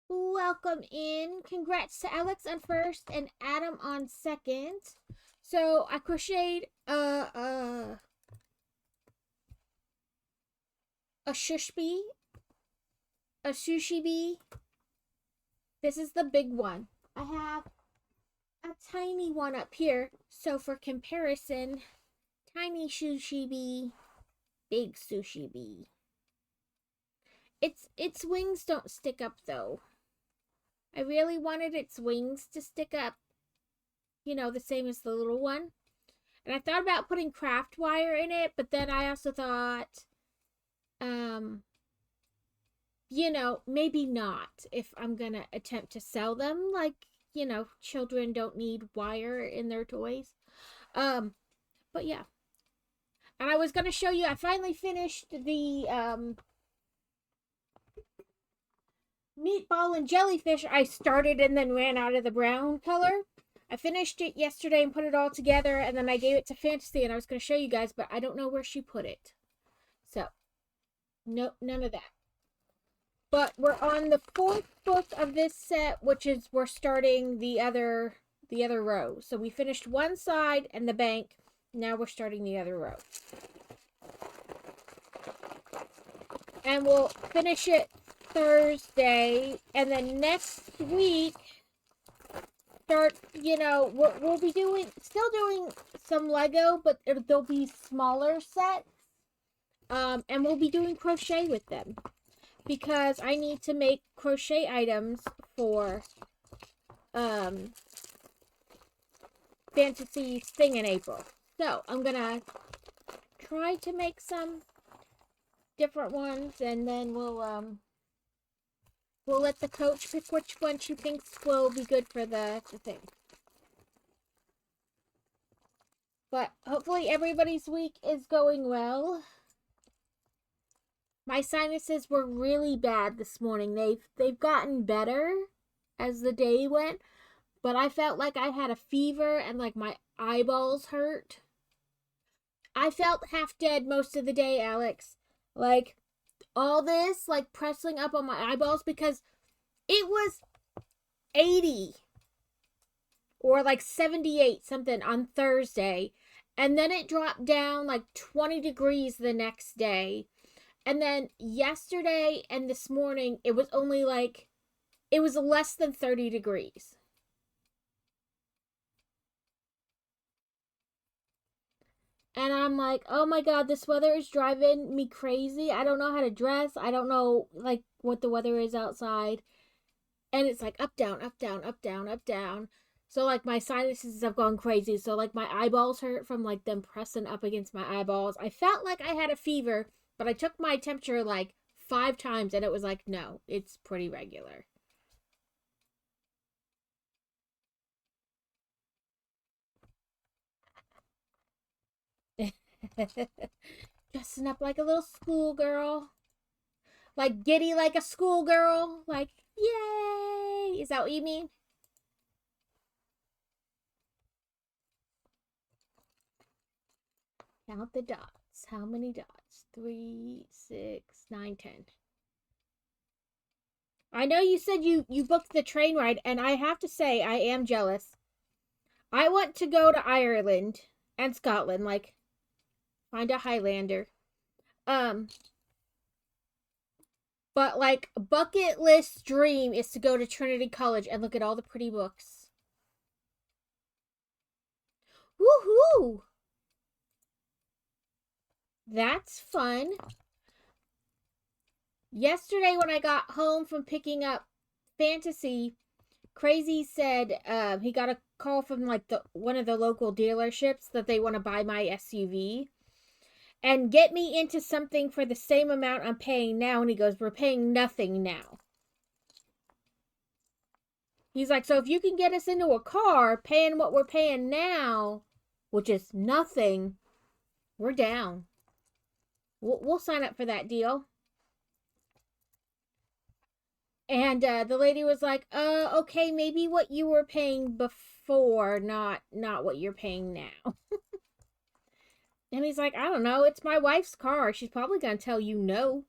Welcome in. Congrats to Alex on first and Adam on second. So I crocheted a shush bee, a sushi bee. This is the big one. I have a tiny one up here. So for comparison, tiny sushi bee, big sushi bee. Its wings don't stick up though. I really wanted its wings to stick up, the same as the little one. And I thought about putting craft wire in it, but then I also thought, maybe not if I'm gonna attempt to sell them. Like, children don't need wire in their toys. But yeah. And I was gonna show you, I finally finished the meatball and jellyfish. I started and then ran out of the brown color. I finished it yesterday and put it all together, and then I gave it to Fantasy, and I was going to show you guys, but I don't know where she put it. So, no, none of that. But we're on the fourth book of this set, which is we're starting the other row. So we finished one side and the bank. Now we're starting the other row. And we'll finish it Thursday, and then next week start, we'll be still doing some Lego, but they'll be smaller sets. And we'll be doing crochet with them because I need to make crochet items for Fantasy's thing in April. So I'm gonna try to make some different ones, and then we'll let the coach pick which one she thinks will be good for the thing. But hopefully everybody's week is going well. My sinuses were really bad this morning. They've gotten better as the day went, but I felt like I had a fever and like my eyeballs hurt. I felt half dead most of the day, Alex. Like all this, like pressing up on my eyeballs, because it was 80 or like 78 something on Thursday, and then it dropped down like 20 degrees the next day. And then yesterday and this morning, it was only like, it was less than 30 degrees. And I'm like, oh my God, this weather is driving me crazy. I don't know how to dress. I don't know, like, what the weather is outside. And it's like up, down, up, down, up, down, up, down. So, like, my sinuses have gone crazy. So, like, my eyeballs hurt from, like, them pressing up against my eyeballs. I felt like I had a fever, but I took my temperature, like, 5 times, and it was like, no, it's pretty regular. Dressing up like a little schoolgirl. Like, giddy like a schoolgirl. Like, yay! Is that what you mean? Count the dots. How many dots? 3, 6, 9, 10. I know you said you booked the train ride, and I have to say I am jealous. I want to go to Ireland and Scotland, like find a Highlander. Um, but like bucket list dream is to go to Trinity College and look at all the pretty books. Woohoo! That's fun. Yesterday when I got home from picking up Fantasy, Crazy said he got a call from like one of the local dealerships that they want to buy my SUV and get me into something for the same amount I'm paying now. And he goes, we're paying nothing now. He's like, so if you can get us into a car paying what we're paying now, which is nothing, we're down. We'll sign up for that deal. And the lady was like, okay, maybe what you were paying before, not what you're paying now. And he's like, I don't know, it's my wife's car. She's probably gonna tell you no.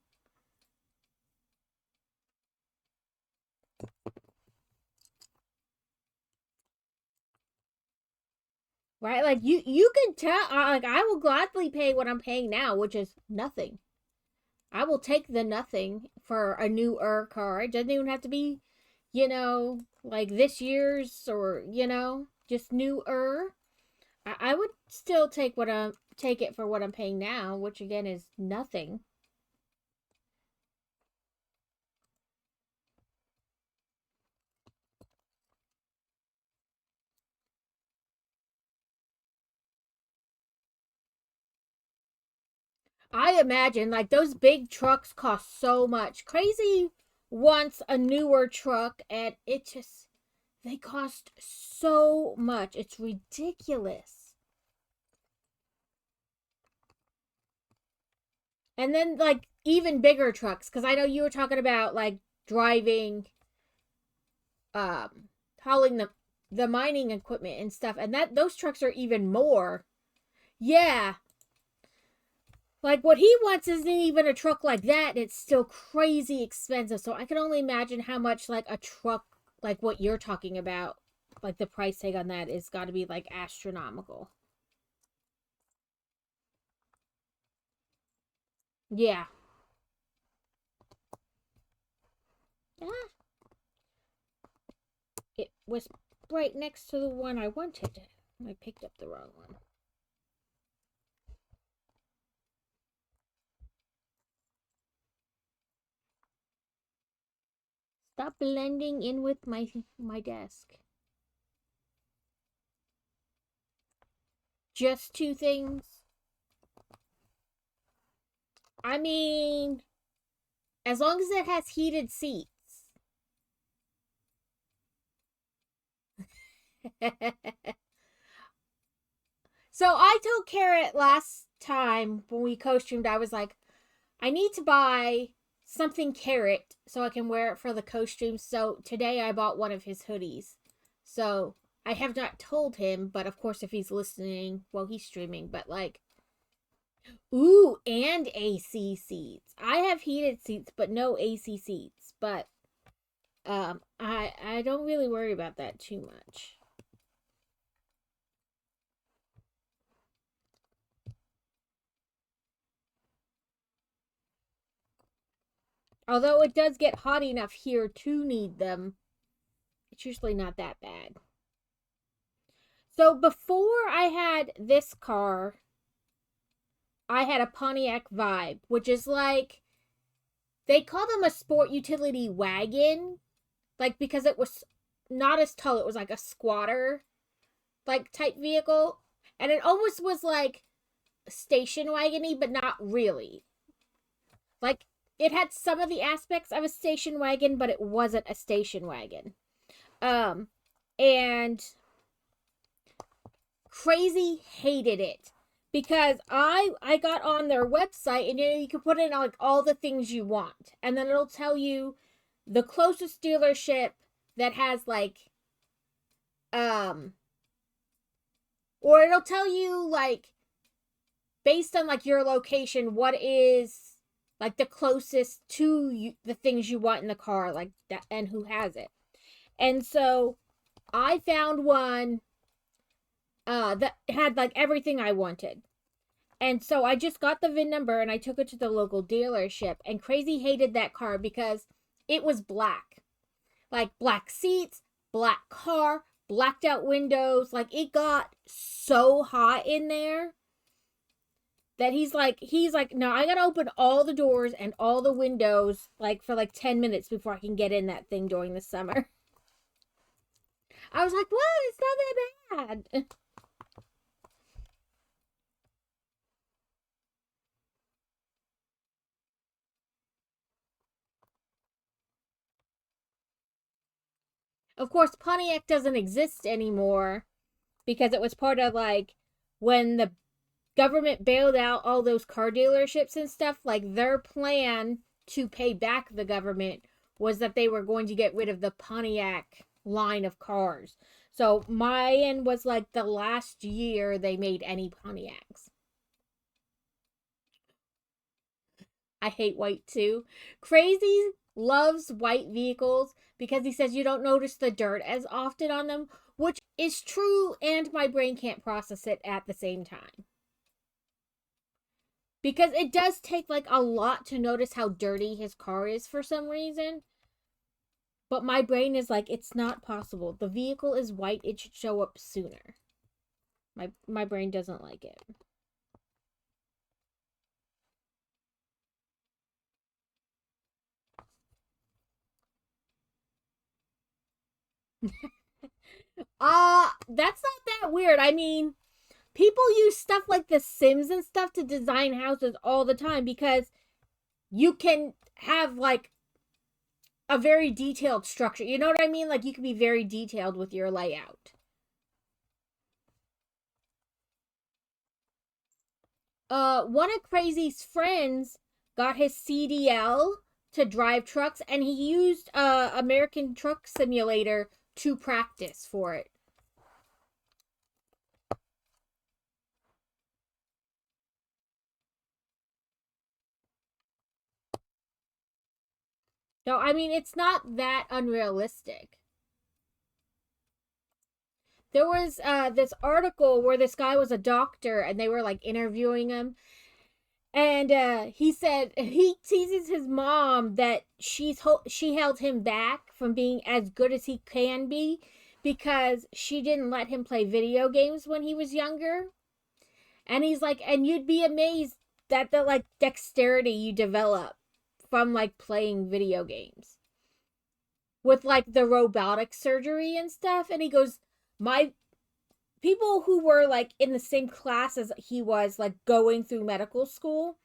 Right? Like you can tell like I will gladly pay what I'm paying now, which is nothing. I will take the nothing for a newer car. It doesn't even have to be, like this year's or, just newer. I would still take it for what I'm paying now, which again is nothing. I imagine like those big trucks cost so much. Crazy wants a newer truck and they cost so much. It's ridiculous. And then like even bigger trucks cuz I know you were talking about like driving hauling the mining equipment and stuff and that those trucks are even more. Yeah. Like what he wants isn't even a truck like that. It's still crazy expensive. So I can only imagine how much like a truck like what you're talking about, like the price tag on that is got to be like astronomical. Yeah. Ah, it was right next to the one I wanted. I picked up the wrong one. Stop blending in with my desk. Just two things. I mean, as long as it has heated seats. So I told Carrot last time when we co-streamed, I was like, I need to buy something Carrot so I can wear it for the co-stream. So today I bought one of his hoodies. So I have not told him, but of course if he's listening, well, he's streaming, but like, ooh, and AC seats. I have heated seats, but no AC seats. But I don't really worry about that too much. Although it does get hot enough here to need them, it's usually not that bad. So before I had this car, I had a Pontiac Vibe, which is like they call them a sport utility wagon, like because it was not as tall, it was like a squatter like type vehicle, and it almost was like station wagony, but not really. Like it had some of the aspects of a station wagon, but it wasn't a station wagon. Um, and Crazy hated it because I got on their website and you can put in like all the things you want and then it'll tell you the closest dealership that has like um or it'll tell you like based on like your location what is like the closest to you, the things you want in the car like that and who has it. And so I found one that had like everything I wanted. And so I just got the VIN number and I took it to the local dealership. And Crazy hated that car because it was black. Like black seats, black car, blacked out windows. Like it got so hot in there that he's like, no, I gotta open all the doors and all the windows like for like 10 minutes before I can get in that thing during the summer. I was like, what? It's not that bad. Of course, Pontiac doesn't exist anymore because it was part of like when the government bailed out all those car dealerships and stuff, like their plan to pay back the government was that they were going to get rid of the Pontiac line of cars. So mine was like the last year they made any Pontiacs. I hate white too. Crazy loves white vehicles because he says you don't notice the dirt as often on them, which is true, and my brain can't process it at the same time. Because it does take like a lot to notice how dirty his car is for some reason. But my brain is like, it's not possible. The vehicle is white, it should show up sooner. My brain doesn't like it. That's not that weird. I mean, people use stuff like The Sims and stuff to design houses all the time because you can have like a very detailed structure. You know what I mean? Like you can be very detailed with your layout. One of Crazy's friends got his CDL to drive trucks, and he used American Truck Simulator to practice for it. So, I mean, it's not that unrealistic. There was this article where this guy was a doctor and they were like interviewing him. And he said he teases his mom that she held him back from being as good as he can be because she didn't let him play video games when he was younger. And he's like, and you'd be amazed that the like dexterity you develop from like playing video games with like the robotic surgery and stuff. And he goes, my people who were like in the same class as he was, like going through medical school,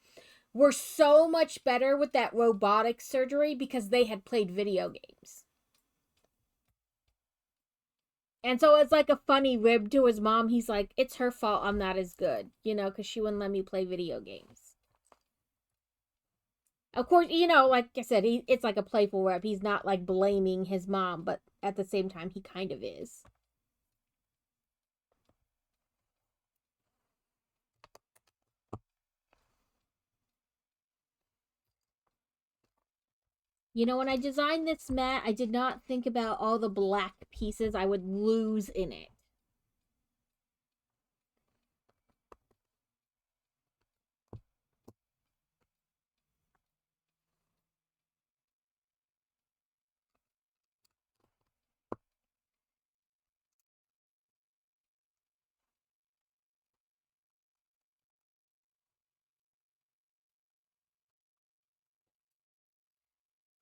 were so much better with that robotic surgery because they had played video games. And so it's like a funny rib to his mom. He's like, it's her fault I'm not as good, you know, because she wouldn't let me play video games. Of course, you know, like I said, it's like a playful rep. He's not like blaming his mom, but at the same time, he kind of is. You know, when I designed this mat, I did not think about all the black pieces I would lose in it.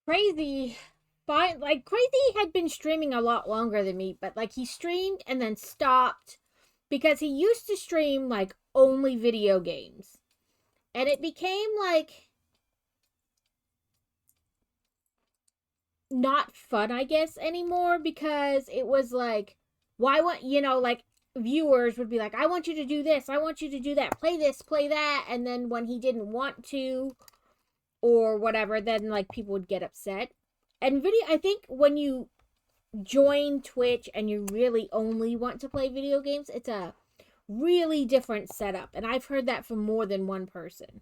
Crazy. Fine, like Crazy had been streaming a lot longer than me, but like he streamed and then stopped because he used to stream like only video games. And it became like not fun, I guess, anymore because it was like, why want, you know, like viewers would be like, I want you to do this, I want you to do that, play this, play that. And then when he didn't want to or whatever, then like people would get upset. And video, I think when you join Twitch and you really only want to play video games, it's a really different setup. And I've heard that from more than one person.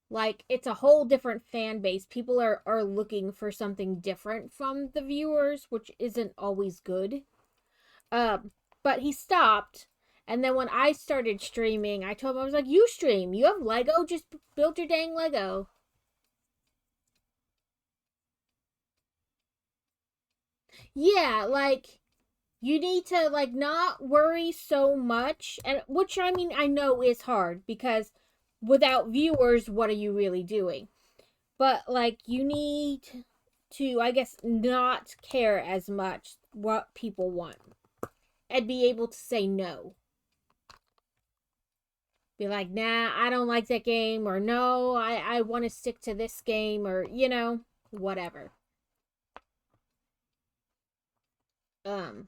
Like it's a whole different fan base. People are looking for something different from the viewers, which isn't always good. But he stopped, and then when I started streaming, I told him, I was like, you stream, you have Lego, just build your dang Lego. Yeah, like you need to like not worry so much, and which I mean I know is hard because without viewers, what are you really doing? But like you need to, I guess, not care as much what people want and be able to say no. Be like, nah, I don't like that game, or no, I want to stick to this game, or you know, whatever. Um,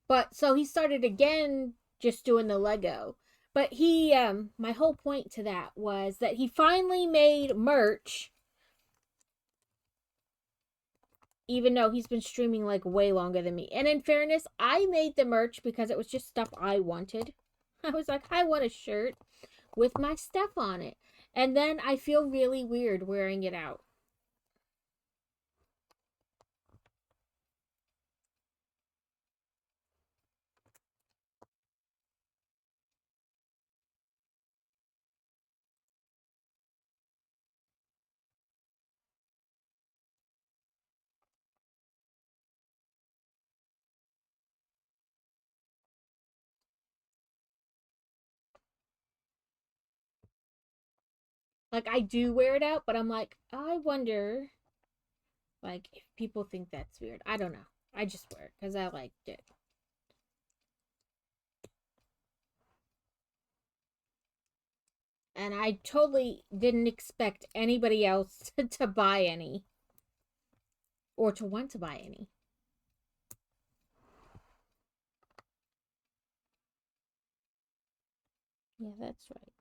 but so he started again just doing the Lego. But he my whole point to that was that he finally made merch, even though he's been streaming like way longer than me. And in fairness, I made the merch because it was just stuff I wanted. I was like, I want a shirt with my stuff on it. And then I feel really weird wearing it out. Like, I do wear it out, but I'm like, I wonder, like, if people think that's weird. I don't know. I just wear it because I liked it. And I totally didn't expect anybody else to buy any or to want to buy any. Yeah, that's right.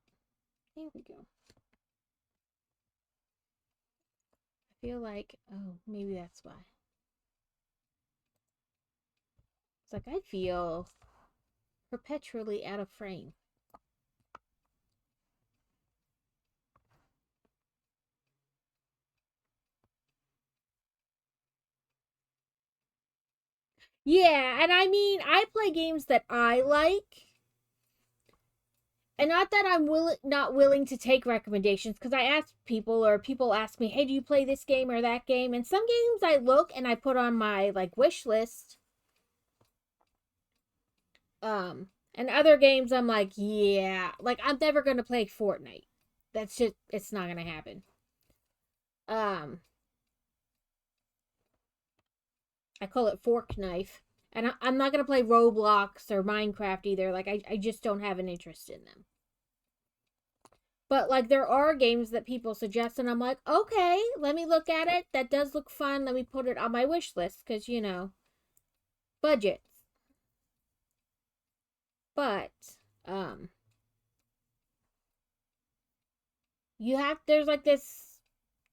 There we go. I feel like, oh, maybe that's why. It's like I feel perpetually out of frame. Yeah, and I mean, I play games that I like. And not that I'm not willing to take recommendations, because I ask people, or people ask me, hey, do you play this game or that game? And some games I look and I put on my like wish list. And other games I'm like, yeah, like I'm never gonna play Fortnite. That's just, it's not gonna happen. Um, I call it fork knife. And I'm not gonna play Roblox or Minecraft either. Like I just don't have an interest in them. But like there are games that people suggest, and I'm like, okay, let me look at it. That does look fun. Let me put it on my wish list because budgets. But um, there's like this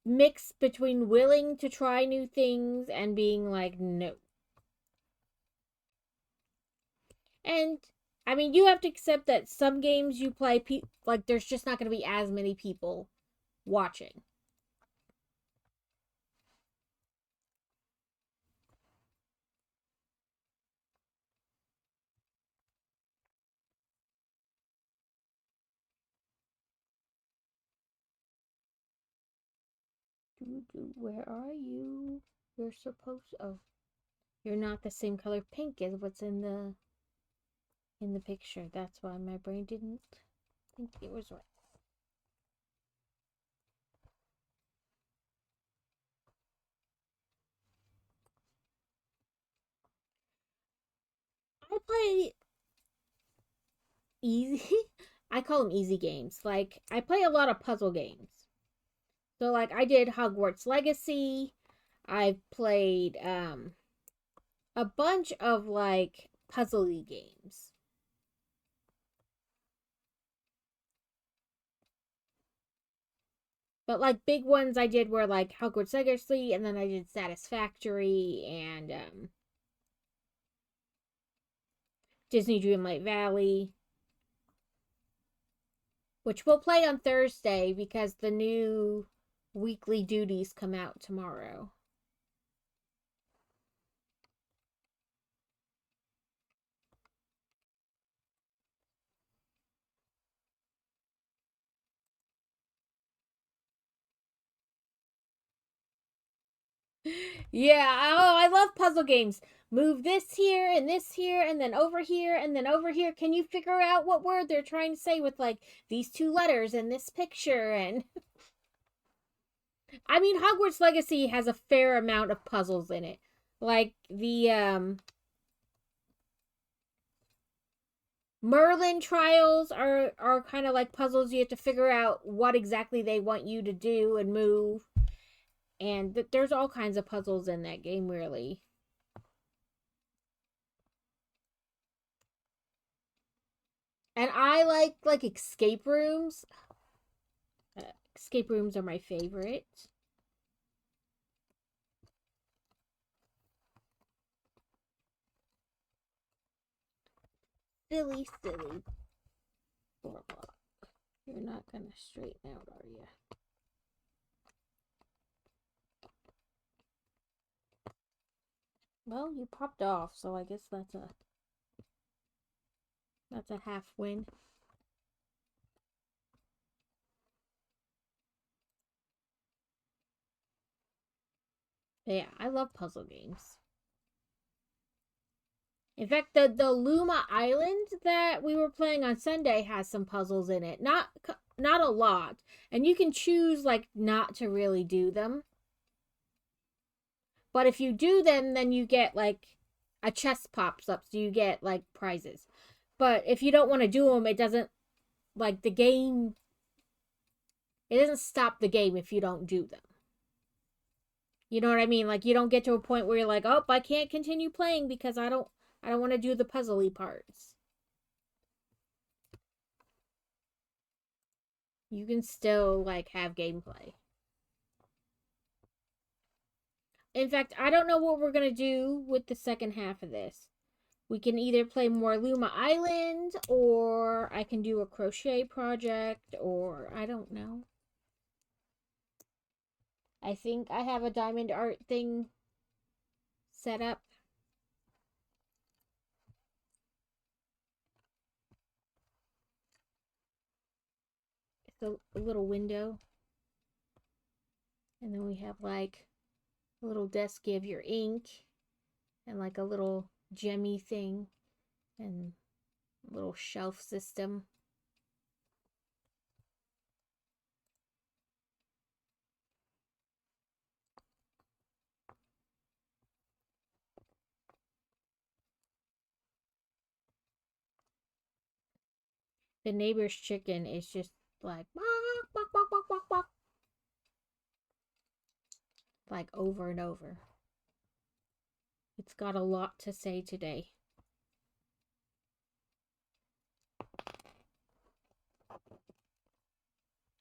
mix between willing to try new things and being like no. And I mean, you have to accept that some games you play, like there's just not going to be as many people watching. Where are you? You're supposed. Oh, you're not the same color pink as what's in the picture. That's why my brain didn't think it was right. I play easy. I call them easy games. Like I play a lot of puzzle games. So like I did Hogwarts Legacy. I've played a bunch of like puzzly games. But like big ones I did were like Hogwarts Legacy, and then I did Satisfactory and Disney Dreamlight Valley, which we'll play on Thursday because the new weekly duties come out tomorrow. Yeah, oh, I love puzzle games. Move this here, and then over here, and then over here. Can you figure out what word they're trying to say with like these two letters and this picture? And I mean, Hogwarts Legacy has a fair amount of puzzles in it. Like the Merlin trials are kind of like puzzles. You have to figure out what exactly they want you to do and move. And there's all kinds of puzzles in that game, really. And I like escape rooms. Escape rooms are my favorite. Silly, silly Boardwalk. You're not gonna straighten out, are you? Well, you popped off, so I guess that's a half win. But yeah, I love puzzle games. In fact, the Luma Island that we were playing on Sunday has some puzzles in it. Not a lot. And you can choose like not to really do them. But if you do them, then you get like a chest pops up, so you get like prizes. But if you don't want to do them, it doesn't like the game. It doesn't stop the game if you don't do them. You know what I mean? Like you don't get to a point where you're like, oh, I can't continue playing because I don't want to do the puzzly parts. You can still like have gameplay. In fact, I don't know what we're going to do with the second half of this. We can either play more Luma Island, or I can do a crochet project, or I don't know. I think I have a diamond art thing set up. It's a little window. And then we have like a little desk of your ink and like a little gemmy thing and a little shelf system. The neighbor's chicken is just like bok, bok, bok, bok, bok, bok. Like over and over. It's got a lot to say today.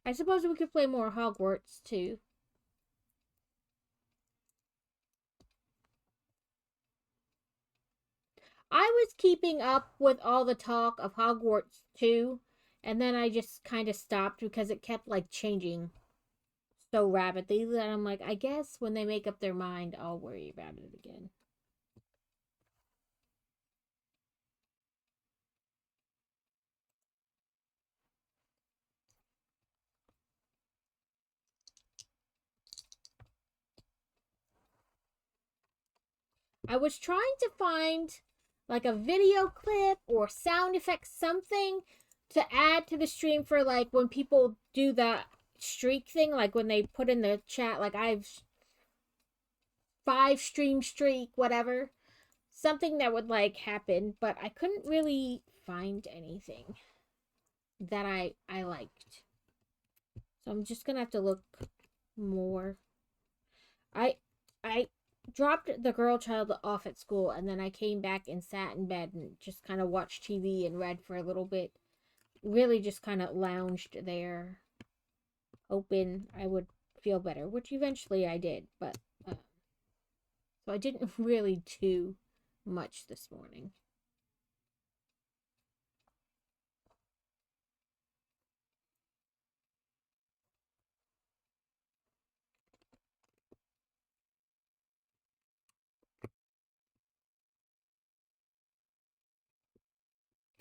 I suppose we could play more Hogwarts too. I was keeping up with all the talk of Hogwarts too, and then I just kind of stopped because it kept like changing so rapidly that I'm like, I guess when they make up their mind, I'll worry about it again. I was trying to find like a video clip or sound effect, something to add to the stream for like when people do that streak thing, like when they put in the chat, like I've 5 stream streak, whatever. Something that would like happen, but I couldn't really find anything that I liked. So I'm just gonna have to look more. I dropped the girl child off at school, and then I came back and sat in bed and just kind of watched TV and read for a little bit. Really just kind of lounged there, hoping I would feel better, which eventually I did, but so I didn't really do much this morning.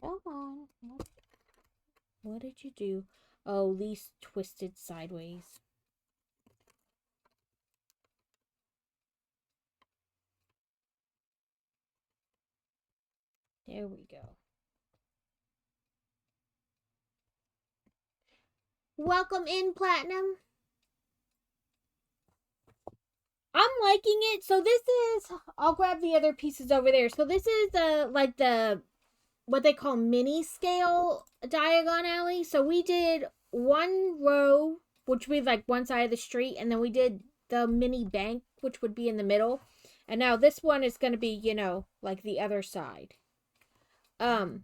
Come on. What did you do? Oh, these twisted sideways. There we go. Welcome in, Platinum. I'm liking it. So this is, I'll grab the other pieces over there. So this is like the what they call mini scale Diagon Alley. So we did one row, which would be like one side of the street, and then we did the mini bank, which would be in the middle. And now this one is going to be, you know, like the other side. So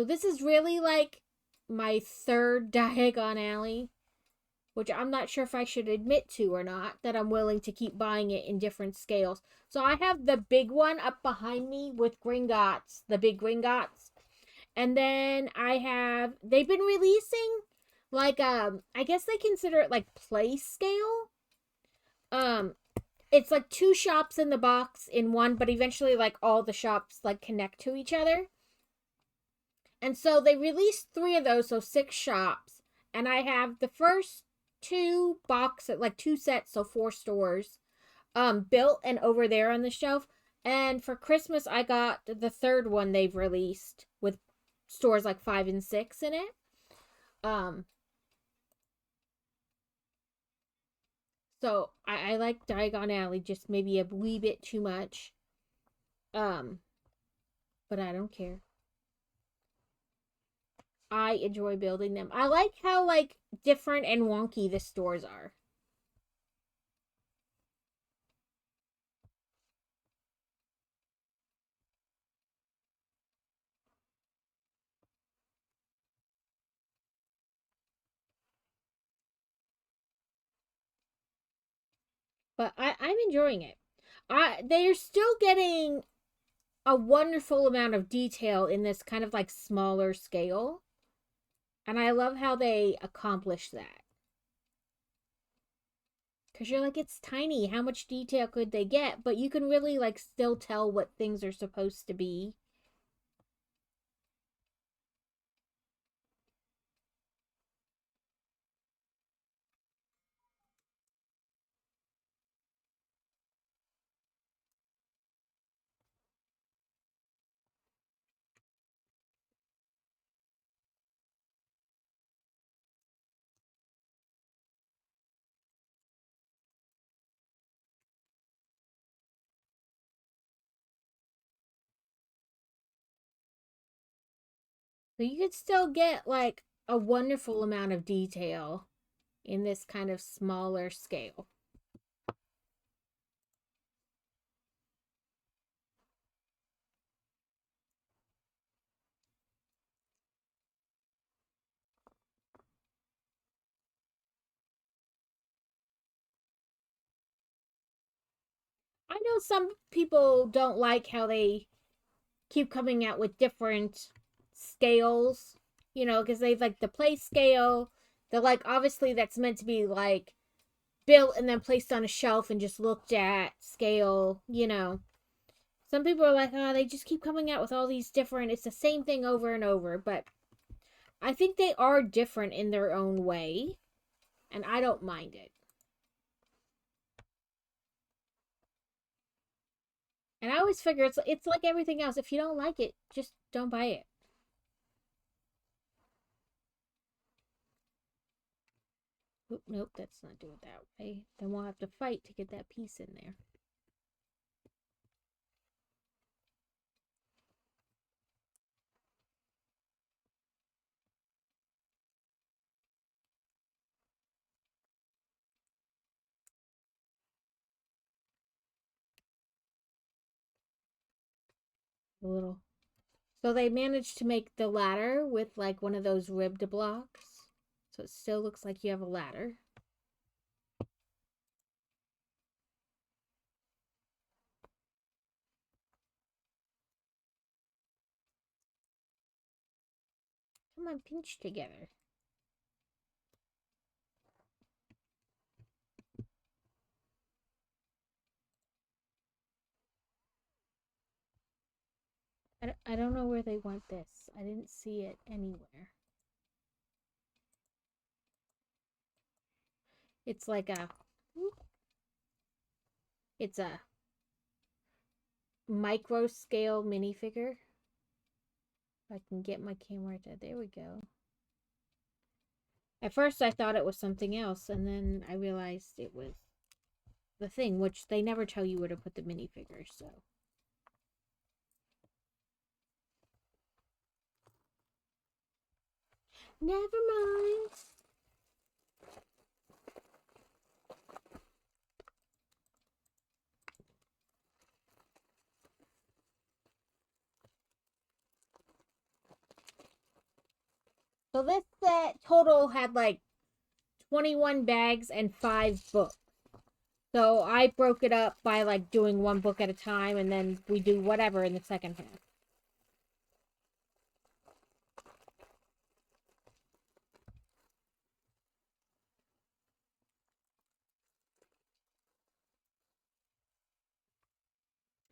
this is really like my third Diagon Alley, which I'm not sure if I should admit to or not, that I'm willing to keep buying it in different scales. So I have the big one up behind me with Gringotts, the big Gringotts. And then I have, they've been releasing like, I guess they consider it like play scale. It's like 2 shops in the box in one, but eventually like all the shops like connect to each other. And so they released 3 of those, so 6 shops. And I have the first 2 boxes, like 2 sets, so 4 stores, built and over there on the shelf. And for Christmas, I got the third one they've released with stores like 5 and 6 in it. Um, so I like Diagon Alley just maybe a wee bit too much. Um, but I don't care. I enjoy building them. I like how like different and wonky the stores are. But I'm enjoying it. They're still getting a wonderful amount of detail in this kind of like smaller scale. And I love how they accomplish that. Because you're like, it's tiny. How much detail could they get? But you can really like still tell what things are supposed to be. So you could still get like a wonderful amount of detail in this kind of smaller scale. I know some people don't like how they keep coming out with different scales, you know, because they've like the play scale. They're like, obviously, that's meant to be like built and then placed on a shelf and just looked at scale, you know. Some people are like, oh, they just keep coming out with all these different, it's the same thing over and over. But I think they are different in their own way, and I don't mind it. And I always figure it's like everything else. If you don't like it, just don't buy it. Oop, nope, that's not do it that way. Then we'll have to fight to get that piece in there. A little. So they managed to make the ladder with like one of those ribbed blocks. So it still looks like you have a ladder. Come on, pinch together. I don't know where they want this. I didn't see it anywhere. It's like it's a micro scale minifigure. If I can get my camera to, there we go. At first I thought it was something else, and then I realized it was the thing, which they never tell you where to put the minifigures, so. Never mind. So this set total had like 21 bags and 5 books. So I broke it up by like doing one book at a time, and then we do whatever in the second half.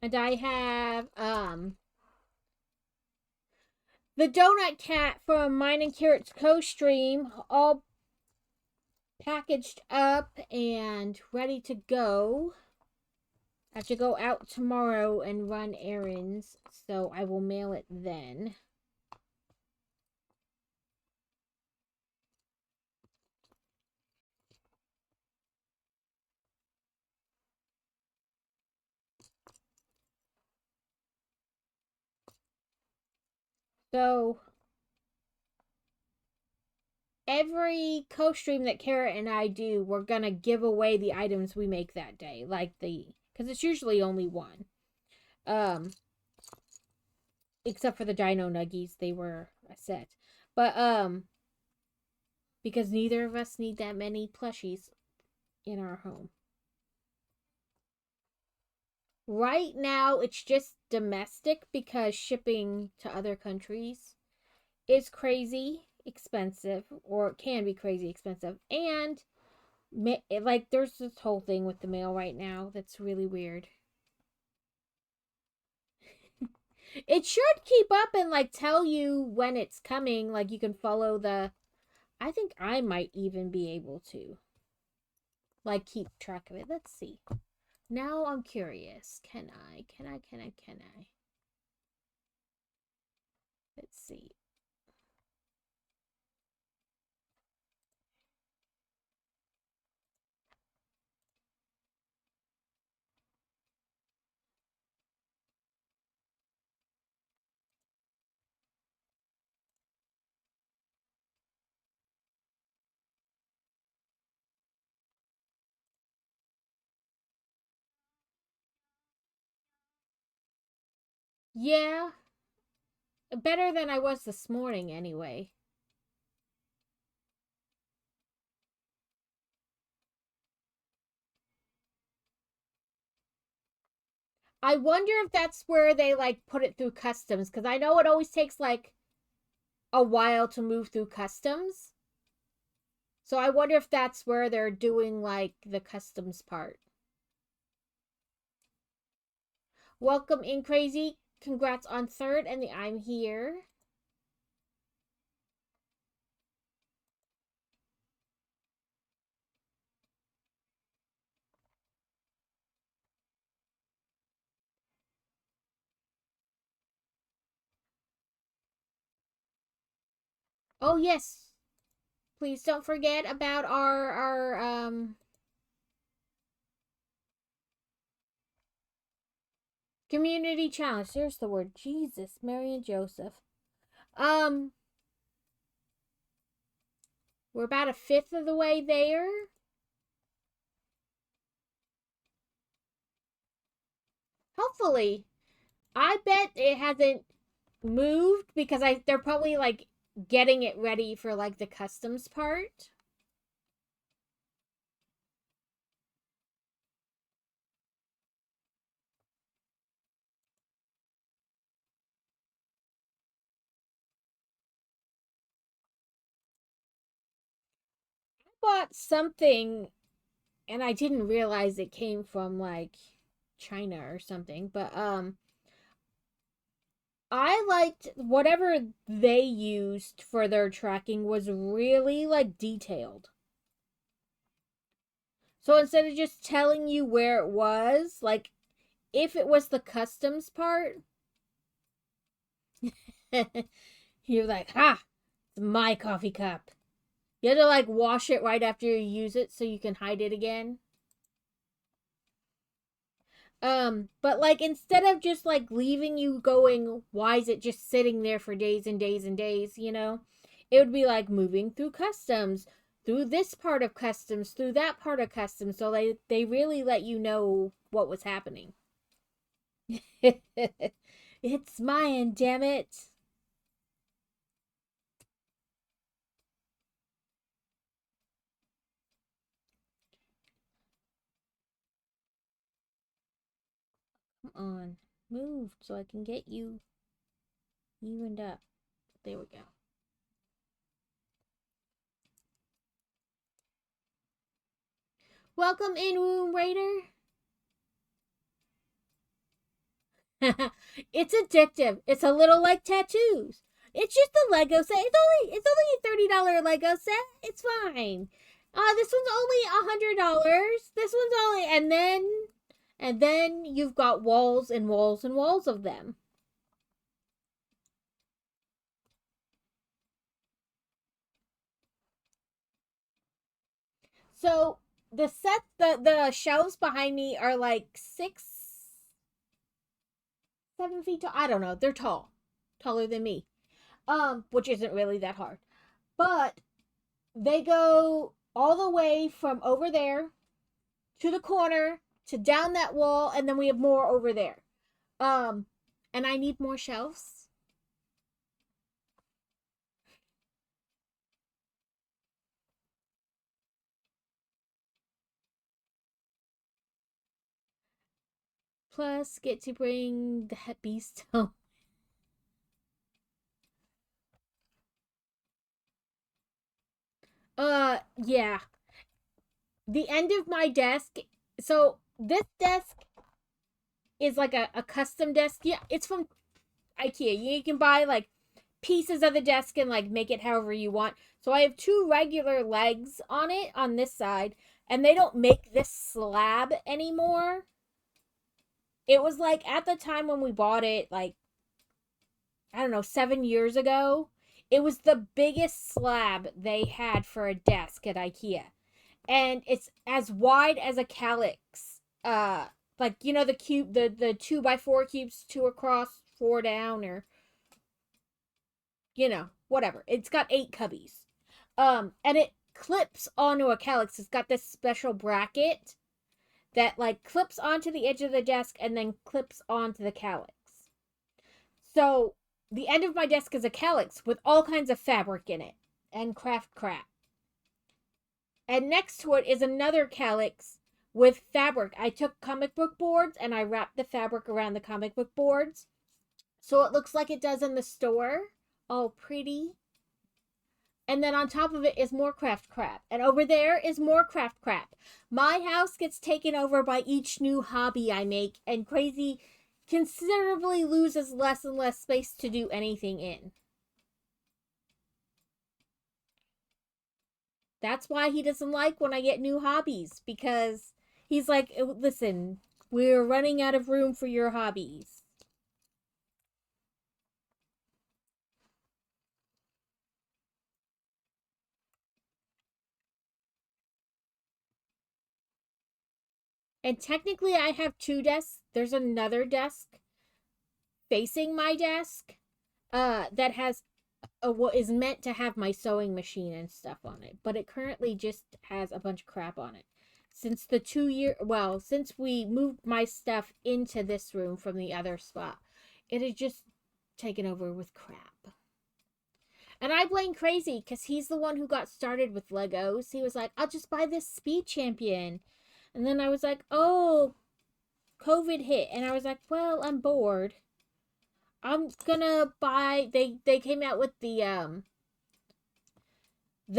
And I have the Donut Cat from Mine and Carrot's co-stream all packaged up and ready to go. I have to go out tomorrow and run errands, so I will mail it then. So, every co-stream that Kara and I do, we're gonna give away the items we make that day. Because it's usually only one. Except for the Dino Nuggies, they were a set. But, because neither of us need that many plushies in our home. Right now, it's just domestic because shipping to other countries is crazy expensive, or it can be crazy expensive. And, like, there's this whole thing with the mail right now that's really weird. It should keep up and, like, tell you when it's coming. Like, you can follow the... I think I might even be able to, like, keep track of it. Let's see. Now I'm curious. Can I? Let's see. Yeah, better than I was this morning anyway. I wonder if that's where they, like, put it through customs, because I know it always takes, like, a while to move through customs. So I wonder if that's where they're doing, like, the customs part. Welcome in, Crazy. Congrats on third and the I'm here. Oh, yes. Please don't forget about our community challenge. There's the word. Jesus, Mary and Joseph. We're about a fifth of the way there. Hopefully. I bet it hasn't moved because they're probably, like, getting it ready for, like, the customs part. I bought something and I didn't realize it came from, like, China or something, but I liked whatever they used for their tracking was really, like, detailed. So instead of just telling you where it was, like, if it was the customs part, you're like, ha, it's my coffee cup. You have to, like, wash it right after you use it so you can hide it again. But, like, instead of just, like, leaving you going, why is it just sitting there for days and days and days, you know? It would be like moving through customs, through this part of customs, through that part of customs. So they really let you know what was happening. It's mine, damn it. Come on. Move so I can get you evened up. There we go. Welcome in, Womb Raider. It's addictive. It's a little like tattoos. It's just a Lego set. It's only a $30 Lego set. It's fine. This one's only $100. This one's only, and then And then you've got walls and walls and walls of them. So the shelves behind me are like 7 feet tall. I don't know. They're tall, taller than me. Which isn't really that hard, but they go all the way from over there to the corner to down that wall, and then we have more over there. Um, and I need more shelves. Plus, get to bring that beast home. Yeah. The end of my desk. So this desk is like a custom desk. Yeah, it's from IKEA. You can buy like pieces of the desk and like make it however you want. So I have two regular legs on it on this side, and they don't make this slab anymore. It was like at the time when we bought it, like I don't know, 7 years ago, it was the biggest slab they had for a desk at IKEA. And it's as wide as a calyx. Like you know the cube, the 2x4 cubes, two across, four down, or whatever. It's got 8 cubbies. And it clips onto a calyx. It's got this special bracket that like clips onto the edge of the desk and then clips onto the calyx. So the end of my desk is a calyx with all kinds of fabric in it and craft crap. And next to it is another calyx with fabric. I took comic book boards and I wrapped the fabric around the comic book boards so it looks like it does in the store. All pretty. And then on top of it is more craft crap. And over there is more craft crap. My house gets taken over by each new hobby I make, and Crazy considerably loses less and less space to do anything in. That's why he doesn't like when I get new hobbies, because he's like, listen, we're running out of room for your hobbies. And technically, I have two desks. There's another desk facing my desk that has what is meant to have my sewing machine and stuff on it, but it currently just has a bunch of crap on it. Since we moved my stuff into this room from the other spot, it had just taken over with crap. And I blame Crazy because he's the one who got started with Legos. He was like, I'll just buy this Speed Champion. And then I was like, oh, COVID hit. And I was like, well, I'm bored. I'm gonna buy. They came out with the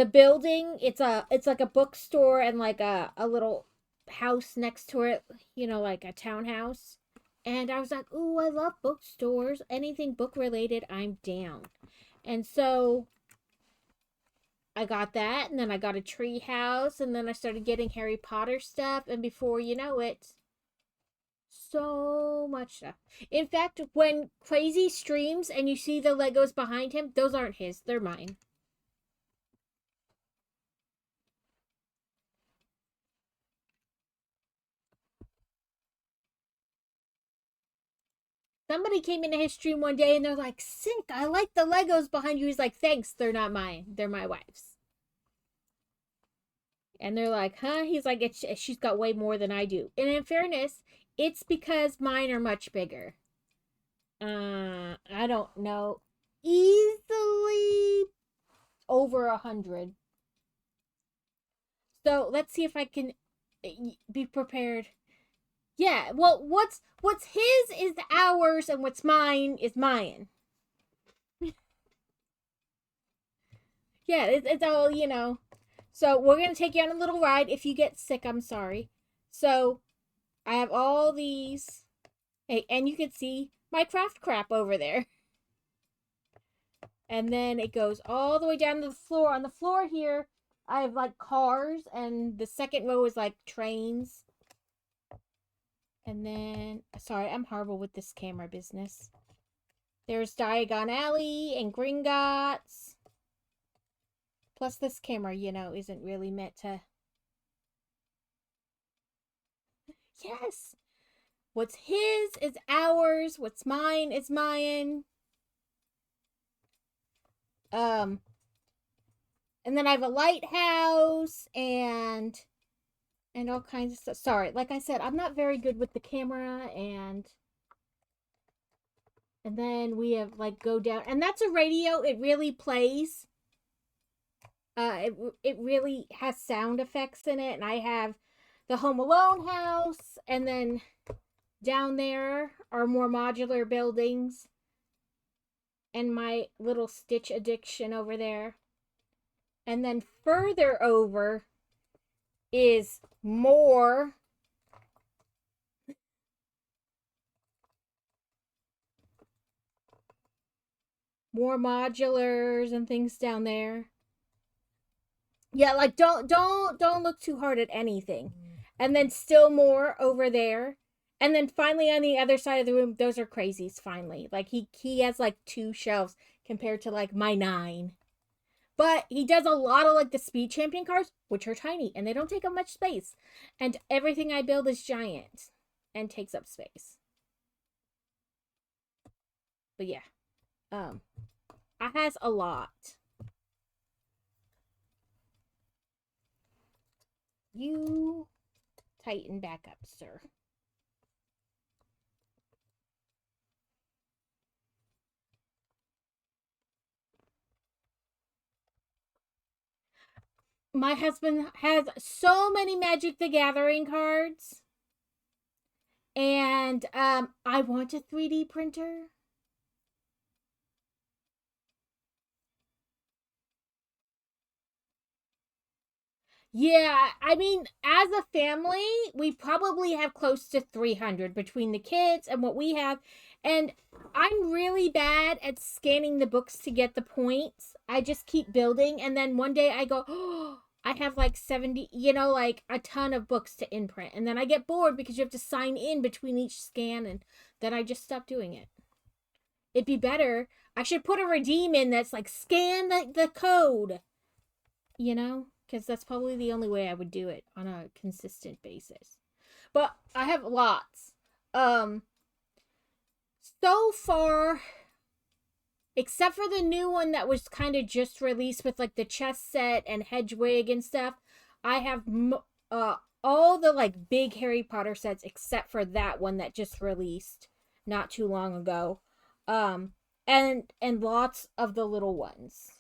building. It's like a bookstore and like a little house next to it, like a townhouse. And I was like, ooh, I love bookstores. Anything book related, I'm down. And so I got that, and then I got a tree house, and then I started getting Harry Potter stuff, and before you know it, so much stuff. In fact, when Crazy streams and you see the Legos behind him, those aren't his, they're mine. Somebody came into his stream one day and they're like, sick, I like the Legos behind you. He's like, thanks, they're not mine, they're my wife's. And they're like, huh? He's like, she's got way more than I do. And in fairness, it's because mine are much bigger. I don't know. Easily over 100. So let's see if I can be prepared. Yeah, well, what's his is ours, and what's mine is mine. Yeah, it's all. So we're gonna take you on a little ride. If you get sick, I'm sorry. So I have all these. Hey, and you can see my craft crap over there. And then it goes all the way down to the floor. On the floor here, I have like cars, and the second row is like trains. And then, sorry, I'm horrible with this camera business. There's Diagon Alley and Gringotts. Plus this camera, you know, isn't really meant to... Yes! What's his is ours. What's mine is mine. And then I have a lighthouse and all kinds of stuff. Sorry, like I said, I'm not very good with the camera, and then we have like go down, and that's a radio. It really plays. It really has sound effects in it, and I have the Home Alone house, and then down there are more modular buildings, and my little Stitch addiction over there, and then further over is more modulars and things down there. Yeah, like don't look too hard at anything. And then still more over there. And then finally on the other side of the room, those are crazies finally. Like he has like 2 shelves compared to like my 9. But he does a lot of like the Speed Champion cards, which are tiny and they don't take up much space. And everything I build is giant and takes up space. But yeah. I has a lot. You tighten back up, sir. My husband has so many Magic the Gathering cards. And I want a 3D printer. Yeah, I mean, as a family, we probably have close to 300 between the kids and what we have. And I'm really bad at scanning the books to get the points. I just keep building. And then one day I go, oh, I have like 70, you know, like a ton of books to imprint. And then I get bored because you have to sign in between each scan. And then I just stop doing it. It'd be better. I should put a redeem in that's like scan the code, you know? Because that's probably the only way I would do it on a consistent basis. But I have lots. So far, except for the new one that was kind of just released with like the chess set and Hedwig and stuff, I have all the like big Harry Potter sets except for that one that just released not too long ago. And lots of the little ones.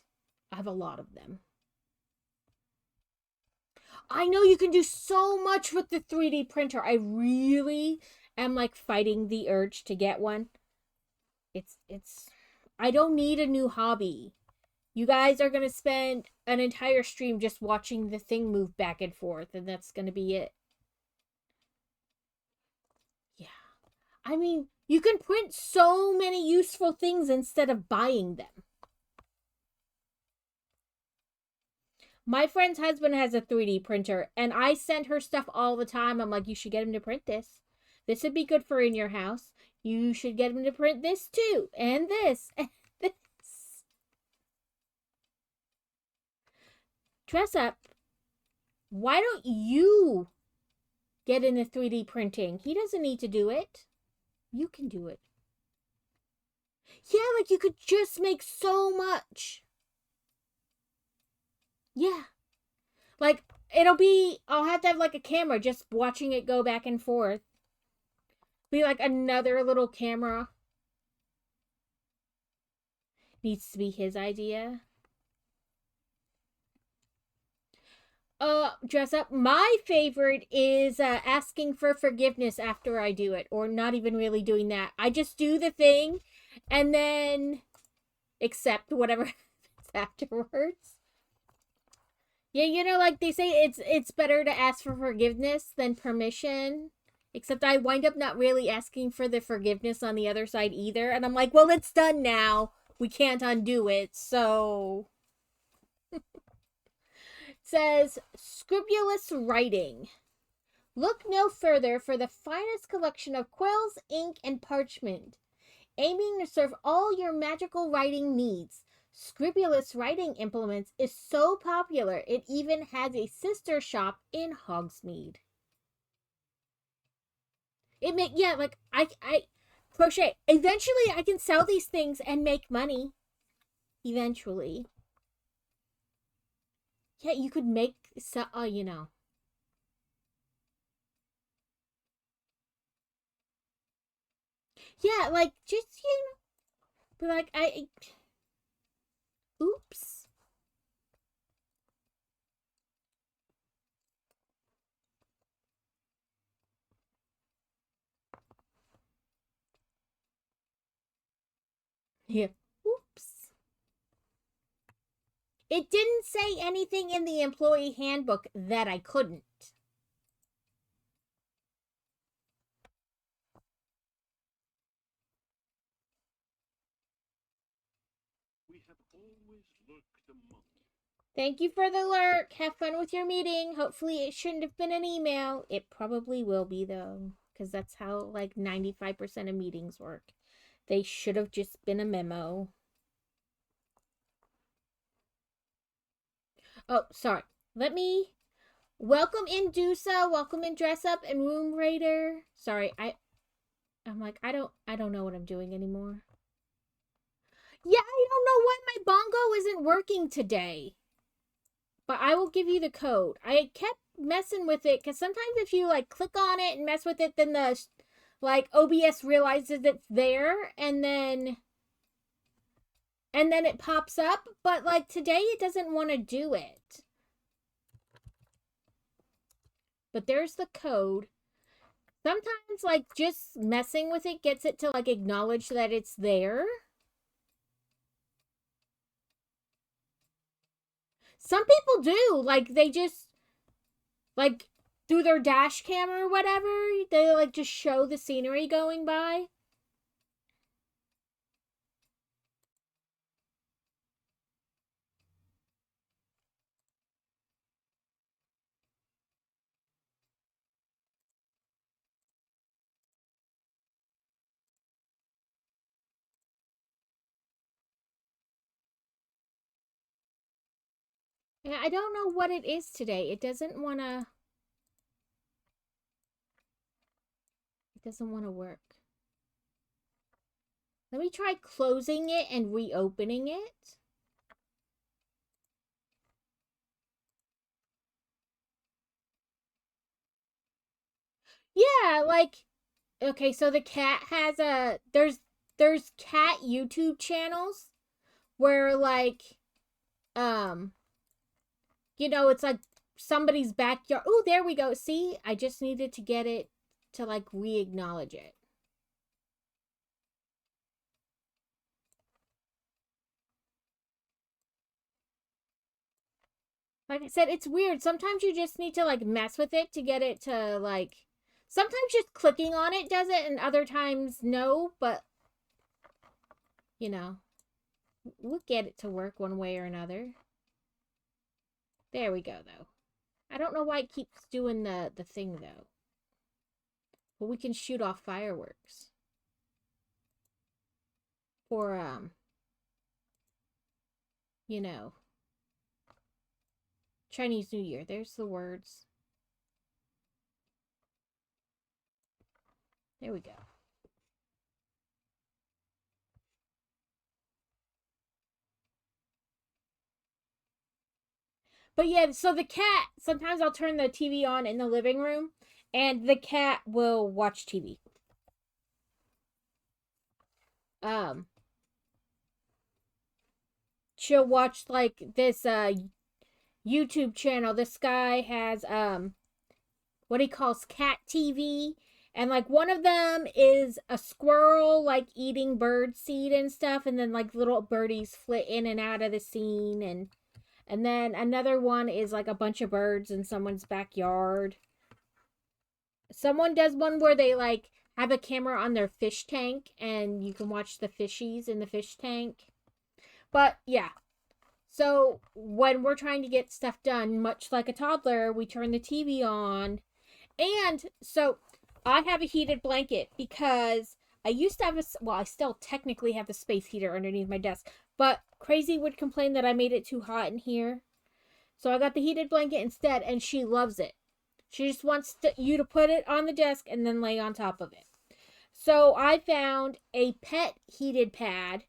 I have a lot of them. I know you can do so much with the 3D printer. I really am like fighting the urge to get one. It's I don't need a new hobby. You guys are going to spend an entire stream just watching the thing move back and forth, and that's going to be it. Yeah. I mean, you can print so many useful things instead of buying them. My friend's husband has a 3D printer, and I send her stuff all the time. I'm like, you should get him to print this. This would be good for in your house. You should get him to print this too, and this, and this. Dress up. Why don't you get into 3D printing? He doesn't need to do it. You can do it. Yeah, like you could just make so much. Yeah. Like, I'll have to have like a camera just watching it go back and forth. Be like another little camera. Needs to be his idea. Dress up. My favorite is asking for forgiveness after I do it, or not even really doing that. I just do the thing and then accept whatever happens afterwards. Yeah, you know, like they say, it's better to ask for forgiveness than permission. Except I wind up not really asking for the forgiveness on the other side either. And I'm like, well, it's done now. We can't undo it, so... It says, scrupulous writing. Look no further for the finest collection of quills, ink, and parchment, aiming to serve all your magical writing needs. Scribulous Writing Implements is so popular it even has a sister shop in Hogsmeade. I crochet. Eventually I can sell these things and make money. Eventually. Yeah, you could make you know. Yeah, like just but like oops. Yeah. Oops. It didn't say anything in the employee handbook that I couldn't. We have always looked among. Thank you for the lurk. Have fun with your meeting. Hopefully it shouldn't have been an email. It probably will be though, because that's how like 95% of meetings work. They should have just been a memo. Oh, sorry. Let me welcome in Dusa, welcome in Dress Up and Room Raider. Sorry, I'm like I don't know what I'm doing anymore. Yeah, I don't know why my bongo isn't working today. But I will give you the code. I kept messing with it because sometimes if you like click on it and mess with it, then the like OBS realizes it's there and then it pops up. But like today it doesn't want to do it. But there's the code. Sometimes like just messing with it gets it to like acknowledge that it's there. Some people do. Like they just like through their dash cam or whatever, they like just show the scenery going by. Yeah, I don't know what it is today. It doesn't want to work. Let me try closing it and reopening it. Yeah, like okay, so the cat has a there's cat YouTube channels where like it's like somebody's backyard. Oh, there we go. See? I just needed to get it to like re-acknowledge it. Like I said, it's weird. Sometimes you just need to like mess with it to get it to like sometimes just clicking on it does it and other times no, but we'll get it to work one way or another. There we go though. I don't know why it keeps doing the thing though. But we can shoot off fireworks. For Chinese New Year. There's the words. There we go. But yeah, so the cat, sometimes I'll turn the TV on in the living room and the cat will watch TV. She'll watch like this YouTube channel. This guy has what he calls cat TV, and like one of them is a squirrel like eating bird seed and stuff, and then like little birdies flit in and out of the scene, and then another one is like a bunch of birds in someone's backyard. Someone does one where they like have a camera on their fish tank and you can watch the fishies in the fish tank. But yeah. So when we're trying to get stuff done, much like a toddler, we turn the TV on and so I have a heated blanket because I used to have I still technically have the space heater underneath my desk, but Crazy would complain that I made it too hot in here. So I got the heated blanket instead, and she loves it. She just wants you to put it on the desk and then lay on top of it. So I found a pet heated pad.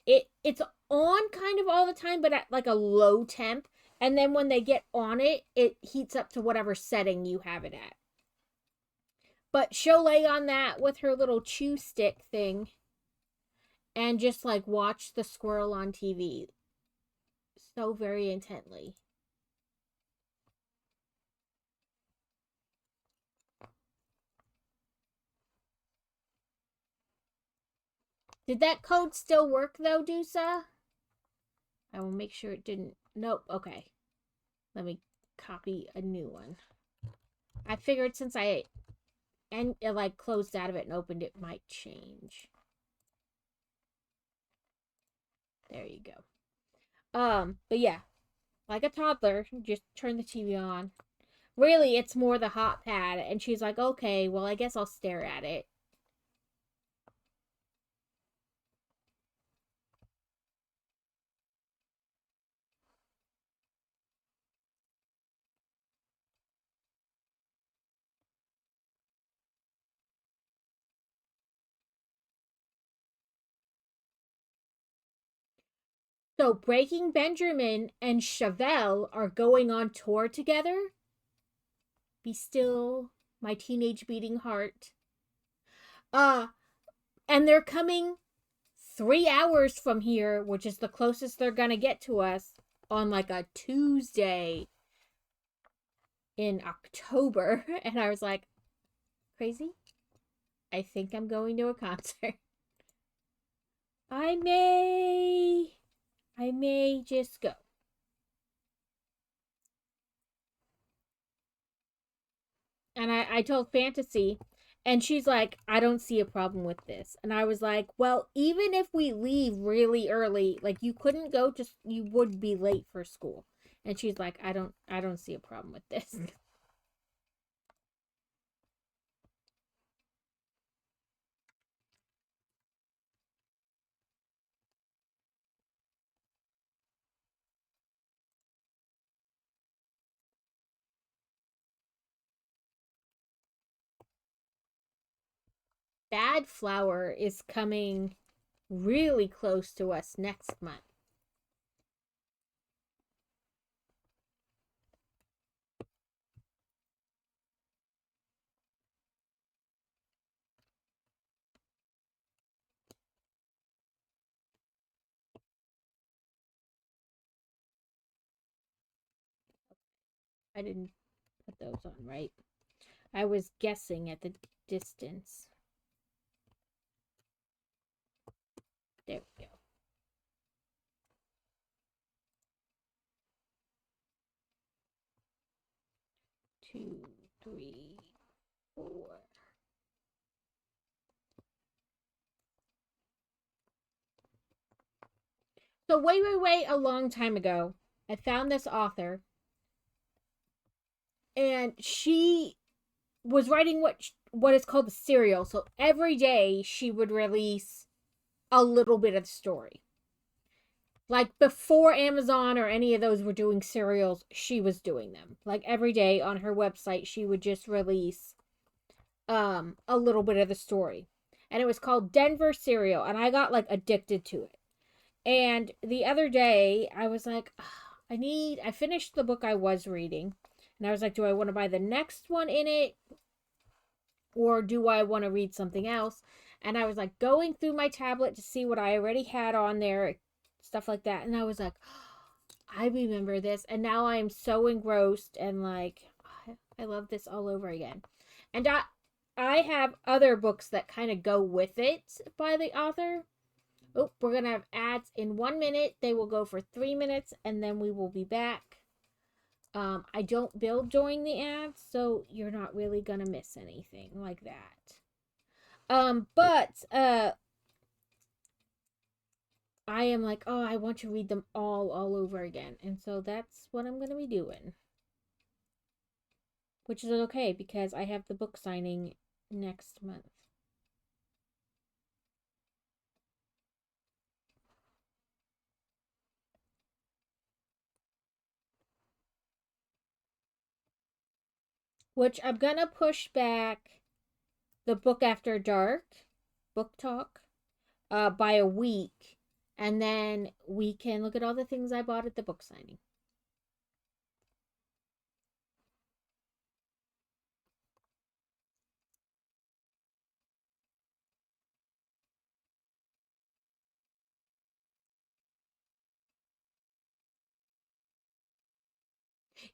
It's on kind of all the time, but at like a low temp. And then when they get on it, it heats up to whatever setting you have it at. But she'll lay on that with her little chew stick thing and just like watch the squirrel on TV so very intently. Did that code still work though, Dusa? I will make sure it didn't. Nope. Okay. Let me copy a new one. I figured since I like closed out of it and opened it might change. There you go. But yeah, like a toddler, just turn the TV on. Really, it's more the hot pad, and she's like, okay, well, I guess I'll stare at it. So Breaking Benjamin and Chevelle are going on tour together. Be still, my teenage beating heart. And they're coming 3 hours from here, which is the closest they're gonna get to us, on like a Tuesday in October. And I was like, Crazy? I think I'm going to a concert. I may just go. And I told Fantasy, and she's like, I don't see a problem with this. And I was like, well, even if we leave really early, like you couldn't go, just you would be late for school. And she's like, I don't see a problem with this. Bad Flower is coming really close to us next month. I didn't put those on right. I was guessing at the distance. There we go. Two, three, four. So way a long time ago, I found this author, and she was writing what is called a serial. So every day she would release a little bit of the story. Like before Amazon or any of those were doing serials, she was doing them. Like every day on her website, she would just release a little bit of the story. And it was called Denver Serial, and I got like addicted to it. And the other day, I was like, I finished the book I was reading, and I was like, do I want to buy the next one in it, or do I want to read something else? And I was like going through my tablet to see what I already had on there, stuff like that. And I was like, I remember this, and now I am so engrossed and like, I love this all over again. And I have other books that kind of go with it by the author. Oh, we're going to have ads in 1 minute. They will go for 3 minutes, and then we will be back. I don't build during the ads, so you're not really going to miss anything like that. But I am like, oh, I want to read them all over again. And so that's what I'm going to be doing. which is okay because I have the book signing next month. Which I'm gonna push back the book after dark book talk by a week, and then we can look at all the things I bought at the book signing.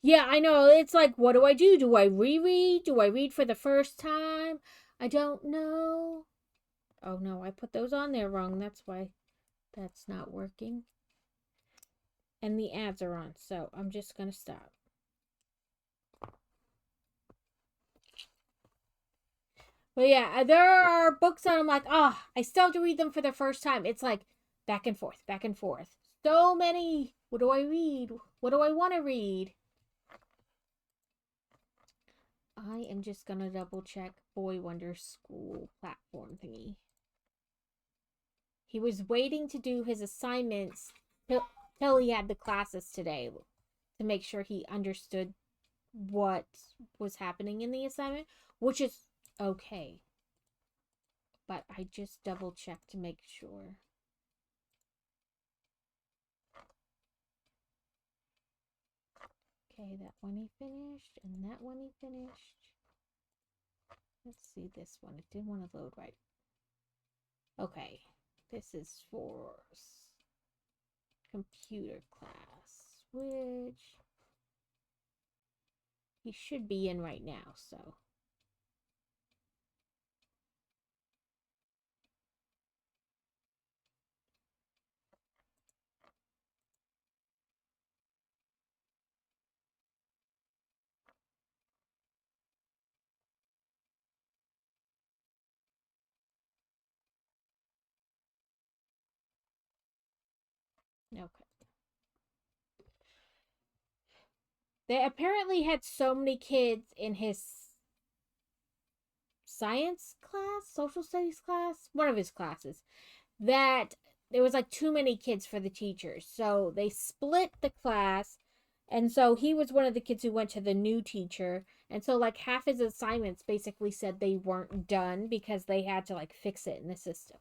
Yeah, I know. It's like, what do I do? Do I reread? Do I read for the first time? I don't know. Oh no, I put those on there wrong. That's why that's not working. And the ads are on, so I'm just gonna stop. But yeah, there are books that I'm like, I still have to read them for the first time. It's like back and forth, back and forth. So many. What do I read? What do I want to read? I am just gonna double check Boy Wonder School platform thingy. He was waiting to do his assignments till he had the classes today to make sure he understood what was happening in the assignment, which is okay. But I just double checked to make sure. Okay, that one he finished, and that one he finished. Let's see this one. It didn't want to load right. Okay, this is for computer class, which he should be in right now, so. Okay. They apparently had so many kids in his science class, social studies class, one of his classes, that there was like too many kids for the teachers. So they split the class. And so he was one of the kids who went to the new teacher. And so like half his assignments basically said they weren't done because they had to like fix it in the system.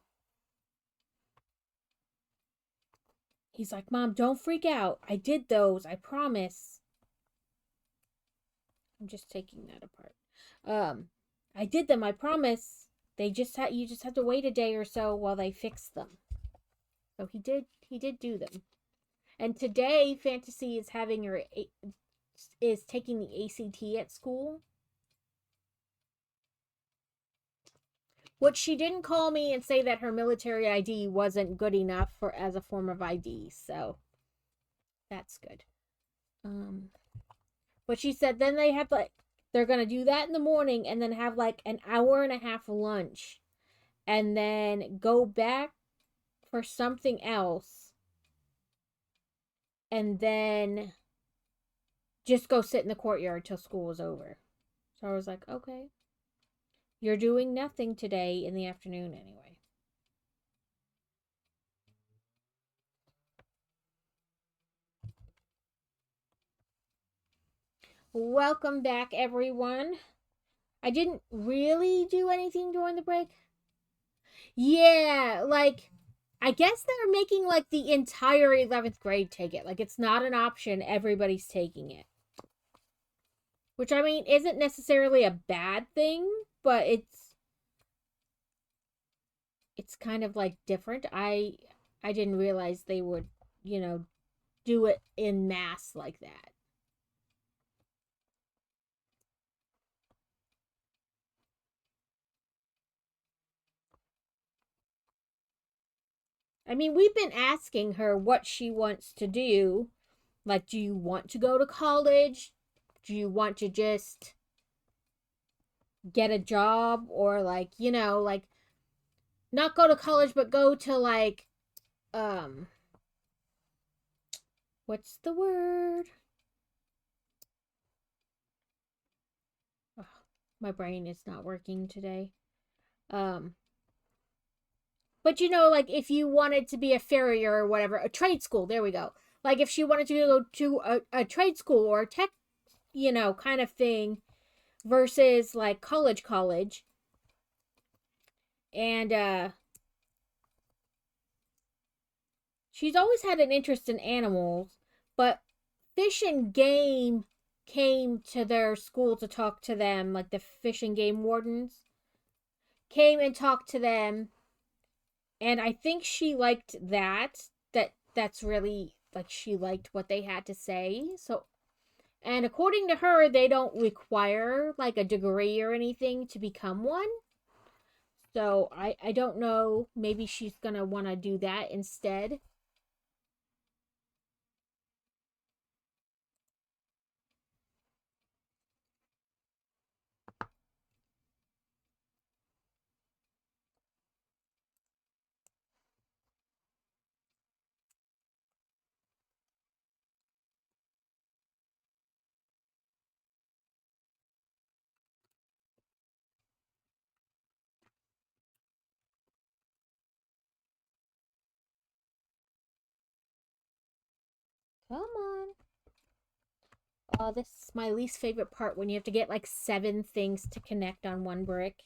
He's like, "Mom, don't freak out. I did those. I promise." I'm just taking that apart. I did them. I promise. You just have to wait a day or so while they fix them. So he did do them. And today Fantasy is having her is taking the ACT at school. Which she didn't call me and say that her military ID wasn't good enough for as a form of ID. So that's good. But she said then they have like they're gonna do that in the morning and then have like an hour and a half lunch and then go back for something else and then just go sit in the courtyard till school is over. So I was like, okay. You're doing nothing today in the afternoon anyway. Welcome back, everyone. I didn't really do anything during the break. Yeah, like, I guess they're making like the entire 11th grade take it. Like, it's not an option, everybody's taking it. Which, I mean, isn't necessarily a bad thing, but it's kind of like different. I didn't realize they would, do it in mass like that. I mean, we've been asking her what she wants to do. Like, do you want to go to college? Do you want to just get a job or like, like not go to college but go to like um what's the word? My brain is not working today. Um, but you know, like if you wanted to be a farrier or whatever, a trade school, there we go. Like if she wanted to go to a trade school or a tech, you know, kind of thing versus like college. And she's always had an interest in animals, but Fish and Game came to their school to talk to them, like the Fish and Game wardens came and talked to them, and I think she liked that's really like she liked what they had to say. So, and according to her, they don't require like a degree or anything to become one. So I don't know, maybe she's going to want to do that instead. Come on. Oh, this is my least favorite part when you have to get like 7 things to connect on one brick.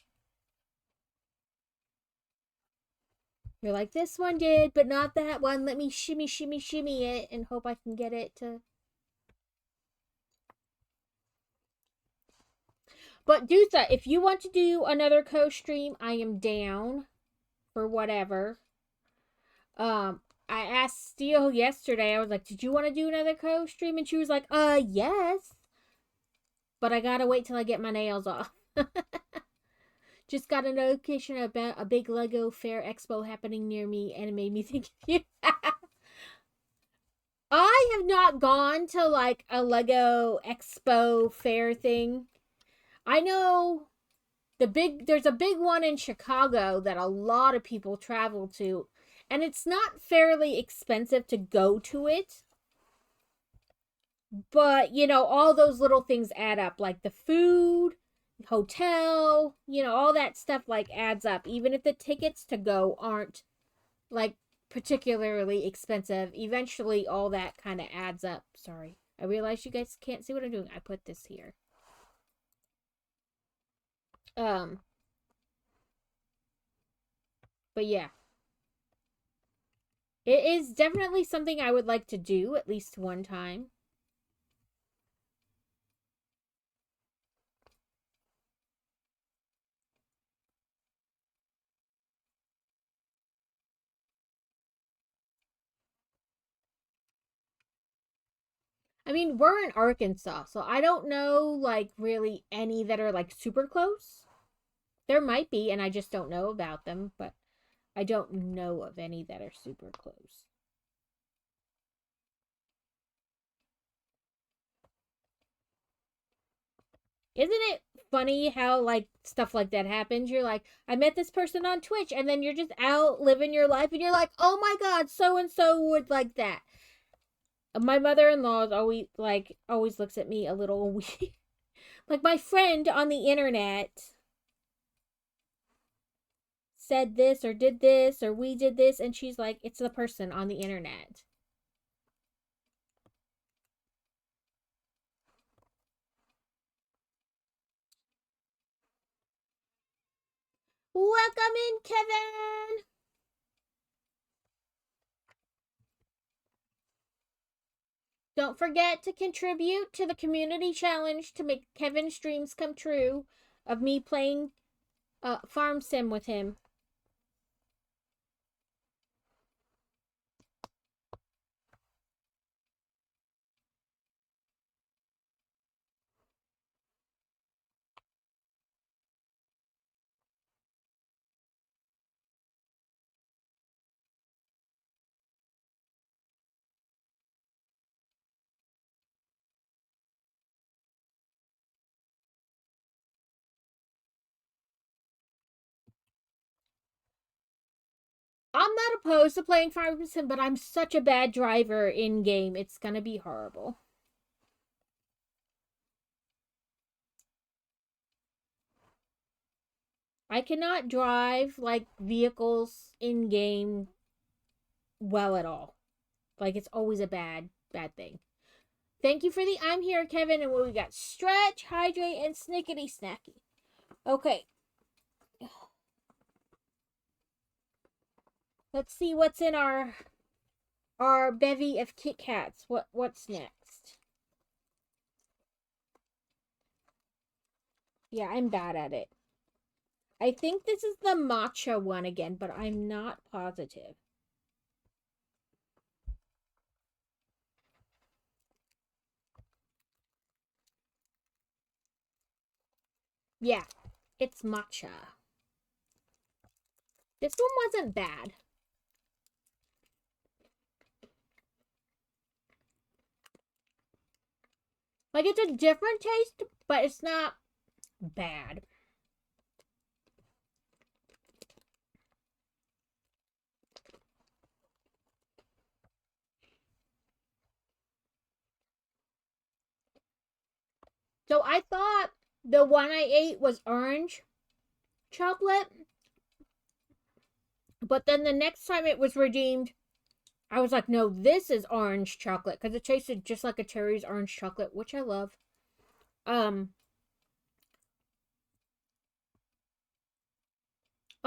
You're like, this one did, but not that one. Let me shimmy, shimmy, shimmy it and hope I can get it to. But Dutha, if you want to do another co-stream, I am down for whatever. I asked Steele yesterday, I was like, did you want to do another co-stream? And she was like, yes. But I gotta wait till I get my nails off. Just got a notification about a big Lego Fair Expo happening near me, and it made me think of you. I have not gone to like a Lego Expo fair thing. I know there's a big one in Chicago that a lot of people travel to, and it's not fairly expensive to go to it. But, you know, all those little things add up, like the food, hotel, you know, all that stuff like adds up. Even if the tickets to go aren't like particularly expensive, eventually all that kind of adds up. Sorry. I realize you guys can't see what I'm doing. I put this here. But yeah. It is definitely something I would like to do at least one time. I mean, we're in Arkansas, so I don't know like really any that are like super close. There might be, and I just don't know about them, but I don't know of any that are super close. Isn't it funny how like stuff like that happens? You're like, I met this person on Twitch, and then you're just out living your life, and you're like, oh my god, so and so would like that. My mother-in-law is always looks at me a little weird. Like my friend on the internet said this or did this or we did this, and she's like, it's the person on the internet. Welcome in, Kevin. Don't forget to contribute to the community challenge to make Kevin's dreams come true of me playing Farm Sim with him. I'm not opposed to playing Farm Sim, but I'm such a bad driver in game. It's gonna be horrible. I cannot drive like vehicles in game well at all. Like it's always a bad thing. Thank you for the I'm here, Kevin. And what we got? Stretch, hydrate, and snickety snacky. Okay. Let's see what's in our bevy of Kit Kats. What's next? Yeah, I'm bad at it. I think this is the matcha one again, but I'm not positive. Yeah, it's matcha. This one wasn't bad. Like, it's a different taste, but it's not bad. So I thought the one I ate was orange chocolate, but then the next time it was redeemed, I was like, no, this is orange chocolate, because it tasted just like a Cherry's orange chocolate, which I love. Oh,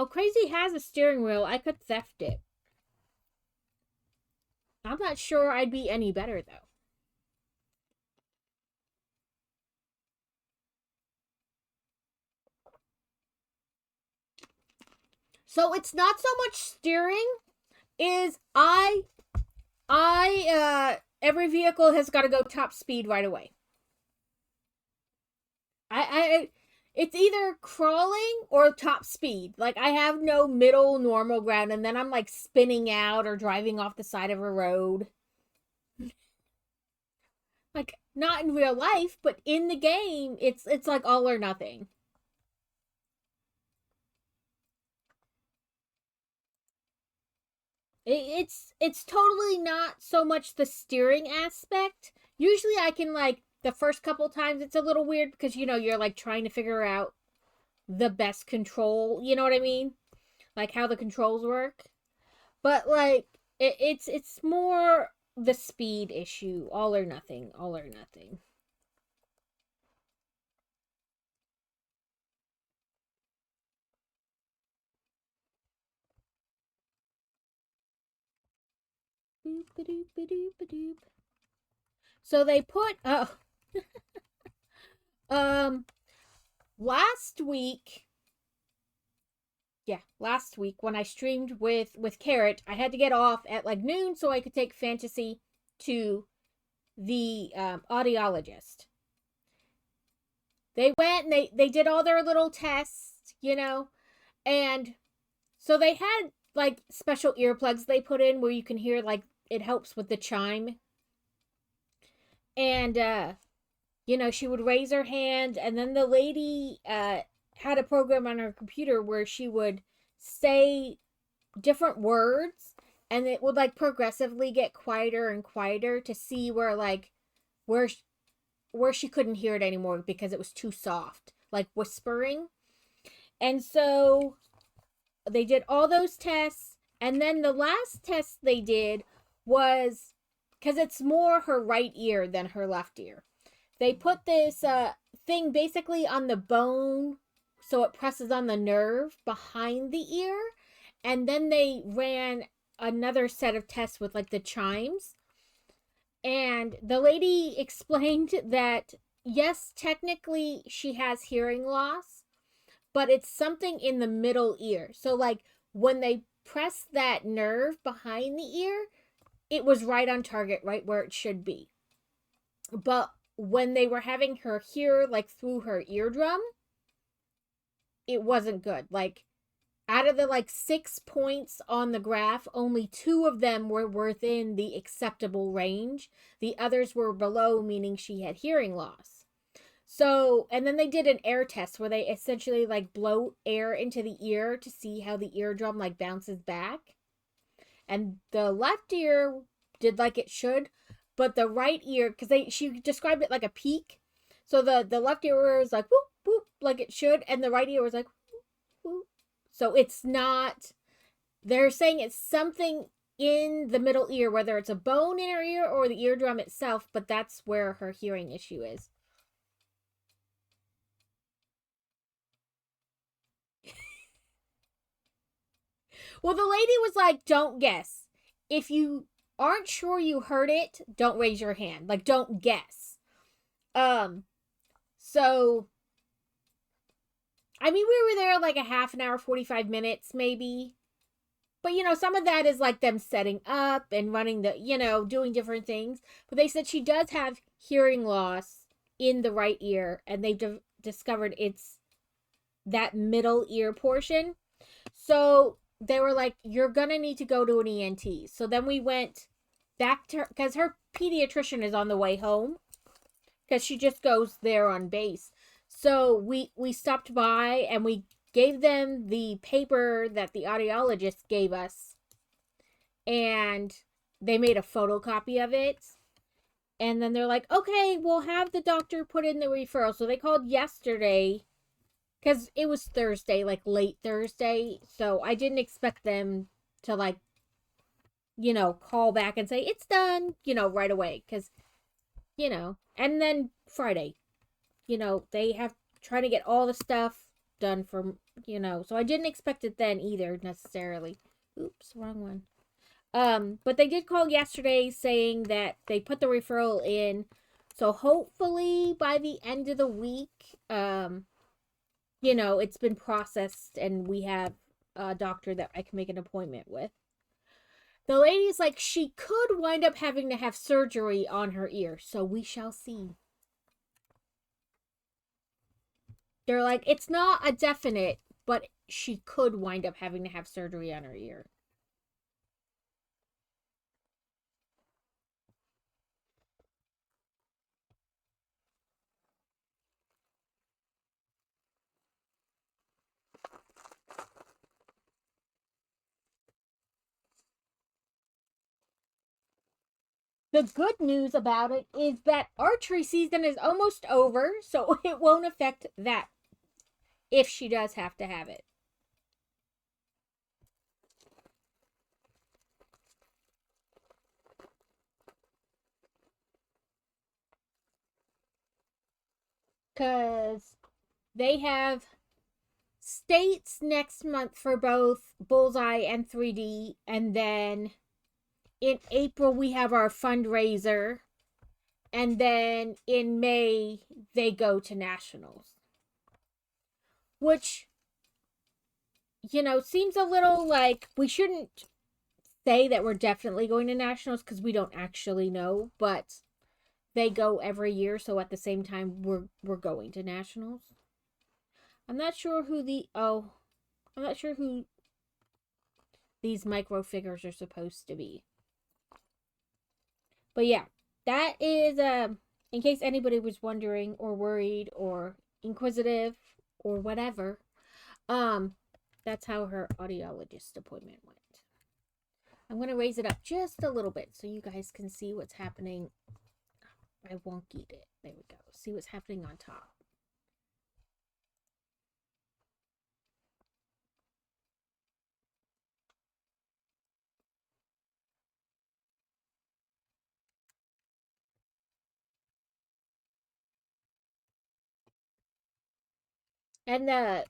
Crazy has a steering wheel. I could theft it. I'm not sure I'd be any better, though. So it's not so much steering, is every vehicle has got to go top speed right away. It's either crawling or top speed. Like, I have no middle normal ground, and then I'm like spinning out or driving off the side of a road. Like, not in real life, but in the game, it's like all or nothing. It's totally not so much the steering aspect. Usually I can, like, the first couple times it's a little weird because you're like trying to figure out the best control, you know what I mean? Like how the controls work. But like it's more the speed issue, all or nothing, all or nothing. Boop a doop a doop a doop. So they put last week, last week when I streamed with Carrot, I had to get off at like noon so I could take Fantasy to the audiologist. They went and they did all their little tests, and so they had like special earplugs they put in where you can hear, like, it helps with the chime. And she would raise her hand, and then the lady had a program on her computer where she would say different words, and it would like progressively get quieter and quieter to see where she couldn't hear it anymore because it was too soft, like whispering. And so they did all those tests, and then the last test they did was, because it's more her right ear than her left ear, they put this thing basically on the bone so it presses on the nerve behind the ear, and then they ran another set of tests with like the chimes. And the lady explained that yes, technically she has hearing loss, but it's something in the middle ear. So like when they press that nerve behind the ear, it was right on target, right where it should be. But when they were having her hear like through her eardrum, it wasn't good. Like, out of the like 6 points on the graph, only 2 of them were within the acceptable range. The others were below, meaning she had hearing loss. So, and then they did an air test where they essentially like blow air into the ear to see how the eardrum like bounces back. And the left ear did like it should, but the right ear, because she described it like a peak. So the left ear was like whoop whoop like it should, and the right ear was like whoop So it's not, they're saying it's something in the middle ear, whether it's a bone in her ear or the eardrum itself, but that's where her hearing issue is. Well, the lady was like, don't guess. If you aren't sure you heard it, don't raise your hand. Like, don't guess. Um, so I mean, we were there like a half an hour, 45 minutes maybe. But some of that is like them setting up and running doing different things. But they said she does have hearing loss in the right ear, and they've discovered it's that middle ear portion. So they were like, you're gonna need to go to an ENT. So then we went back to her because her pediatrician is on the way home because she just goes there on base. So we stopped by and we gave them the paper that the audiologist gave us, and they made a photocopy of it. And then they're like, okay, we'll have the doctor put in the referral. So they called yesterday because it was Thursday, like late Thursday. So I didn't expect them to call back and say it's done, right away. Because, and then Friday, they have trying to get all the stuff done for, so I didn't expect it then either necessarily. Oops, wrong one. But they did call yesterday saying that they put the referral in. So hopefully by the end of the week, it's been processed and we have a doctor that I can make an appointment with. The lady's like, she could wind up having to have surgery on her ear, so we shall see. They're like, it's not a definite, but she could wind up having to have surgery on her ear. The good news about it is that archery season is almost over, so it won't affect that if she does have to have it. Because they have states next month for both Bullseye and 3D, and then in April we have our fundraiser, and then in May they go to nationals, which seems a little like we shouldn't say that we're definitely going to nationals because we don't actually know, but they go every year, so at the same time we're going to nationals. I'm not sure who these micro figures are supposed to be. But yeah, that is in case anybody was wondering or worried or inquisitive or whatever. That's how her audiologist appointment went. I'm going to raise it up just a little bit so you guys can see what's happening. I won't eat it. There we go. See what's happening on top. And the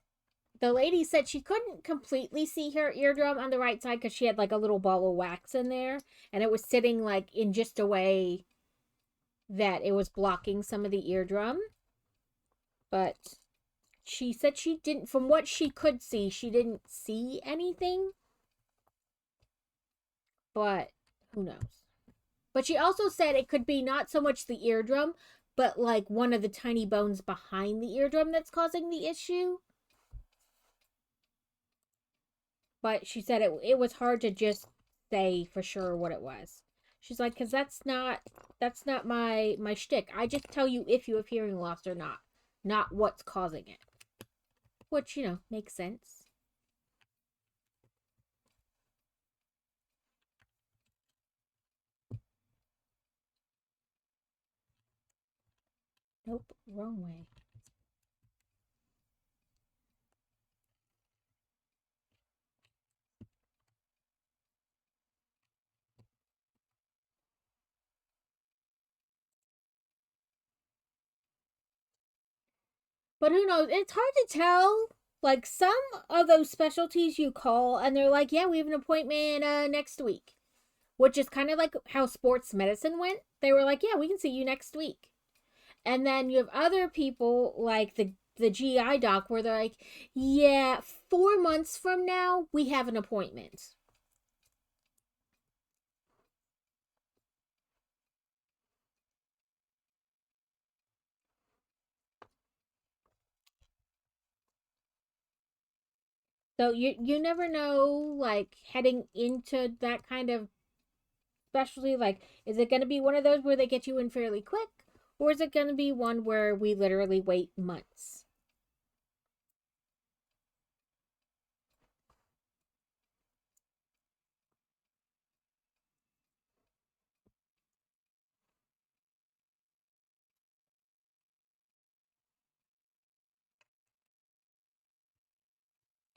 lady said she couldn't completely see her eardrum on the right side because she had like a little ball of wax in there, and it was sitting like in just a way that it was blocking some of the eardrum. But she said she didn't, from what she could see, she didn't see anything. But who knows? But she also said it could be not so much the eardrum, but like one of the tiny bones behind the eardrum that's causing the issue. But she said it was hard to just say for sure what it was. She's like, because that's not my shtick. I just tell you if you have hearing loss or not what's causing it. Which makes sense. Nope, wrong way. But who knows? It's hard to tell. Like some of those specialties you call and they're like, yeah, we have an appointment next week, which is kind of like how sports medicine went. They were like, yeah, we can see you next week. And then you have other people like the GI doc where they're like, yeah, 4 months from now, we have an appointment. So you never know, like heading into that kind of specialty, like is it going to be one of those where they get you in fairly quick, or is it going to be one where we literally wait months?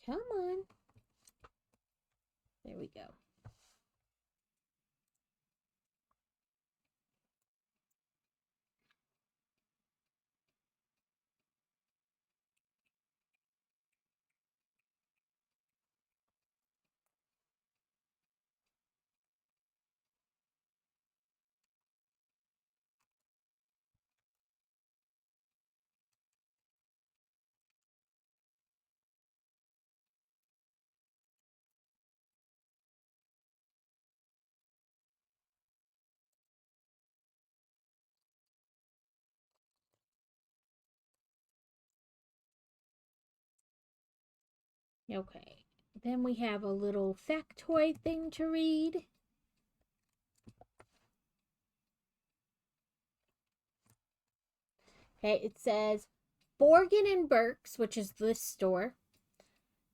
Come on. There we go. Okay. Then we have a little factoid thing to read. Okay, it says Borgin and Burke's, which is this store,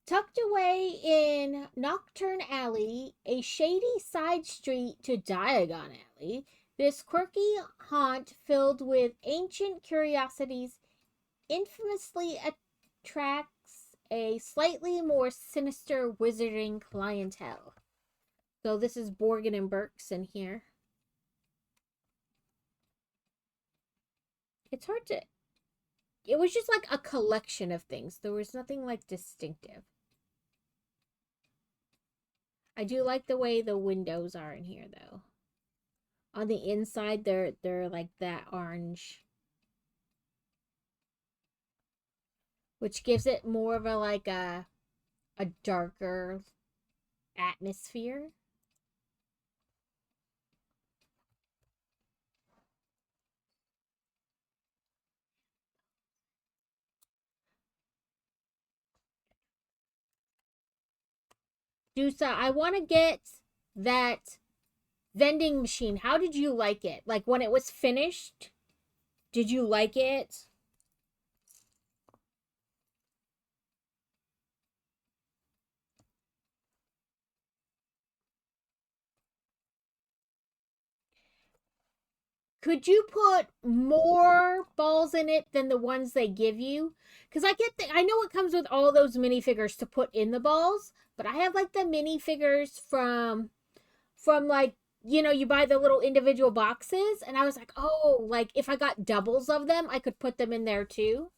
tucked away in Nocturne Alley, a shady side street to Diagon Alley. This quirky haunt filled with ancient curiosities infamously attracts a slightly more sinister wizarding clientele. So this is Borgin and Burke's in here. It's hard to. It was just like a collection of things. There was nothing like distinctive. I do like the way the windows are in here though. On the inside they're like that orange, which gives it more of a like a darker atmosphere. Dusa, I want to get that vending machine. How did you like it? Like when it was finished, did you like it? Could you put more balls in it than the ones they give you? Because I know it comes with all those minifigures to put in the balls, but I have like the minifigures from like you buy the little individual boxes, and I was like, oh, like if I got doubles of them, I could put them in there too.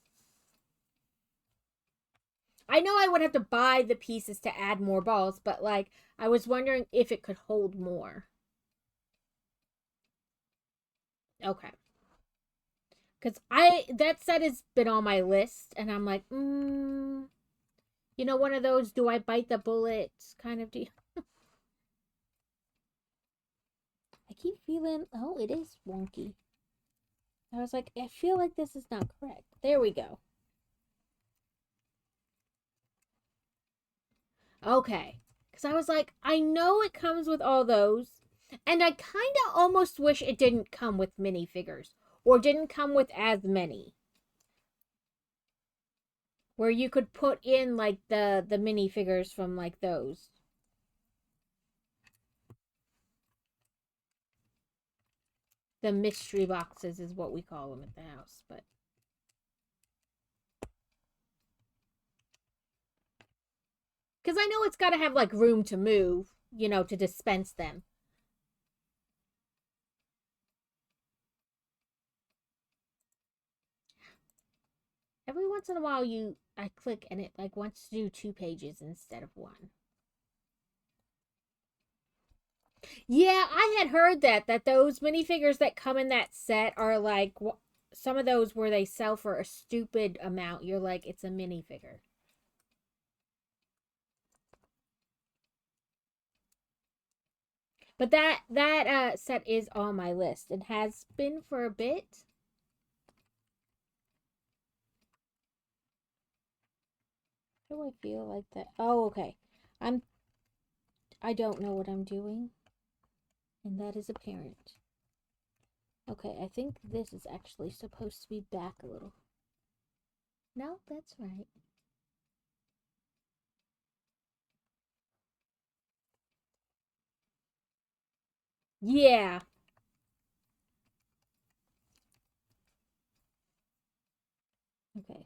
I know I would have to buy the pieces to add more balls, but like I was wondering if it could hold more. Okay. Because that set has been on my list, and I'm like, one of those do I bite the bullet kind of deal. I keep feeling, oh, it is wonky. I was like, I feel like this is not correct. There we go. Okay. Because I was like, I know it comes with all those, and I kind of almost wish it didn't come with minifigures or didn't come with as many. Where you could put in like the minifigures from like those. The mystery boxes is what we call them at the house, but because I know it's got to have like room to move, to dispense them. Every once in a while I click and it like wants to do 2 pages instead of 1. Yeah, I had heard that those minifigures that come in that set are like some of those where they sell for a stupid amount. You're like, it's a minifigure. But that set is on my list. It has been for a bit. How do I feel like that? Oh, okay. I don't know what I'm doing, and that is apparent. Okay, I think this is actually supposed to be back a little. No, that's right. Yeah. Okay.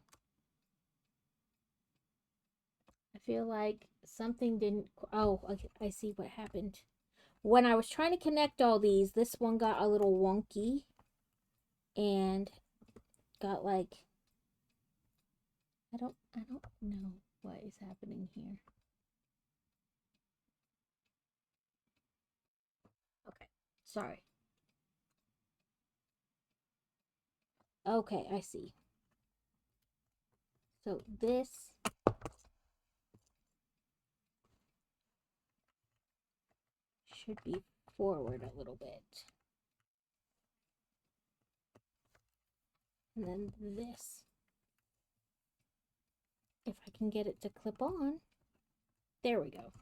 I feel like something didn't. Oh, okay, I see what happened. When I was trying to connect all these, this one got a little wonky and got like I don't know what is happening here. Okay. Sorry. Okay, I see. So this should be forward a little bit. And then this, if I can get it to clip on. There we go.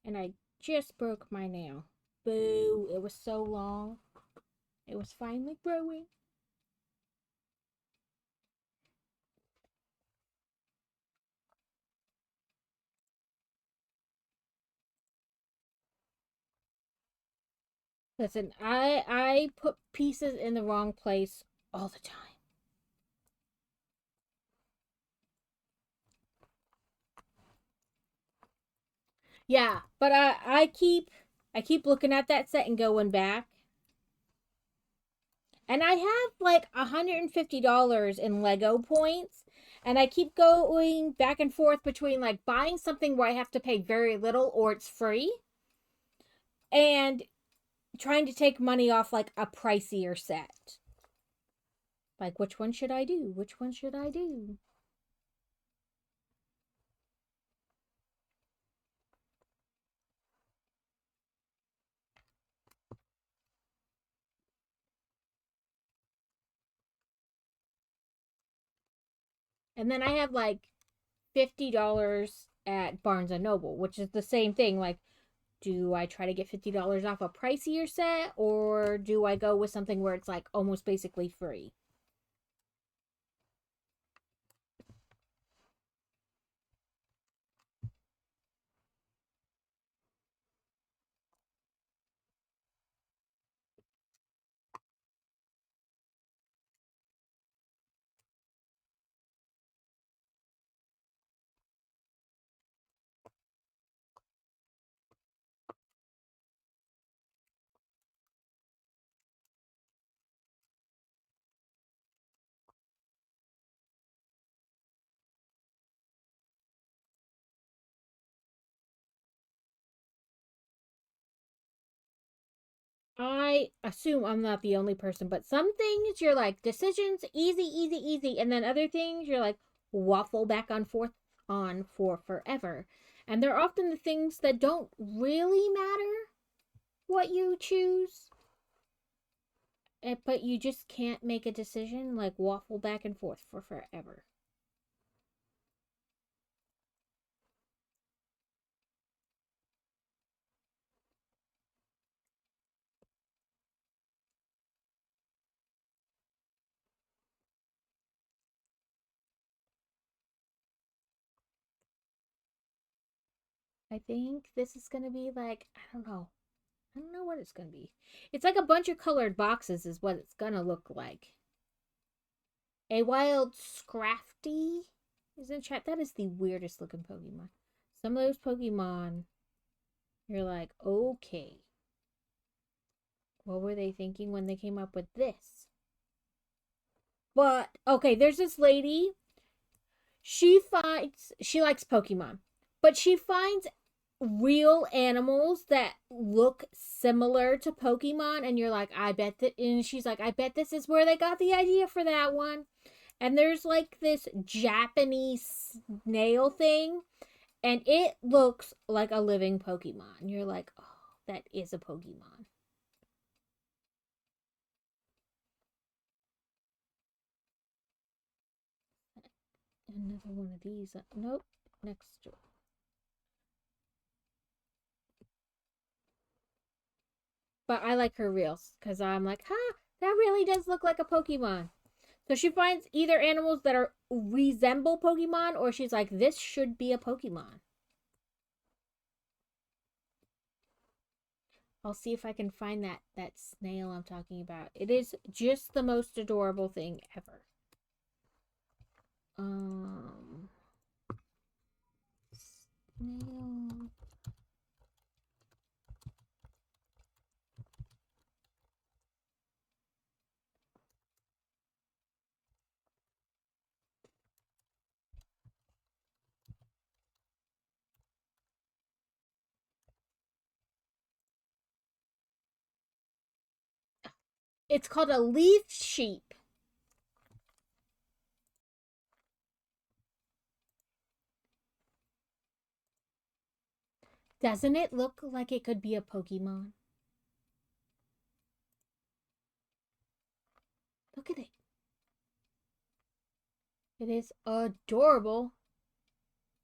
And I just broke my nail. Boo, it was so long. It was finally growing. Listen, I put pieces in the wrong place all the time. Yeah, but I keep looking at that set and going back. And I have like $150 in Lego points. And I keep going back and forth between like buying something where I have to pay very little or it's free and trying to take money off like a pricier set. Like, which one should I do? Which one should I do? And then I have like $50 at Barnes and Noble, which is the same thing. Like, do I try to get $50 off a pricier set or do I go with something where it's like almost basically free? I assume I'm not the only person, but some things you're like decisions easy, easy, easy, and then other things you're like waffle back and forth on for forever. And they're often the things that don't really matter what you choose, but you just can't make a decision, like waffle back and forth for forever. I think this is gonna be like, I don't know. I don't know what it's gonna be. It's like a bunch of colored boxes, is what it's gonna look like. A wild Scrafty is in chat. That is the weirdest looking Pokemon. Some of those Pokemon, you're like, okay. What were they thinking when they came up with this? But, okay, there's this lady. She likes Pokemon, but she finds real animals that look similar to Pokemon, and you're like, I bet that, and she's like, I bet this is where they got the idea for that one. And there's like this Japanese snail thing, and it looks like a living Pokemon. You're like, oh, that is a Pokemon. Another one of these. Nope, next door. But I like her reels because I'm like, huh, that really does look like a Pokemon. So she finds either animals that are resemble Pokemon, or she's like, this should be a Pokemon. I'll see if I can find that snail I'm talking about. It is just the most adorable thing ever. Snail. It's called a leaf sheep. Doesn't it look like it could be a Pokemon? Look at it. It is adorable.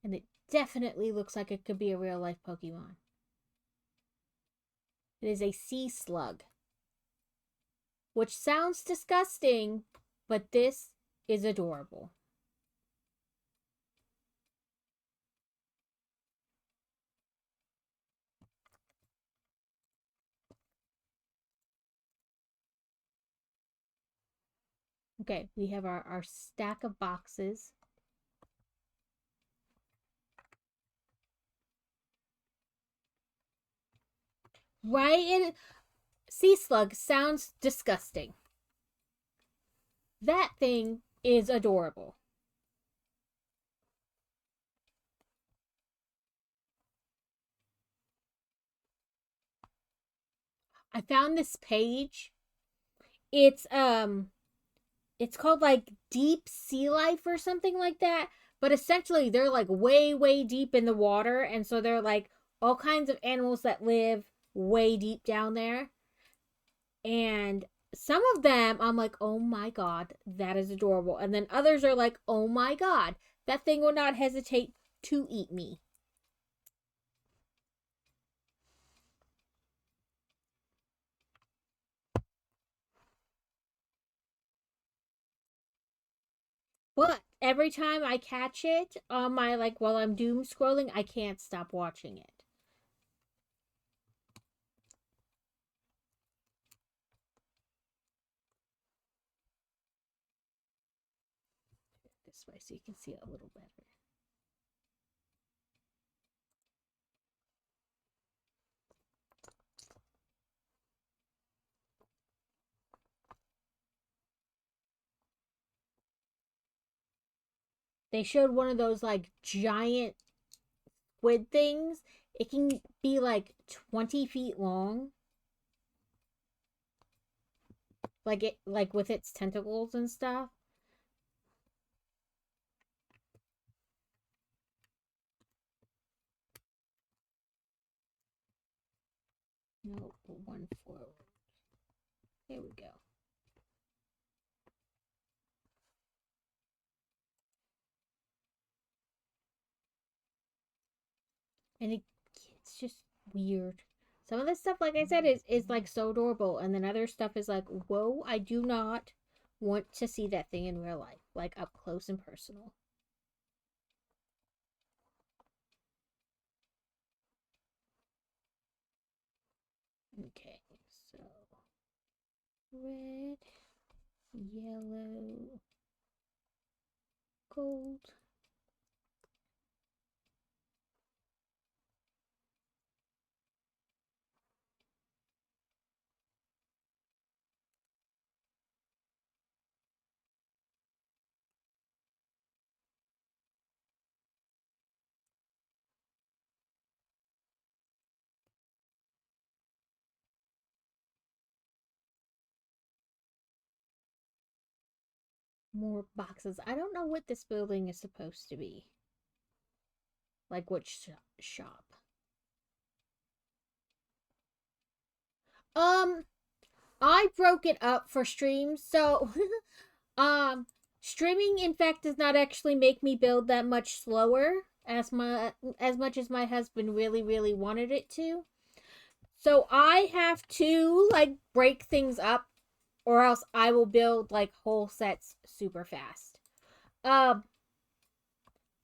And it definitely looks like it could be a real life Pokemon. It is a sea slug. Which sounds disgusting, but this is adorable. Okay, we have our stack of boxes. Right in sea slug sounds disgusting. That thing is adorable. I found this page. It's called like deep sea life or something like that, but essentially they're like way deep in the water, and so they're like all kinds of animals that live way deep down there. And some of them I'm like, oh my god, that is adorable, and then others are like, oh my god, that thing will not hesitate to eat me. But every time I catch it on my, like, while I'm doom scrolling, I can't stop watching it. This way so you can see it a little better. They showed one of those like giant squid things. It can be like 20 feet long. Like with its tentacles and stuff. No, one forward. There we go. And it's just weird. Some of this stuff, like I said, is like so adorable, and then other stuff is like, whoa, I do not want to see that thing in real life, like up close and personal. Okay, so red, yellow, gold. more boxes. I don't know what this building is supposed to be. Like which shop? Um, I broke it up for streams, so streaming in fact does not actually make me build that much slower as much as my husband really wanted it to. So I have to like break things up or else I will build like whole sets super fast. Um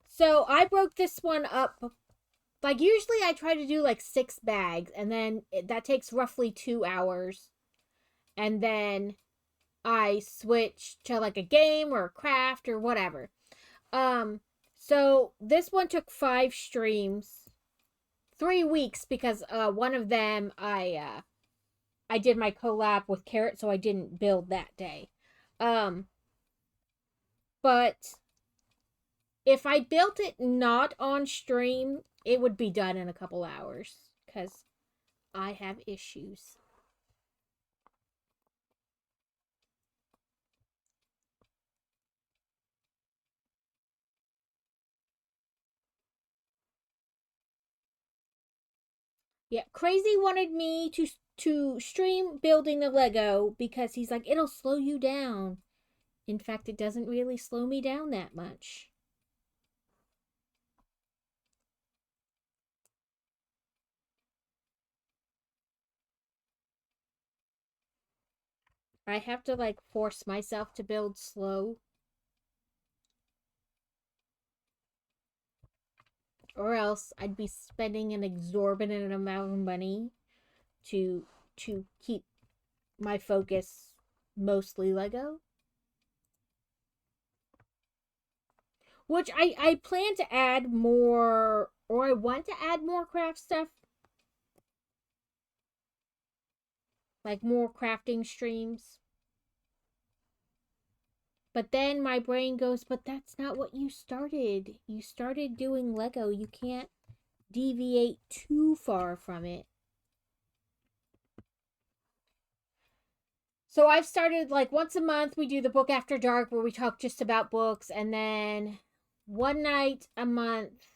so I broke this one up. Like usually I try to do like 6 bags and then that takes roughly 2 hours. And then I switch to like a game or a craft or whatever. Um, so this one took 5 streams, 3 weeks because one of them I did my collab with Carrot, so I didn't build that day. Um, but if I built it not on stream, it would be done in a couple hours because I have issues. Yeah, Crazy wanted me to stream building the Lego because he's like it'll slow you down. In fact, it doesn't really slow me down that much. I have to like force myself to build slow or else I'd be spending an exorbitant amount of money to keep my focus mostly Lego. Which I plan to add more or I want to add more craft stuff. Like more crafting streams. But then my brain goes, but that's not what you started. You started doing Lego. You can't deviate too far from it. So I've started like once a month we do the book after dark where we talk just about books, and then one night a month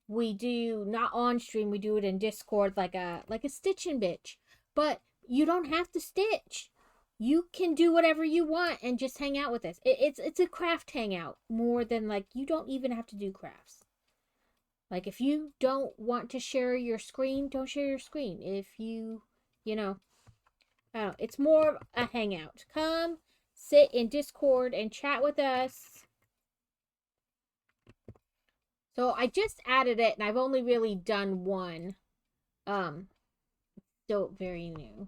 we do not on stream, we do it in Discord like a stitch and bitch. But you don't have to stitch. You can do whatever you want and just hang out with us. It's a craft hangout more than like you don't even have to do crafts. Like if you don't want to share your screen, don't share your screen. If you know, oh, it's more a hangout. Come sit in Discord and chat with us. So I just added it and I've only really done one. Still very new.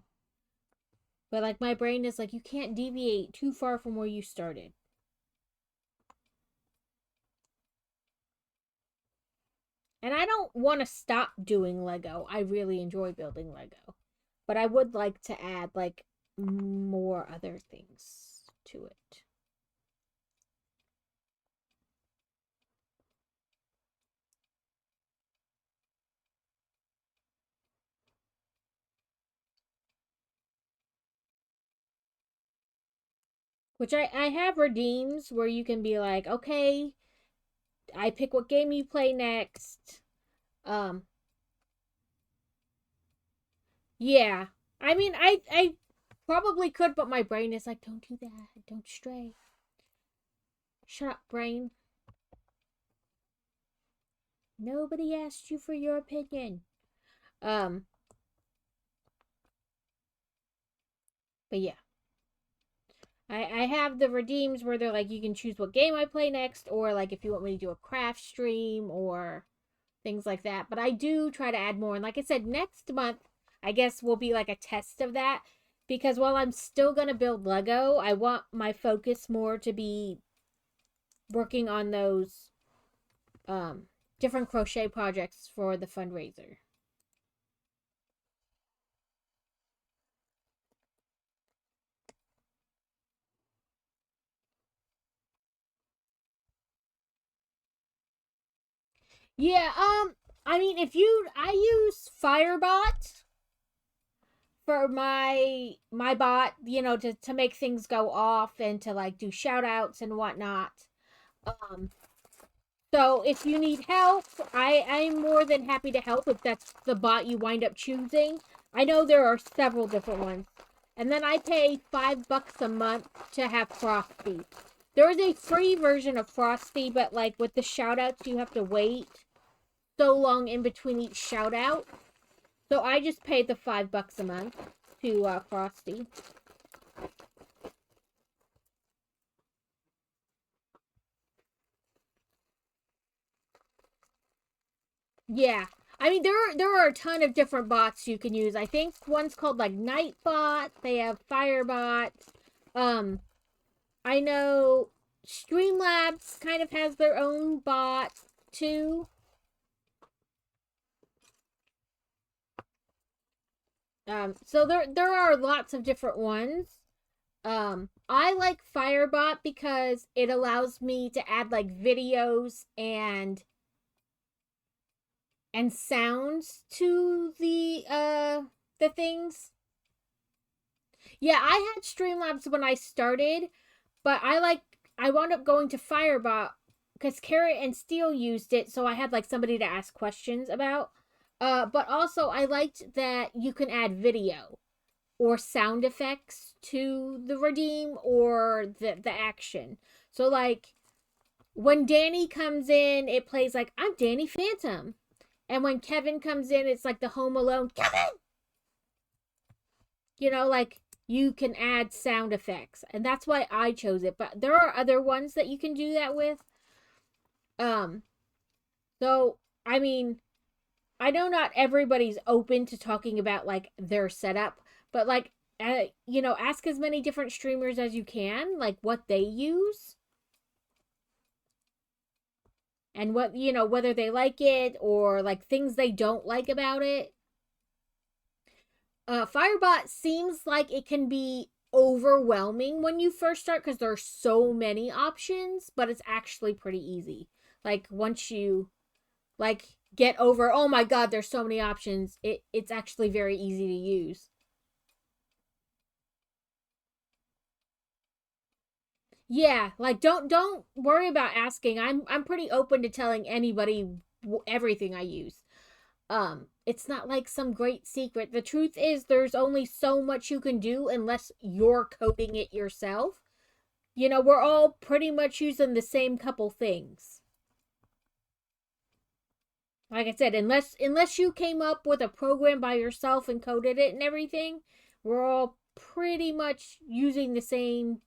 But like my brain is like you can't deviate too far from where you started. And I don't want to stop doing Lego. I really enjoy building Lego. But I would like to add like more other things to it. Which I have redeems where you can be like, okay, I pick what game you play next. Um yeah. I mean I probably could, but my brain is like, don't do that. Don't stray. Shut up, brain. Nobody asked you for your opinion. Um but yeah. I have the redeems where they're like you can choose what game I play next, or like if you want me to do a craft stream or things like that. But I do try to add more. And like I said, next month I guess will be like a test of that. Because while I'm still gonna build Lego, I want my focus more to be working on those different crochet projects for the fundraiser. Yeah, I mean if you I use Firebot for my bot, to make things go off and to like do shout outs and whatnot. Um so if you need help, I'm more than happy to help if that's the bot you wind up choosing. I know there are several different ones. And then I pay $5 a month to have Frosty. There is a free version of Frosty, but like with the shout outs you have to wait so long in between each shout out. So I just paid the $5 a month to Frosty. Yeah. I mean there are a ton of different bots you can use. I think one's called like Nightbot, they have Firebot. I know Streamlabs kind of has their own bot too. So there are lots of different ones. I like Firebot because it allows me to add like videos and sounds to the things. Yeah, I had Streamlabs when I started, but I wound up going to Firebot because Carrot and Steel used it, so I had like somebody to ask questions about. But also I liked that you can add video or sound effects to the redeem or the action. So like when Danny comes in, it plays like I'm Danny Phantom. And when Kevin comes in, it's like the Home Alone Kevin. Like you can add sound effects. And that's why I chose it. But there are other ones that you can do that with. So I mean, I know not everybody's open to talking about like their setup, but like ask as many different streamers as you can, like what they use and what whether they like it or like things they don't like about it. Firebot seems like it can be overwhelming when you first start because there are so many options, but it's actually pretty easy. Like once you like get over, oh my god, there's so many options, it's actually very easy to use. Yeah, like don't worry about asking. I'm pretty open to telling anybody everything I use. It's not like some great secret. The truth is there's only so much you can do unless you're coding it yourself. We're all pretty much using the same couple things. Like I said, unless you came up with a program by yourself and coded it and everything, we're all pretty much using the same,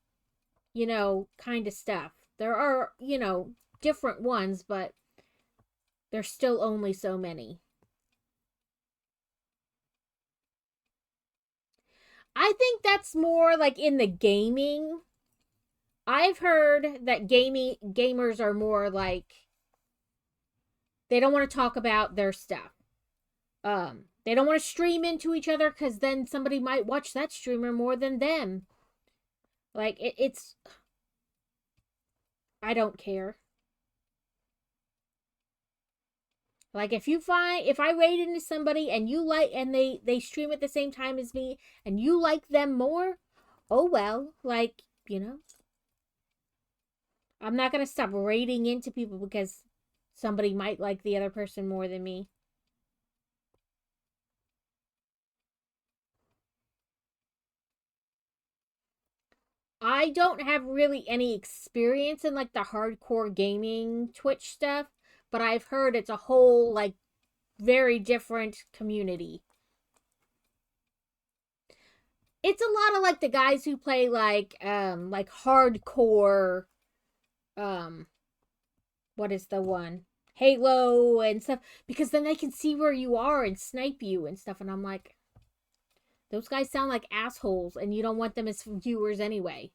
kind of stuff. There are, different ones, but there's still only so many. I think that's more like in the gaming. I've heard that gamers are more like they don't want to talk about their stuff. They don't want to stream into each other because then somebody might watch that streamer more than them. Like it's I don't care. Like if I raid into somebody and you like and they stream at the same time as me and you like them more, oh well, like, I'm not gonna stop raiding into people because somebody might like the other person more than me. I don't have really any experience in like the hardcore gaming Twitch stuff, but I've heard it's a whole like very different community. It's a lot of like the guys who play like hardcore um what is the one? Halo and stuff because then they can see where you are and snipe you and stuff and I'm like those guys sound like assholes and you don't want them as viewers anyway.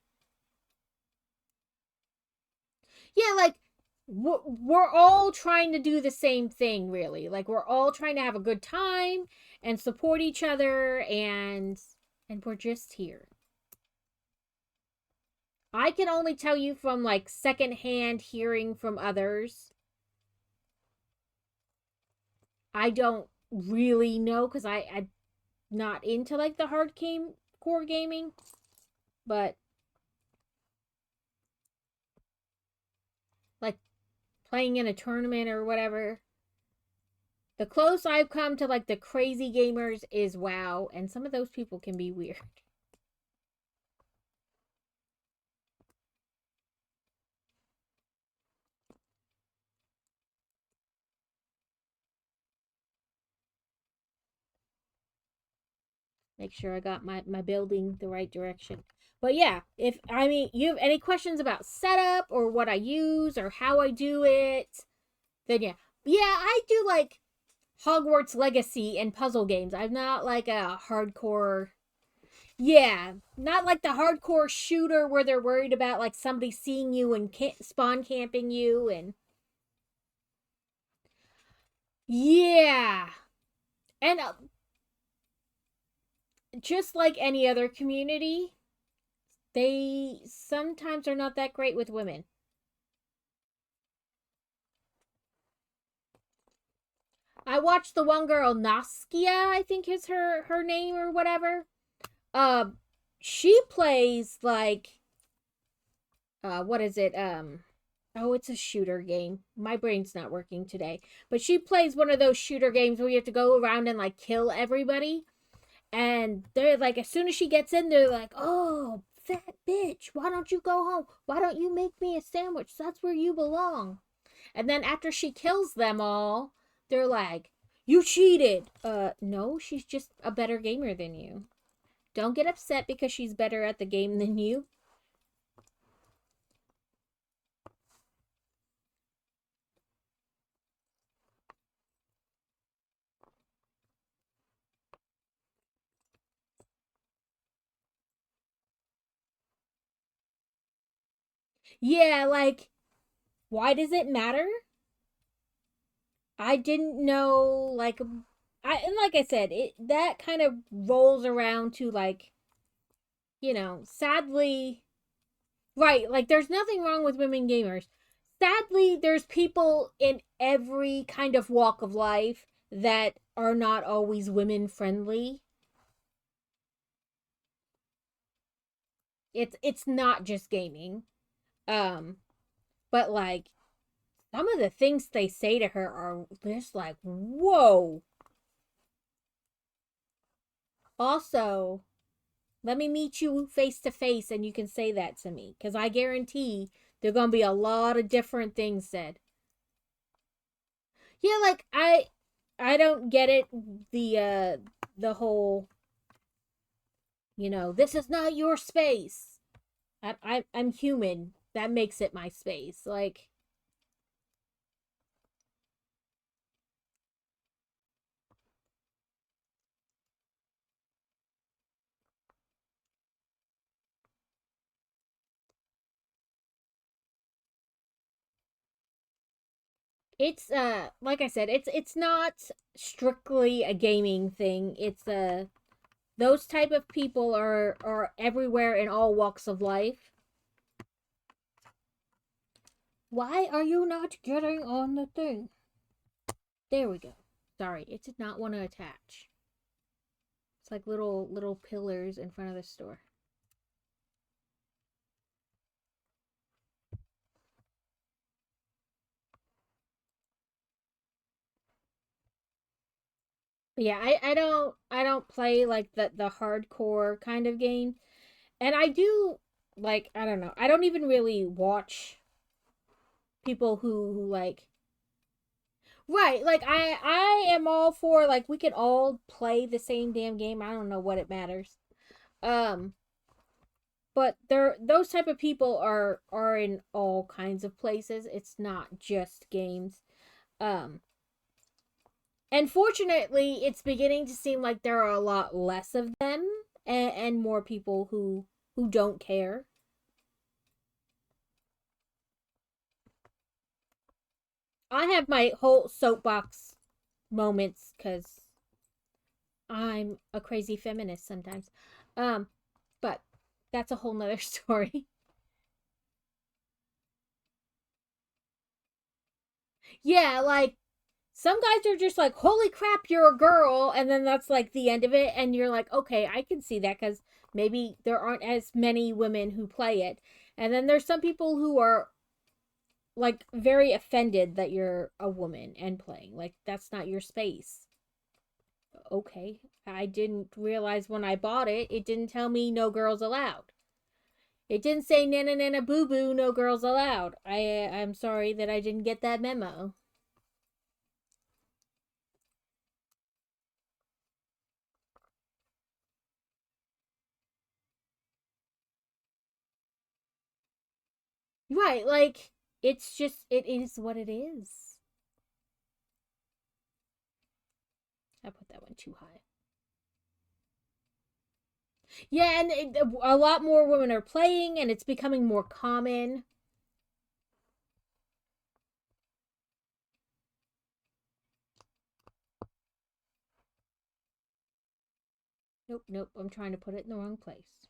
Yeah, like we're all trying to do the same thing really. Like we're all trying to have a good time and support each other and we're just here. I can only tell you from like secondhand hearing from others. I don't really know because I not into like the hardcore gaming, but like playing in a tournament or whatever. The close I've come to like the crazy gamers is WoW, and some of those people can be weird. Make sure I got my building the right direction. But yeah, if I mean you have any questions about setup or what I use or how I do it, then yeah. Yeah, I do like Hogwarts Legacy and puzzle games. I'm not like a hardcore. Yeah, not like the hardcore shooter where they're worried about like somebody seeing you and spawn camping you and yeah. And just like any other community, they sometimes are not that great with women. I watched the one girl, Naskia, I think is her name or whatever. Uh, she plays like what is it? Oh, it's a shooter game. My brain's not working today. But she plays one of those shooter games where you have to go around and like kill everybody. And they're like, as soon as she gets in, they're like, oh, fat bitch, why don't you go home? Why don't you make me a sandwich? That's where you belong. And then after she kills them all, they're like, you cheated. No, she's just a better gamer than you. Don't get upset because she's better at the game than you. Yeah, like, why does it matter? I didn't know, like, and like I said, it that kind of rolls around to like, sadly, right, like there's nothing wrong with women gamers. Sadly, there's people in every kind of walk of life that are not always women friendly. It's not just gaming. Um, but like some of the things they say to her are just like, whoa. Also, let me meet you face to face and you can say that to me. Because I guarantee there are going to be a lot of different things said. Yeah, like I don't get it. The whole, this is not your space. I'm human. That makes it my space. Like, it's like I said, it's not strictly a gaming thing. It's those type of people are everywhere in all walks of life. Why are you not getting on the thing? There we go. Sorry, it did not want to attach. It's like little pillars in front of the store. But yeah, I don't play like the hardcore kind of game. And I do like I don't know. I don't even really watch people who like right, like I am all for like we can all play the same damn game. I don't know what it matters. Um but there those type of people are in all kinds of places. It's not just games. Um and fortunately, it's beginning to seem like there are a lot less of them and more people who don't care. I have my whole soapbox moments cuz I'm a crazy feminist sometimes. Um but that's a whole nother story. Yeah, like some guys are just like, holy crap, you're a girl. And then that's like the end of it. And you're like, okay, I can see that because maybe there aren't as many women who play it. And then there's some people who are like very offended that you're a woman and playing. Like, that's not your space. Okay. I didn't realize when I bought it, it didn't tell me no girls allowed. It didn't say nana nana boo boo, no girls allowed. I'm sorry that I didn't get that memo. Right, like it's just it is what it is. I put that one too high. Yeah, and a lot more women are playing, and it's becoming more common. Nope, nope. I'm trying to put it in the wrong place.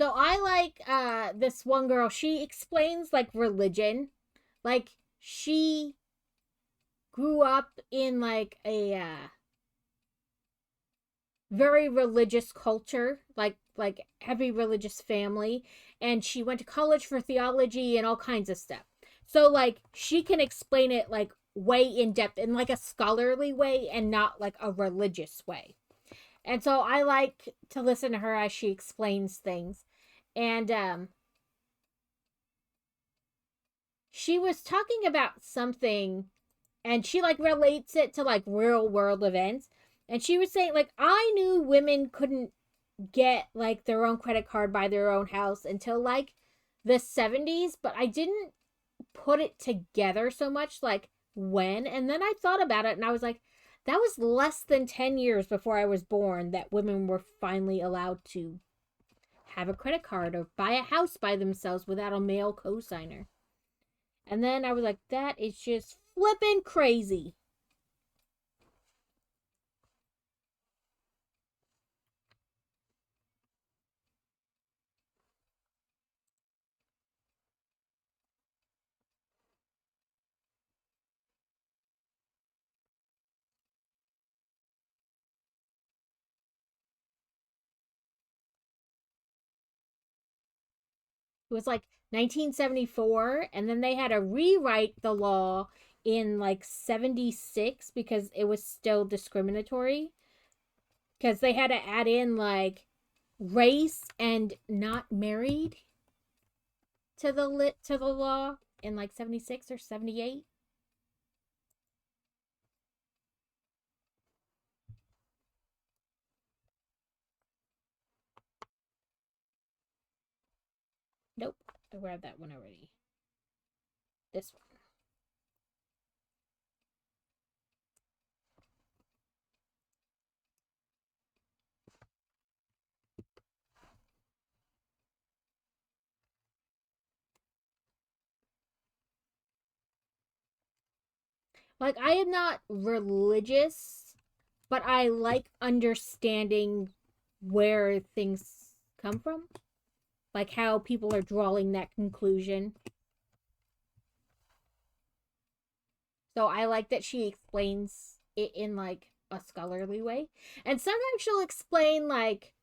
So I like this one girl. She explains like religion. Like she grew up in like a very religious culture, like heavy religious family, and she went to college for theology and all kinds of stuff. So like she can explain it like way in depth in like a scholarly way and not like a religious way. And so I like to listen to her as she explains things. And she was talking about something and she like relates it to like real world events. And she was saying like I knew women couldn't get like their own credit card, buy their own house until like the 70s, but I didn't put it together so much like when. And then I thought about it and I was like, that was less than 10 years before I was born that women were finally allowed to have a credit card or buy a house by themselves without a male cosigner. And then I was like, that is just flippin' crazy. It was like 1974, and then they had to rewrite the law in like 76 because it was still discriminatory. Because they had to add in like race and not married to the law in like 76 or 78. Nope, I grabbed that one already. This one. Like, I am not religious, but I like understanding where things come from. Like how people are drawing that conclusion. So I like that she explains it in like a scholarly way. And sometimes she'll explain like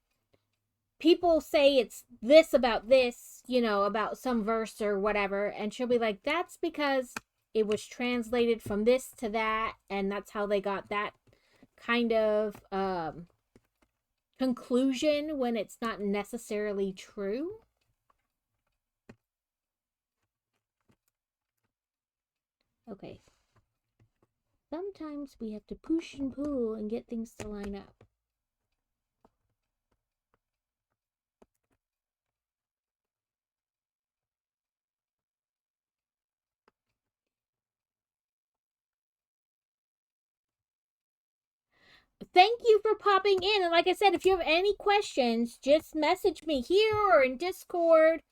people say it's this about this, you know, about some verse or whatever, and she'll be like, that's because it was translated from this to that, and that's how they got that kind of conclusion when it's not necessarily true. Okay. Sometimes we have to push and pull and get things to line up. Thank you for popping in. And like I said, if you have any questions, just message me here or in Discord.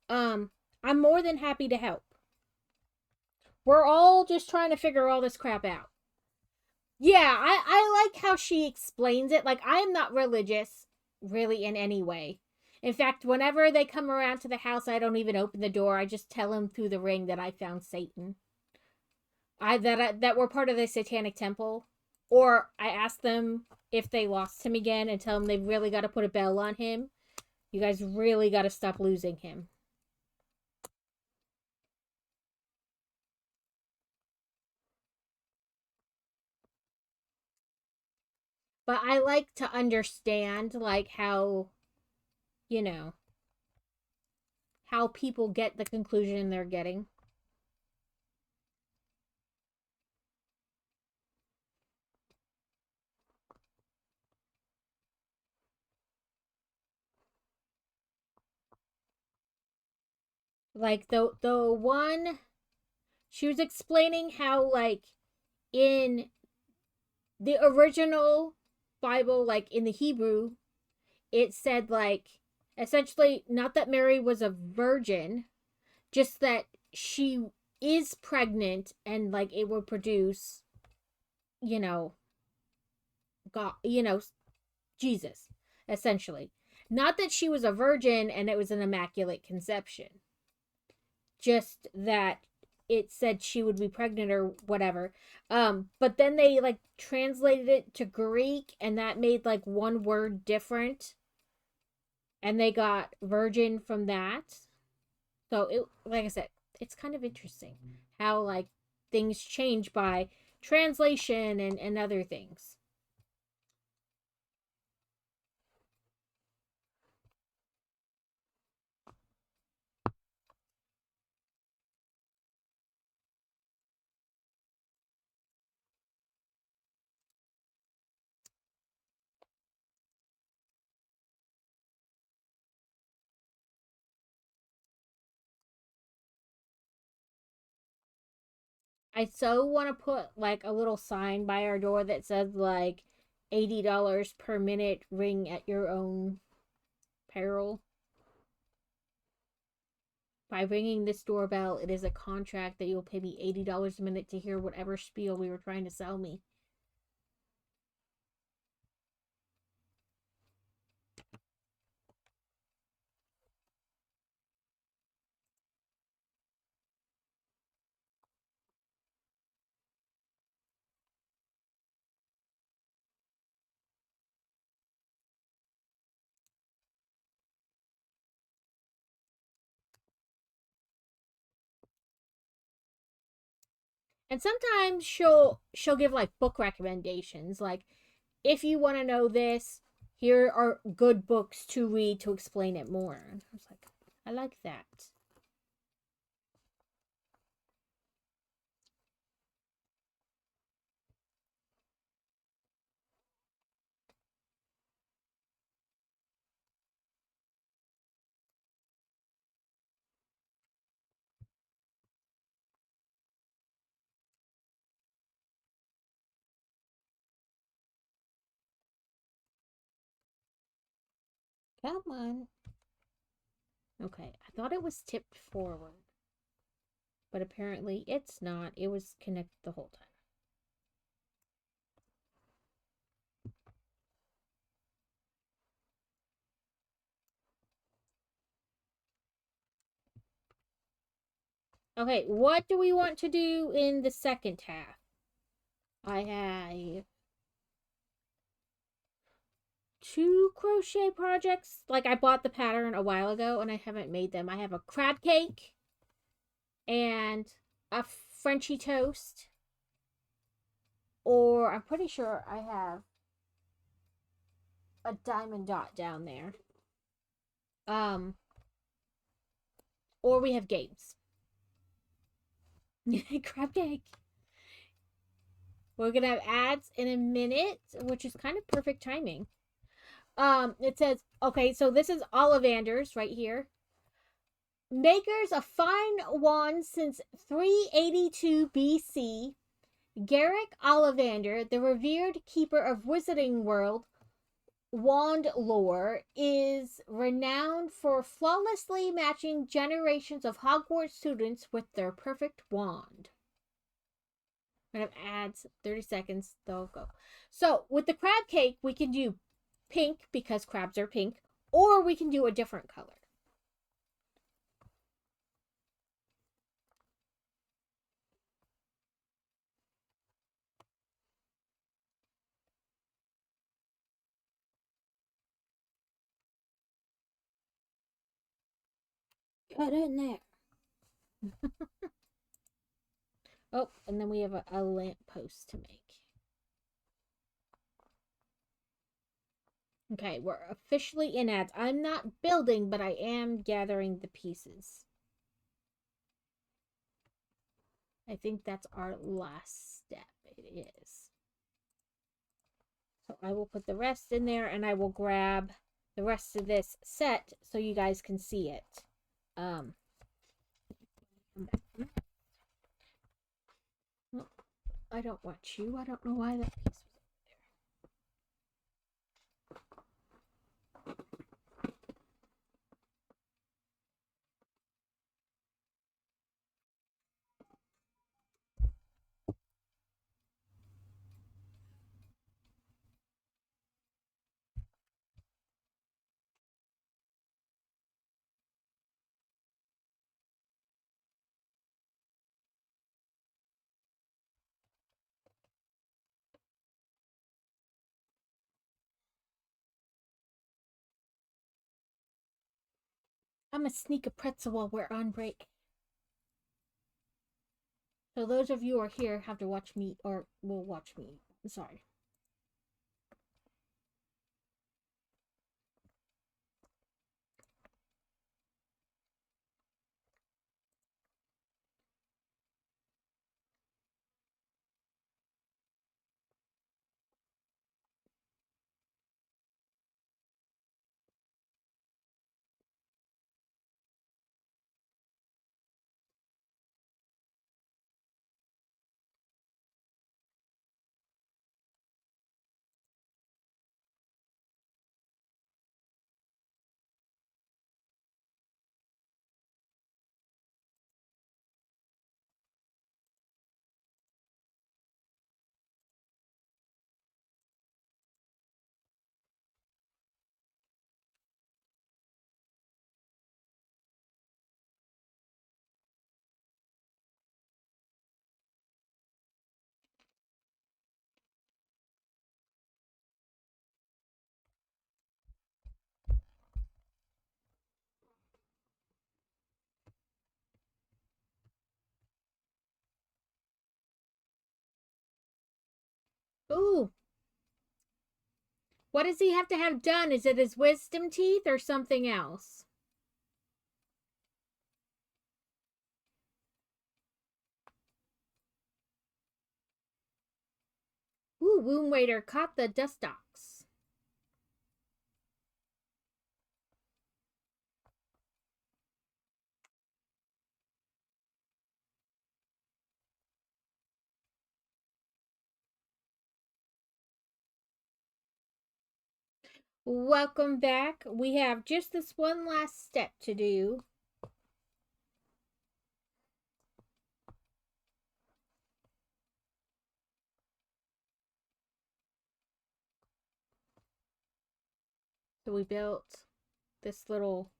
I'm more than happy to help. We're all just trying to figure all this crap out. Yeah, I like how she explains it. Like, I am not religious, really, in any way. In fact, whenever they come around to the house, I don't even open the door. I just tell them through the ring that I found Satan. That we're part of the Satanic Temple, or I ask them if they lost him again and tell them they've really got to put a bell on him. You guys really got to stop losing him. But I like to understand, like, how, you know, how people get the conclusion they're getting. Like the one she was explaining how, like, in the original Bible, like in the Hebrew, it said, like, essentially not that Mary was a virgin, just that she is pregnant and, like, it will produce, you know, God, Jesus, essentially. Not that she was a virgin and it was an immaculate conception. Just that it said she would be pregnant or whatever. But then they, like, translated it to Greek and that made, like, one word different. And they got virgin from that. So it, like I said, it's kind of interesting how, like, things change by translation and other things. I so want to put, like, a little sign by our door that says, like, $80 per minute, ring at your own peril. By ringing this doorbell, it is a contract that you'll pay me $80 a minute to hear whatever spiel we were trying to sell me. And sometimes she'll give, like, book recommendations, like, if you want to know this, here are good books to read to explain it more. And I was like, I like that. Come on. Okay, I thought it was tipped forward, but apparently it's not. It was connected the whole time. Okay, what do we want to do in the second half? I have two crochet projects. Like, I bought the pattern a while ago and I haven't made them. I have a crab cake and a Frenchy toast. Or I'm pretty sure I have a diamond dot down there. Um, or we have games. Crab cake. We're gonna have ads in a minute, which is kind of perfect timing. It says, okay, so this is Ollivander's right here. Makers of fine wands since 382 BC, Garrick Ollivander, the revered keeper of Wizarding World wand lore, is renowned for flawlessly matching generations of Hogwarts students with their perfect wand. When it adds 30 seconds, they'll go. So with the crab cake, we can do pink because crabs are pink, or we can do a different color. Cut in there. Oh, and then we have a lamp post to make. Okay, we're officially in ads. I'm not building, but I am gathering the pieces. I think that's our last step. It is. So I will put the rest in there, and I will grab the rest of this set so you guys can see it. I don't want you. I don't know why that piece was there. I'm gonna sneak a pretzel while we're on break. So those of you who are here have to watch me, or will watch me. I'm sorry. Ooh. What does he have to have done? Is it his wisdom teeth or something else? Ooh, Womb Waiter caught the dust ox. Welcome back. We have just this one last step to do. So we built this little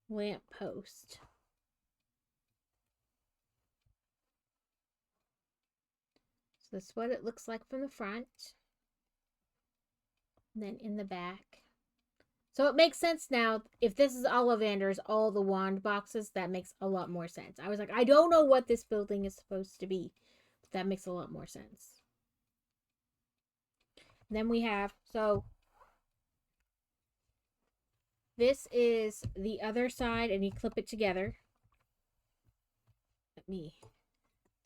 lamp post. So that's what it looks like from the front. And then in the back. So it makes sense now. If this is Ollivander's, all the wand boxes, that makes a lot more sense. I was like, I don't know what this building is supposed to be. But that makes a lot more sense. And then we have, so this is the other side, and you clip it together. Let me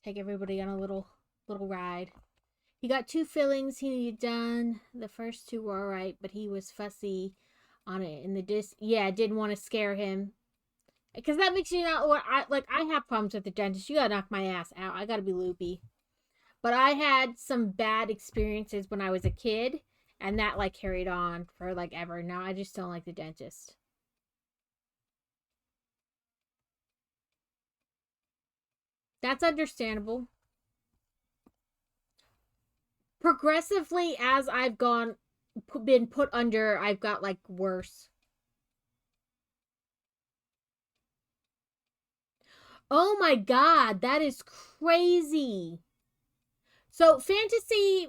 take everybody on a little ride. He got 2 fillings he needed done. The first 2 were alright, but he was fussy on it. And the didn't want to scare him. Because that makes you not, I have problems with the dentist. You gotta knock my ass out. I gotta be loopy. But I had some bad experiences when I was a kid. And that, carried on for, ever. Now I just don't like the dentist. That's understandable. progressively as I've been put under, I've got like worse. Oh my god, that is crazy. So fantasy,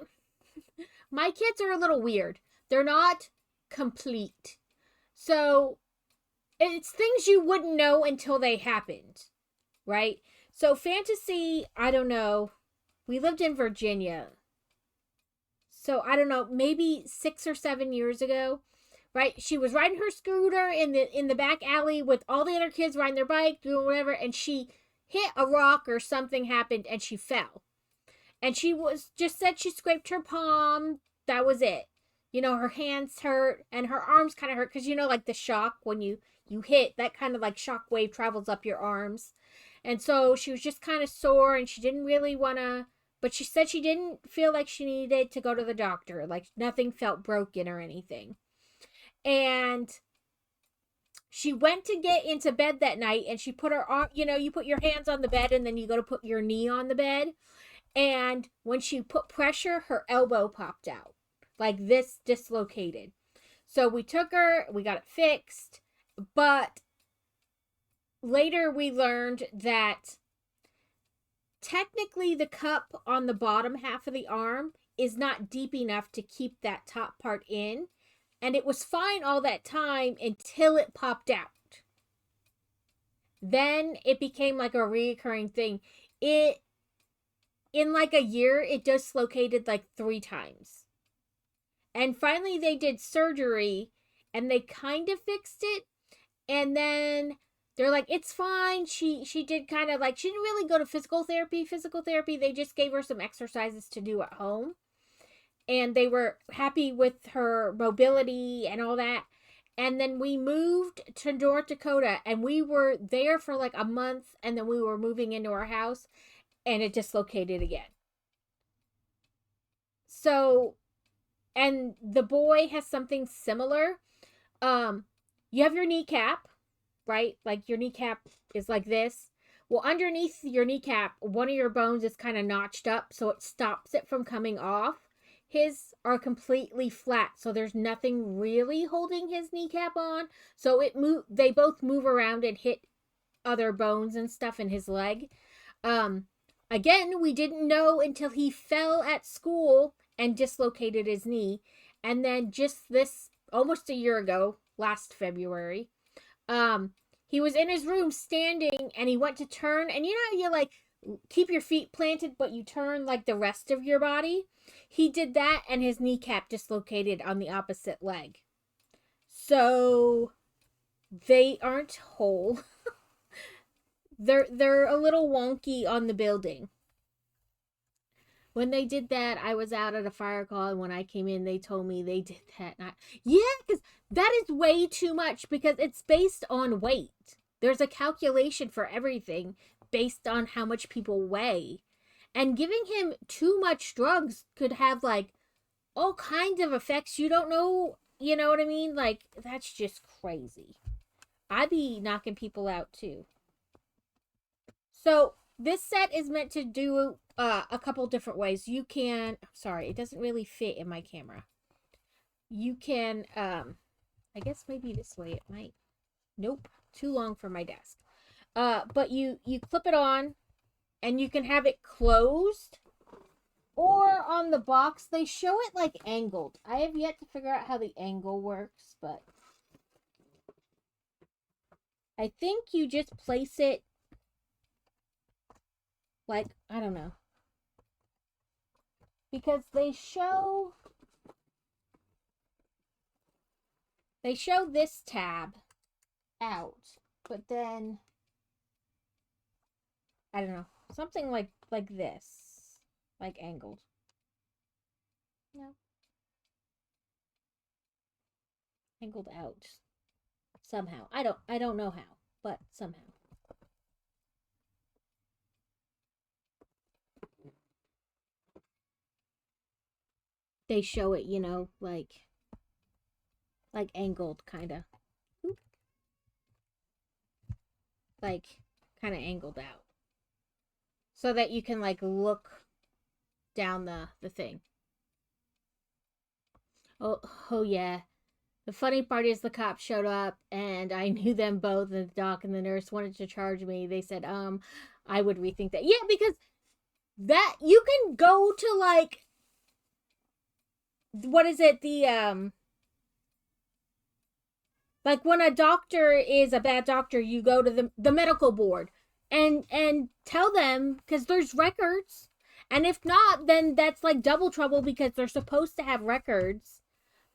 my kids are a little weird. They're not complete. So it's things you wouldn't know until they happened, right? So fantasy, I don't know. We lived in Virginia. So I don't know, maybe 6 or 7 years ago, right? She was riding her scooter in the back alley with all the other kids riding their bike, doing whatever, and she hit a rock or something happened and she fell. And she was just said she scraped her palm. That was it. You know, her hands hurt and her arms kind of hurt because you know, like the shock when you hit, that kind of like shock wave travels up your arms. And so she was just kind of sore and she didn't really want to, but she said she didn't feel like she needed to go to the doctor. Like nothing felt broken or anything. And she went to get into bed that night and she put her arm, you know, you put your hands on the bed and then you go to put your knee on the bed. And when she put pressure, her elbow popped out. Like this dislocated. So we took her, we got it fixed. But later we learned that technically the cup on the bottom half of the arm is not deep enough to keep that top part in. And it was fine all that time until it popped out. Then it became like a reoccurring thing. In like a year, it dislocated like 3 times. And finally they did surgery and they kind of fixed it. And then they're like, it's fine. She did kind of like, she didn't really go to physical therapy. They just gave her some exercises to do at home. And they were happy with her mobility and all that. And then we moved to North Dakota and we were there for like a month and then we were moving into our house and it dislocated again. So, and the boy has something similar. You have your kneecap, right? Like your kneecap is like this. Well, underneath your kneecap, one of your bones is kind of notched up so it stops it from coming off. His are completely flat, so there's nothing really holding his kneecap on. So they both move around and hit other bones and stuff in his leg. Again, we didn't know until he fell at school and dislocated his knee. And then just this almost a year ago, last February, he was in his room standing and he went to turn, and you know you like keep your feet planted but you turn like the rest of your body. He did that and his kneecap dislocated on the opposite leg. So they aren't whole. They're a little wonky on the building. When they did that, I was out at a fire call, and when I came in, they told me they did that. Yeah, because that is way too much because it's based on weight. There's a calculation for everything based on how much people weigh. And giving him too much drugs could have like all kinds of effects you don't know. You know what I mean? Like, that's just crazy. I'd be knocking people out too. So this set is meant to do a couple different ways. You can, sorry, it doesn't really fit in my camera. You can, I guess maybe this way it might. Nope, too long for my desk. But you clip it on, and you can have it closed, or on the box. They show it like angled. I have yet to figure out how the angle works, but I think you just place it like, I don't know. Because they show this tab out, but then I don't know, something like this, like angled. No. Angled out somehow. I don't know how, but somehow. They show it, you know, like angled kind of. Like kind of angled out. So that you can like look down the thing. Oh, oh yeah. The funny part is the cops showed up and I knew them both, and the doc and the nurse wanted to charge me. They said, I would rethink that. Yeah, because that you can go to like what is it? Like when a doctor is a bad doctor, you go to the medical board and tell them because there's records. And if not, then that's like double trouble because they're supposed to have records.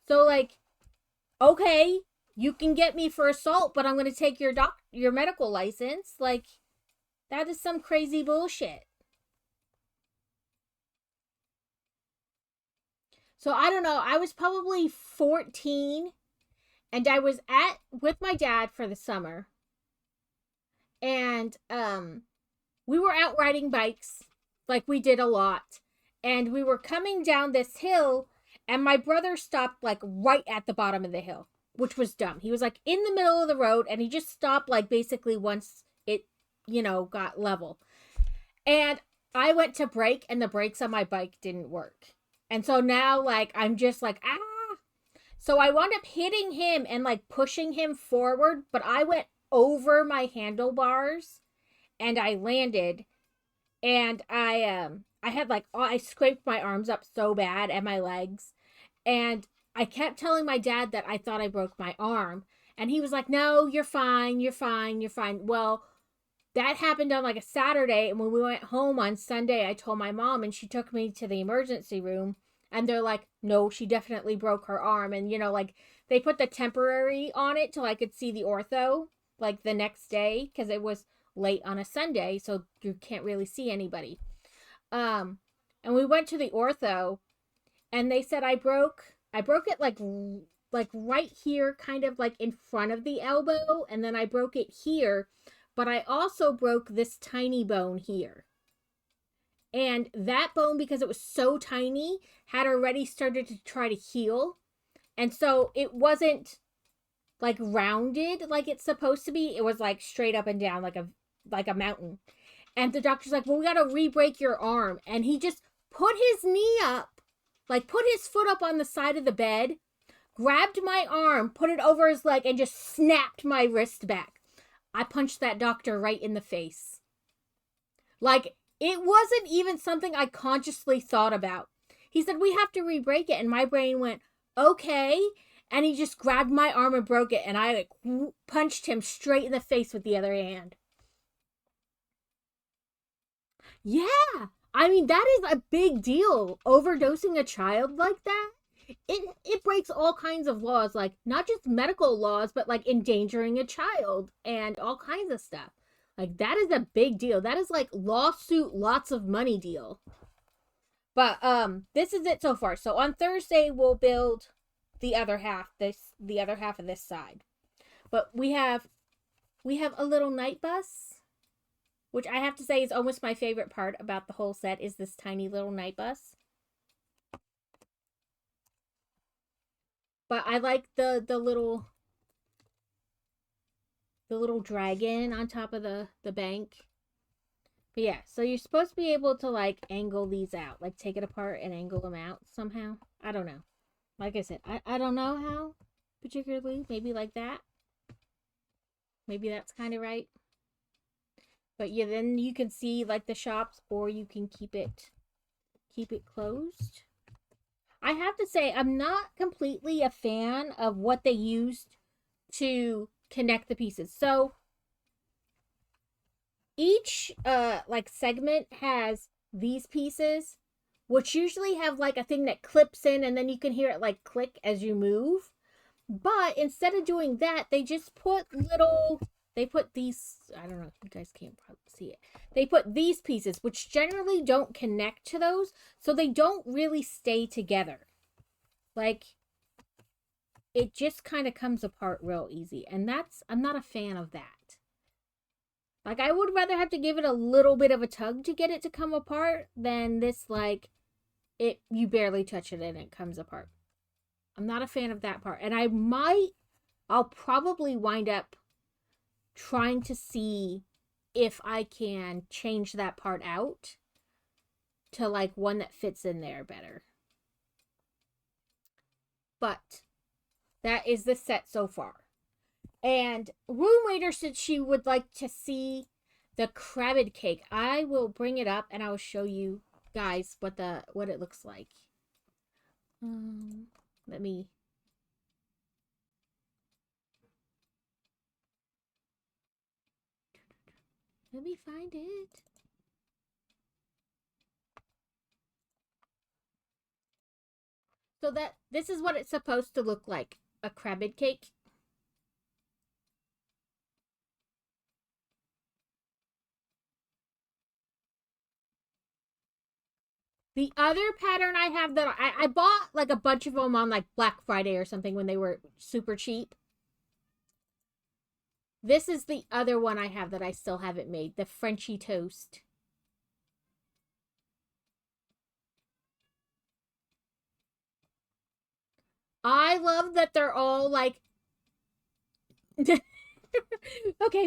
So like, okay, you can get me for assault, but I'm going to take your medical license. Like that is some crazy bullshit. So I don't know. I was probably 14 and I was at with my dad for the summer. And we were out riding bikes like we did a lot. And we were coming down this hill and my brother stopped like right at the bottom of the hill, which was dumb. He was like in the middle of the road and he just stopped like basically once it, got level. And I went to brake and the brakes on my bike didn't work. And so now like I'm just like so I wound up hitting him and like pushing him forward, but I went over my handlebars and I landed and I had like I scraped my arms up so bad and my legs, and I kept telling my dad that I thought I broke my arm, and he was like, "No, you're fine. You're fine. You're fine." Well, that happened on like a Saturday, and when we went home on Sunday, I told my mom and she took me to the emergency room, and they're like, "No, she definitely broke her arm." And like they put the temporary on it till I could see the ortho like the next day because it was late on a Sunday, so you can't really see anybody. Um and we went to the ortho and they said I broke it like right here, kind of like in front of the elbow, and then I broke it here, but I also broke this tiny bone here. And that bone, because it was so tiny, had already started to try to heal. And so it wasn't like rounded like it's supposed to be. It was like straight up and down like a mountain. And the doctor's like, "Well, we gotta re-break your arm." And he just put his knee up, like put his foot up on the side of the bed, grabbed my arm, put it over his leg, and just snapped my wrist back. I punched that doctor right in the face. Like, it wasn't even something I consciously thought about. He said, "We have to re-break it." And my brain went, "Okay." And he just grabbed my arm and broke it. And I like punched him straight in the face with the other hand. Yeah. I mean, that is a big deal. Overdosing a child like that. It breaks all kinds of laws, like not just medical laws, but like endangering a child and all kinds of stuff. Like that is a big deal. That is like lawsuit, lots of money deal. But this is it so far. So on Thursday we'll build the other half of this side. But we have a little night bus, which I have to say is almost my favorite part about the whole set is this tiny little night bus. But I like the little dragon on top of the bank. But yeah, so you're supposed to be able to like angle these out, like take it apart and angle them out somehow. I don't know. Like I said, I don't know how particularly. Maybe like that. Maybe that's kind of right. But yeah, then you can see like the shops, or you can keep it closed. I have to say I'm not completely a fan of what they used to connect the pieces. So each like segment has these pieces, which usually have like a thing that clips in and then you can hear it like click as you move. But instead of doing that, they put these, I don't know if you guys can't probably see it. They put these pieces, which generally don't connect to those, so they don't really stay together. Like, it just kind of comes apart real easy. And I'm not a fan of that. Like, I would rather have to give it a little bit of a tug to get it to come apart than this, like, you barely touch it and it comes apart. I'm not a fan of that part. And I'll probably wind up trying to see if I can change that part out to like one that fits in there better. but that is the set so far. And Room Waiter said she would like to see the crabbed cake. I will bring it up and I will show you guys what it looks like. Let me find it. So this is what it's supposed to look like, a crabbed cake. The other pattern I have that I bought like a bunch of them on like Black Friday or something when they were super cheap. This is the other one I have that I still haven't made, the Frenchy Toast. I love that they're all like okay,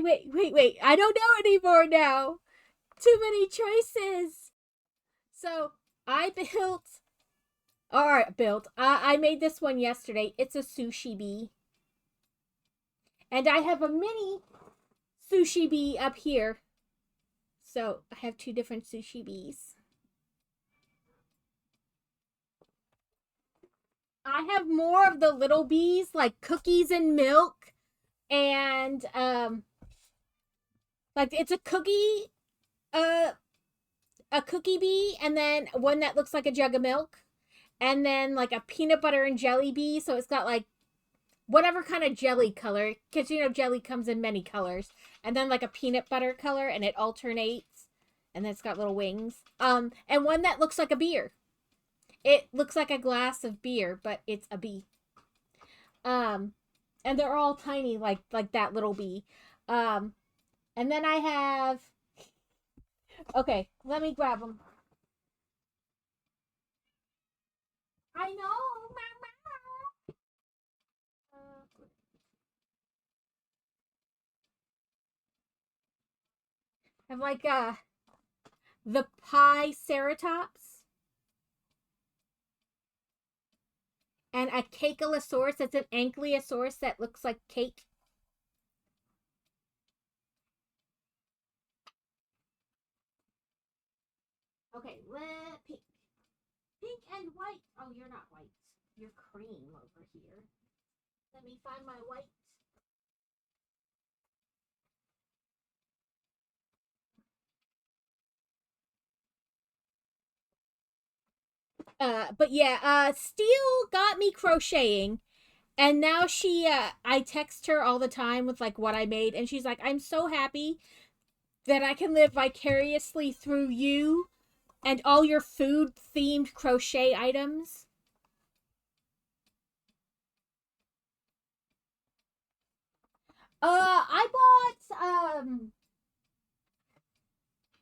wait. I don't know anymore now. Too many choices. So I I made this one yesterday. It's a sushi bee. And I have a mini sushi bee up here. So I have two different sushi bees. I have more of the little bees, like cookies and milk. And like it's a cookie bee, and then one that looks like a jug of milk, and then like a peanut butter and jelly bee, so it's got like whatever kind of jelly color, because you know jelly comes in many colors, and then like a peanut butter color, and it alternates, and then it's got little wings. And one that looks like a beer. It looks like a glass of beer, but it's a bee. And they're all tiny, like that little bee. And then I have. Okay, let me grab them. I know, Mama. I have like the pie ceratops and a cakealosaurus. That's an ankylosaurus that looks like cake. Okay, pink and white. Oh, you're not white. You're cream over here. Let me find my white. But yeah, Steel got me crocheting, and now I text her all the time with like what I made, and she's like, I'm so happy that I can live vicariously through you and all your food themed crochet items. I bought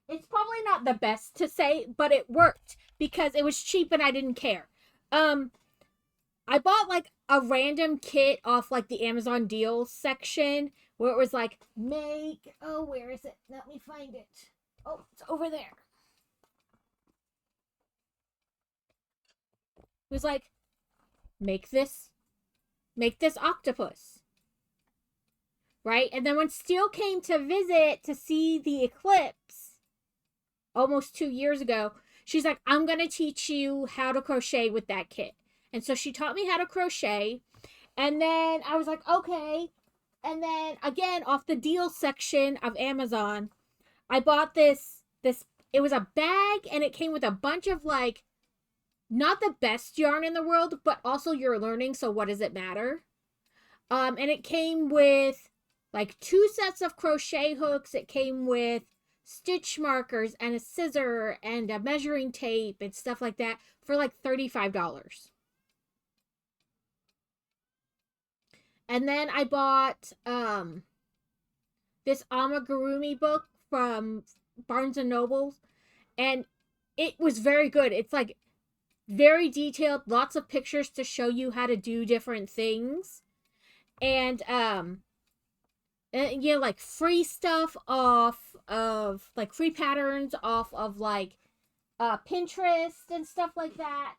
it's probably not the best to say, but it worked because it was cheap and I didn't care. I bought like a random kit off like the Amazon deals section where it was like where is it? Let me find it. Oh, it's over there. It was like, make this octopus. Right? And then when Steel came to visit to see the eclipse almost 2 years ago, she's like, I'm going to teach you how to crochet with that kit. And so she taught me how to crochet. And then I was like, okay. And then again, off the deal section of Amazon, I bought this, it was a bag and it came with a bunch of like, not the best yarn in the world, but also you're learning, so what does it matter? And it came with like 2 sets of crochet hooks. It came with stitch markers and a scissor and a measuring tape and stuff like that for like $35. And then I bought this amigurumi book from Barnes and Noble, and it was very good. It's like very detailed, lots of pictures to show you how to do different things. And you know, like free stuff off of like free patterns off of like Pinterest and stuff like that.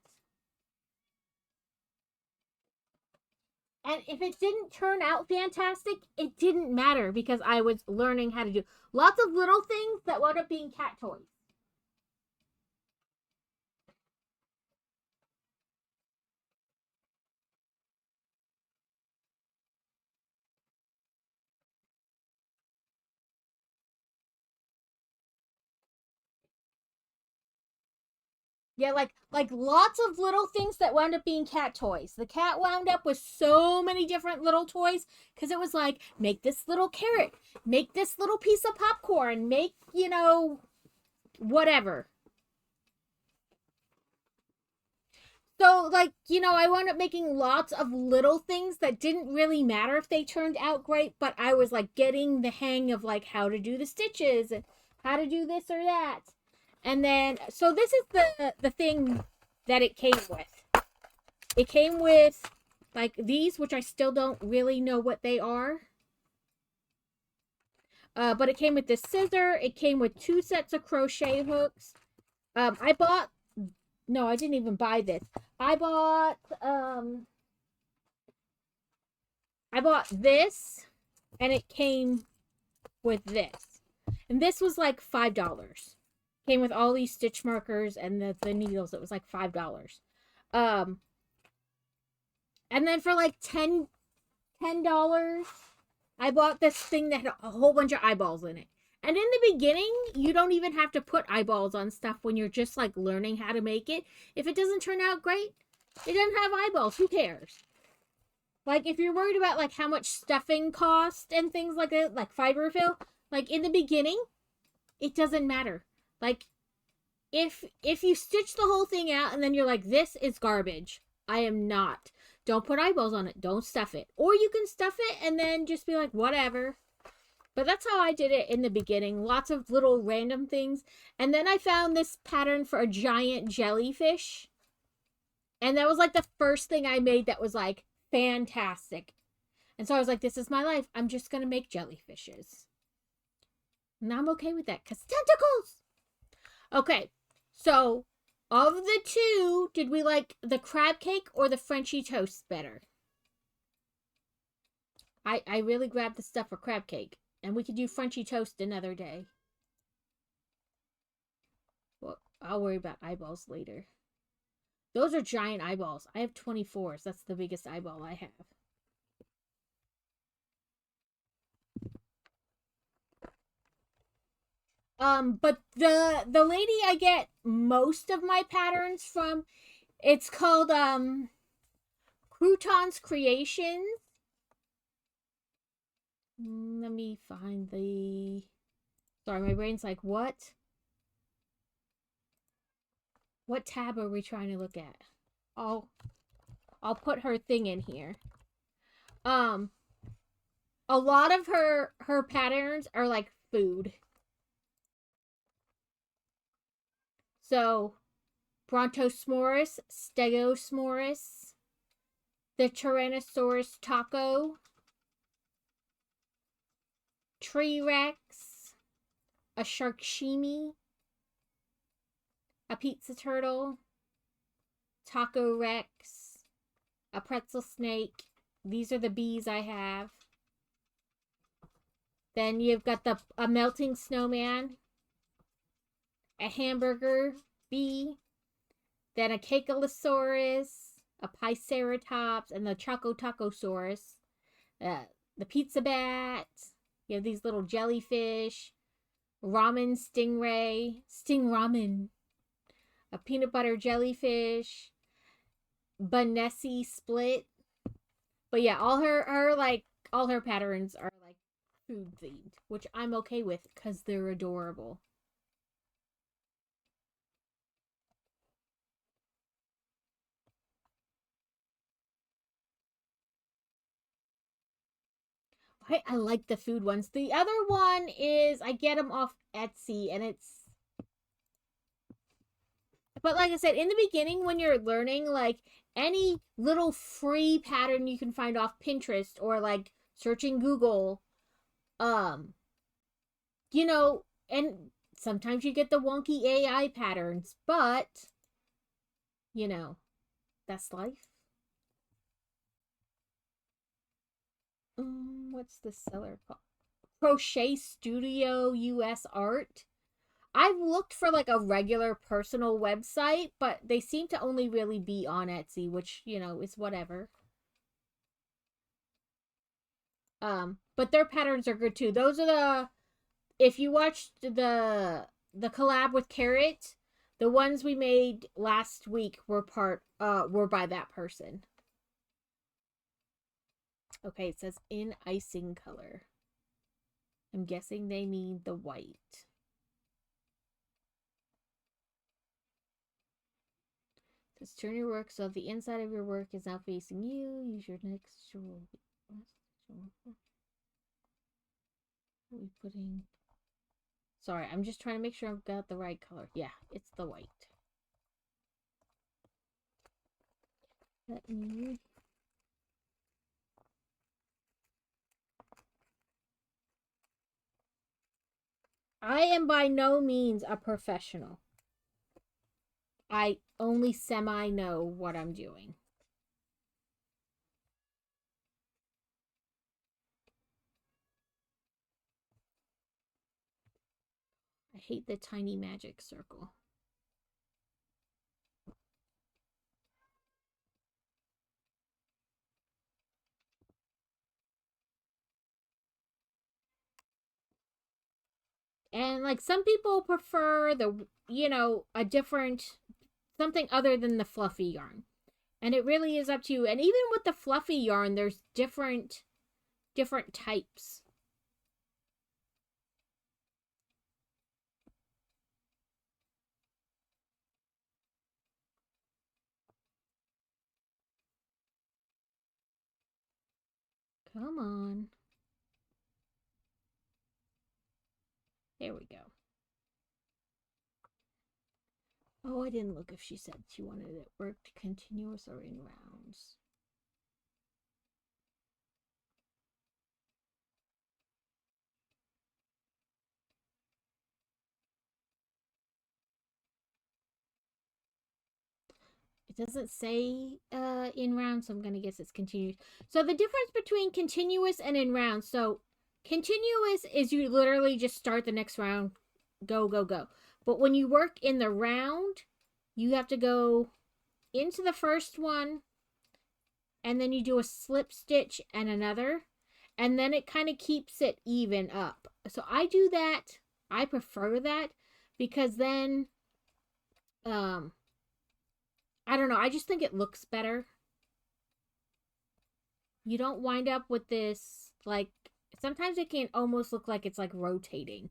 And if it didn't turn out fantastic, it didn't matter because I was learning how to do lots of little things that wound up being cat toys. Yeah, like lots of little things that wound up being cat toys. The cat wound up with so many different little toys because it was like, make this little carrot, make this little piece of popcorn, make, whatever. So, like, I wound up making lots of little things that didn't really matter if they turned out great, but I was like getting the hang of like how to do the stitches and how to do this or that. And then, so this is the thing that it came with. It came with like these, which I still don't really know what they are. But it came with this scissor. It came with 2 sets of crochet hooks. I bought, no, I didn't even buy this. I bought this, and it came with this. And this was like $5. Came with all these stitch markers and the needles. It was like $5. And then for like $10, I bought this thing that had a whole bunch of eyeballs in it. And in the beginning, you don't even have to put eyeballs on stuff when you're just like learning how to make it. If it doesn't turn out great, it doesn't have eyeballs. Who cares? Like if you're worried about like how much stuffing cost and things like that, like fiberfill, like in the beginning, it doesn't matter. Like if you stitch the whole thing out and then you're like, this is garbage, I am not. Don't put eyeballs on it. Don't stuff it. Or you can stuff it and then just be like, whatever. But that's how I did it in the beginning. Lots of little random things. And then I found this pattern for a giant jellyfish. And that was like the first thing I made that was like fantastic. And so I was like, this is my life. I'm just going to make jellyfishes. And I'm okay with that because tentacles. Okay. So of the two, did we like the crab cake or the Frenchy toast better? I really grabbed the stuff for crab cake. And we could do Frenchy toast another day. Well, I'll worry about eyeballs later. Those are giant eyeballs. I have 24s. That's the biggest eyeball I have. But the lady I get most of my patterns from, it's called Croutons Creations. Let me find the. Sorry, my brain's like, what? What tab are we trying to look at? I'll put her thing in here. A lot of her patterns are like food. So, Brontosaurus, Stegosaurus, the Tyrannosaurus taco, Tree Rex, a Sharkshimi, a pizza turtle, Taco Rex, a pretzel snake. These are the bees I have. Then you've got a melting snowman, a hamburger bee, then a Cacolosaurus, a Piceratops, and the Chocotacosaurus, the pizza bat. You have these little jellyfish, ramen stingray, sting ramen, a peanut butter jellyfish, Banessi split. But yeah, all her patterns are like food themed, which I'm okay with because they're adorable. I like the food ones. The other one is I get them off Etsy, and it's. But like I said, in the beginning, when you're learning, like any little free pattern you can find off Pinterest or like searching Google, um, and sometimes you get the wonky AI patterns, but you know, that's life. what's the seller called? Crochet Studio US Art. I've looked for like a regular personal website, but they seem to only really be on Etsy, which, you know, is whatever. But their patterns are good too. Those are the, if you watched the collab with Carrot, the ones we made last week were by that person. Okay, it says in icing color. I'm guessing they mean the white. Let's turn your work so the inside of your work is now facing you. Use your next shoulder. What are we putting? Sorry, I'm just trying to make sure I've got the right color. Yeah, it's the white. Let me... I am by no means a professional. I only semi know what I'm doing. I hate the tiny magic circle. And like some people prefer the, you know, a different, something other than the fluffy yarn. And it really is up to you. And even with the fluffy yarn, there's different types. Come on. There we go. Oh, I didn't look if she said she wanted it worked continuous or in rounds. It doesn't say in rounds, so I'm going to guess it's continuous. So the difference between continuous and in rounds. So continuous is you literally just start the next round, go, go, go. But when you work in the round, you have to go into the first one, and then you do a slip stitch and another, and then it kind of keeps it even up. So I do that. I prefer that because then I don't know, I just think it looks better. You don't wind up with this, like, sometimes it can almost look like it's like rotating.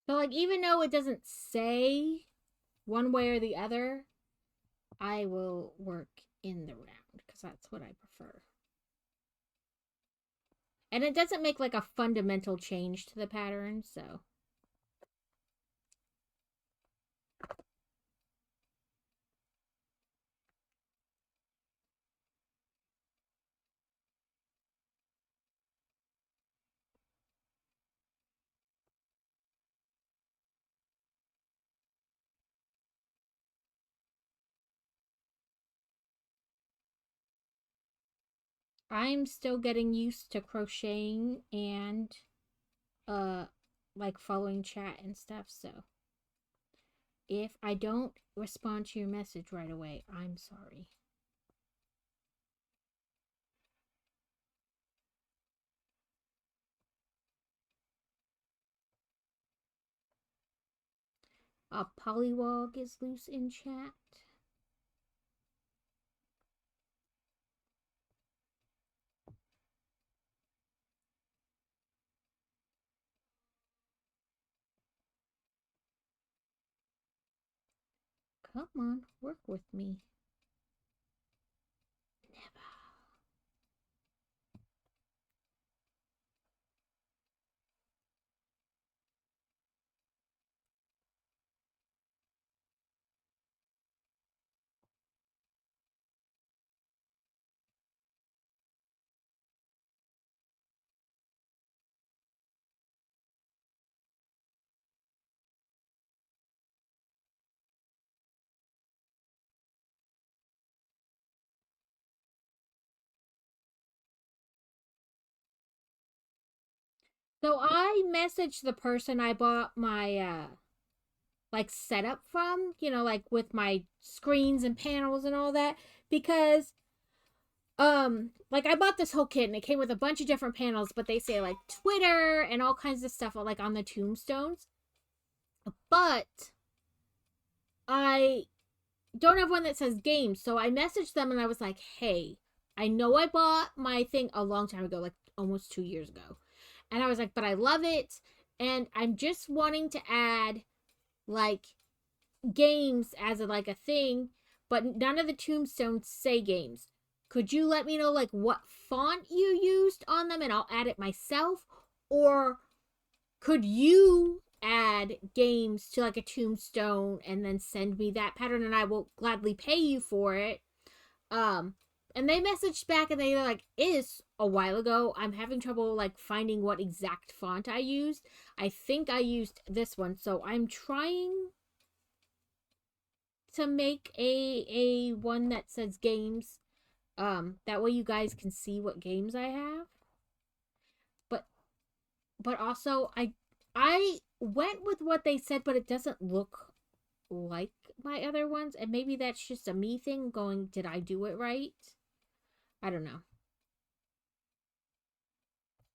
So, like, even though it doesn't say one way or the other, I will work in the round because that's what I prefer. And it doesn't make like a fundamental change to the pattern, so. I'm still getting used to crocheting and like following chat and stuff, so if I don't respond to your message right away, I'm sorry. A polywog is loose in chat. Come on, work with me. Never. So I messaged the person I bought my like setup from, you know, like with my screens and panels and all that, because like I bought this whole kit and it came with a bunch of different panels, but they say like Twitter and all kinds of stuff like on the tombstones. But I don't have one that says games, so I messaged them and I was like, "Hey, I know I bought my thing a long time ago, like almost 2 years ago." And I was like, "But I love it and I'm just wanting to add like games as like a thing, but none of the tombstones say games. Could you let me know like what font you used on them and I'll add it myself? Or could you add games to like a tombstone and then send me that pattern and I will gladly pay you for it?" Um and they messaged back and they were like, "It is a while ago. I'm having trouble like finding what exact font I used. I think I used this one. So I'm trying to make a one that says games. That way you guys can see what games I have. But also I went with what they said, but it doesn't look like my other ones, and maybe that's just a me thing going, did I do it right? I don't know.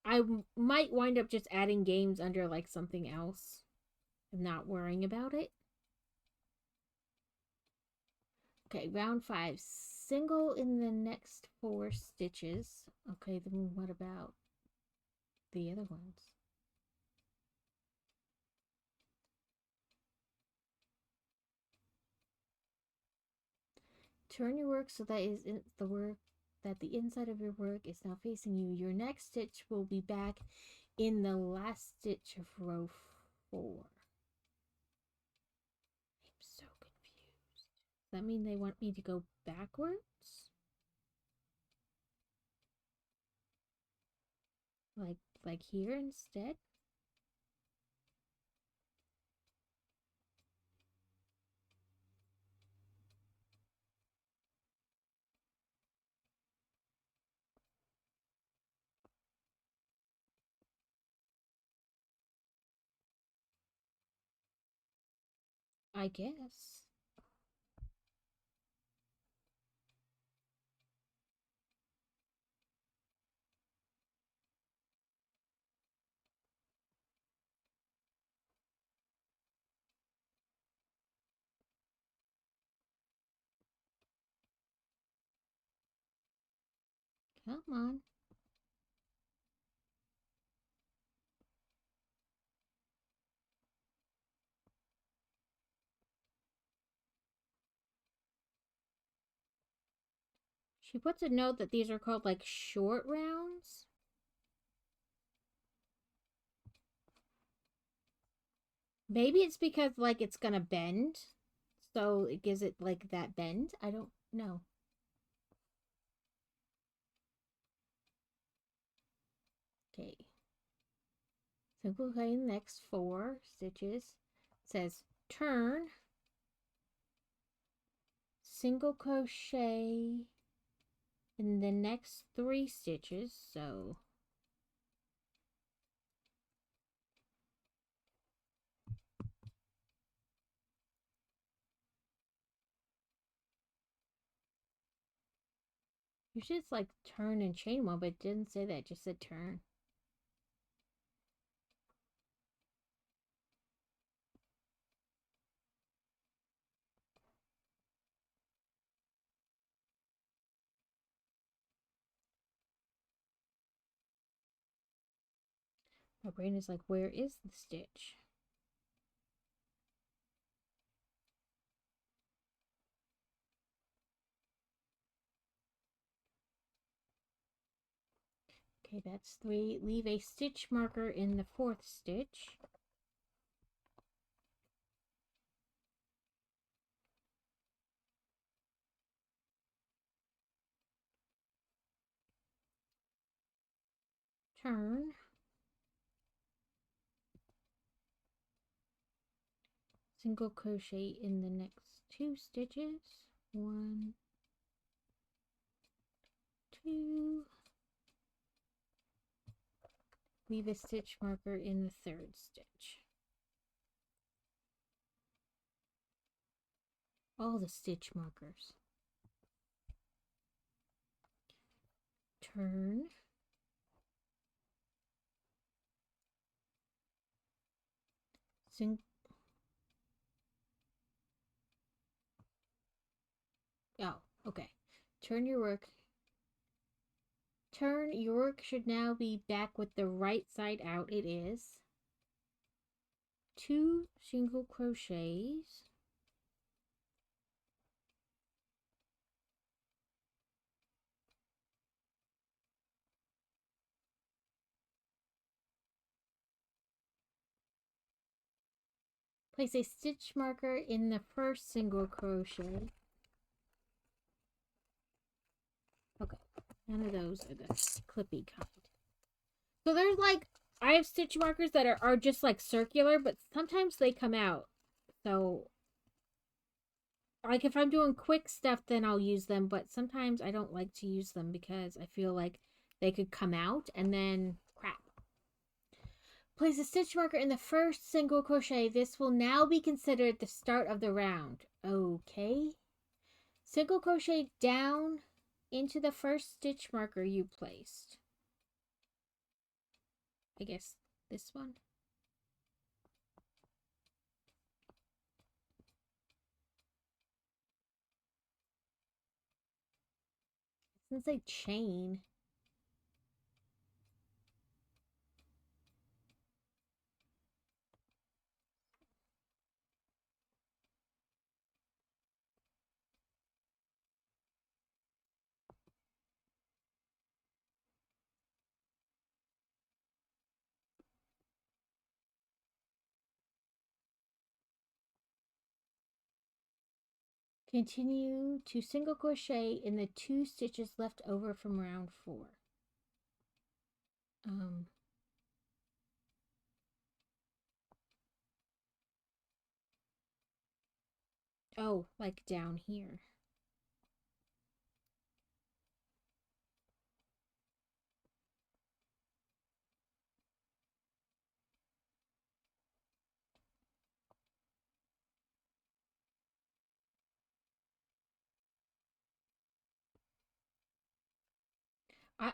I might wind up just adding games under like something else and not worrying about it. Okay, round 5. Single in the next 4 stitches. Okay, then what about the other ones? Turn your work so that is in the work that the inside of your work is now facing you. Your next stitch will be back in the last stitch of row 4. I'm so confused. Does that mean they want me to go backwards? Like here instead? I guess. Come on. She puts a note that these are called like short rounds. Maybe it's because like it's gonna bend. So it gives it like that bend. I don't know. Okay. Single crochet in the next 4 stitches. It says turn, single crochet in the next 3 stitches. So usually it's like turn and chain 1, but it didn't say that. It just said turn. My brain is like, where is the stitch? Okay, that's 3. Leave a stitch marker in the 4th stitch. Turn. Single crochet in the next 2 stitches. 1, 2. Leave a stitch marker in the 3rd stitch. All the stitch markers. Turn. Oh, okay. Turn your work. Turn your work should now be back with the right side out. It is. 2 single crochets. Place a stitch marker in the first single crochet. Okay, none of those are the clippy kind. So there's like, I have stitch markers that are just like circular, but sometimes they come out. So, like if I'm doing quick stuff, then I'll use them, but sometimes I don't like to use them because I feel like they could come out and then crap. Place a stitch marker in the first single crochet. This will now be considered the start of the round. Okay. Single crochet down into the first stitch marker you placed. I guess this one. It's gonna say chain. Continue to single crochet in the 2 stitches left over from round 4. Oh, like down here.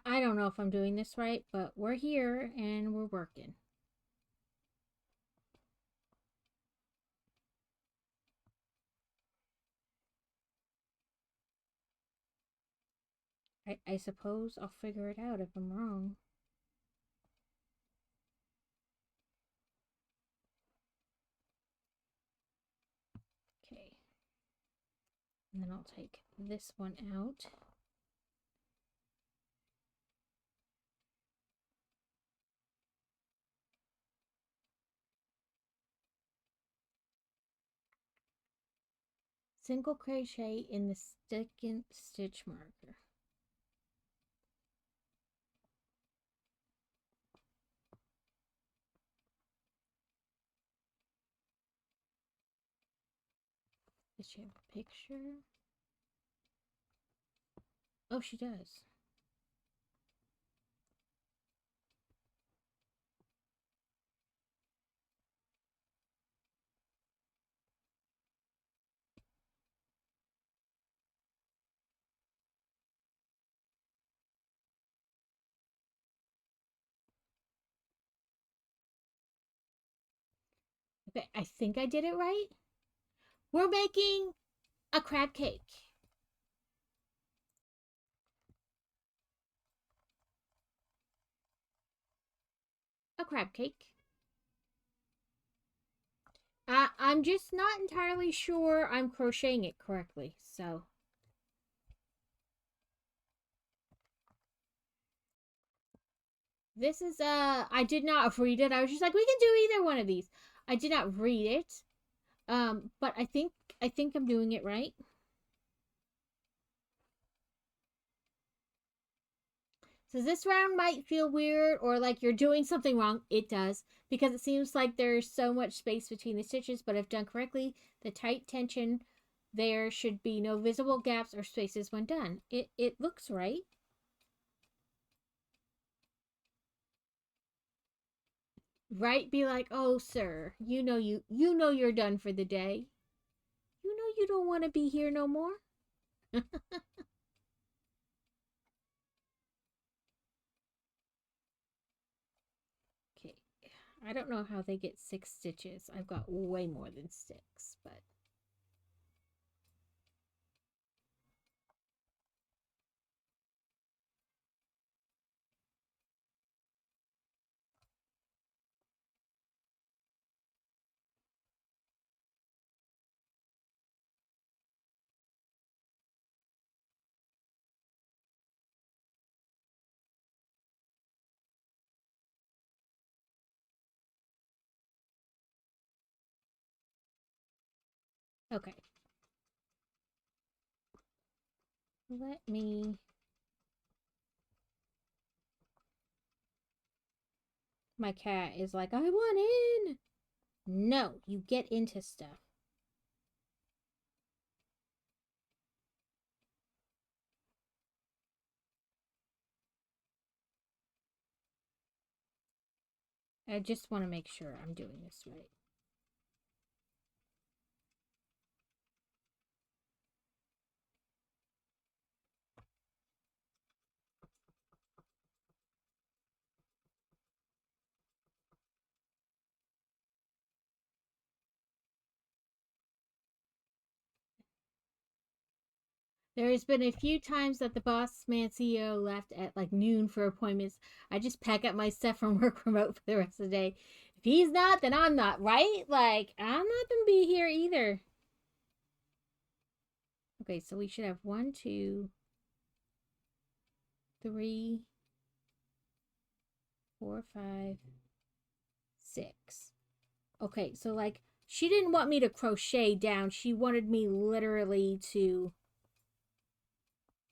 I don't know if I'm doing this right, but we're here and we're working. I suppose I'll figure it out if I'm wrong. Okay. And then I'll take this one out. Single crochet in the second stitch marker. Does she have a picture? Oh, she does. Okay, I think I did it right. We're making a crab cake. A crab cake. I'm just not entirely sure I'm crocheting it correctly, so. This is I did not read it. I was just like, we can do either one of these. I did not read it. But I think I'm doing it right. So this round might feel weird or like you're doing something wrong. It does, because it seems like there's so much space between the stitches, but if done correctly, the tight tension, there should be no visible gaps or spaces when done. It looks right. Right? Be like, "Oh, sir, you know you're done for the day. You know you don't want to be here no more." Okay. I don't know how they get 6 stitches. I've got way more than 6, but okay. Let me My cat is like, "I want in." No, you get into stuff. I just want to make sure I'm doing this right. There's been a few times that the boss man CEO left at like noon for appointments. I just pack up my stuff from work remote for the rest of the day. If he's not, then I'm not, right? Like, I'm not gonna be here either. Okay, so we should have 1, 2, 3, 4, 5, 6. Okay, so like she didn't want me to crochet down. She wanted me literally to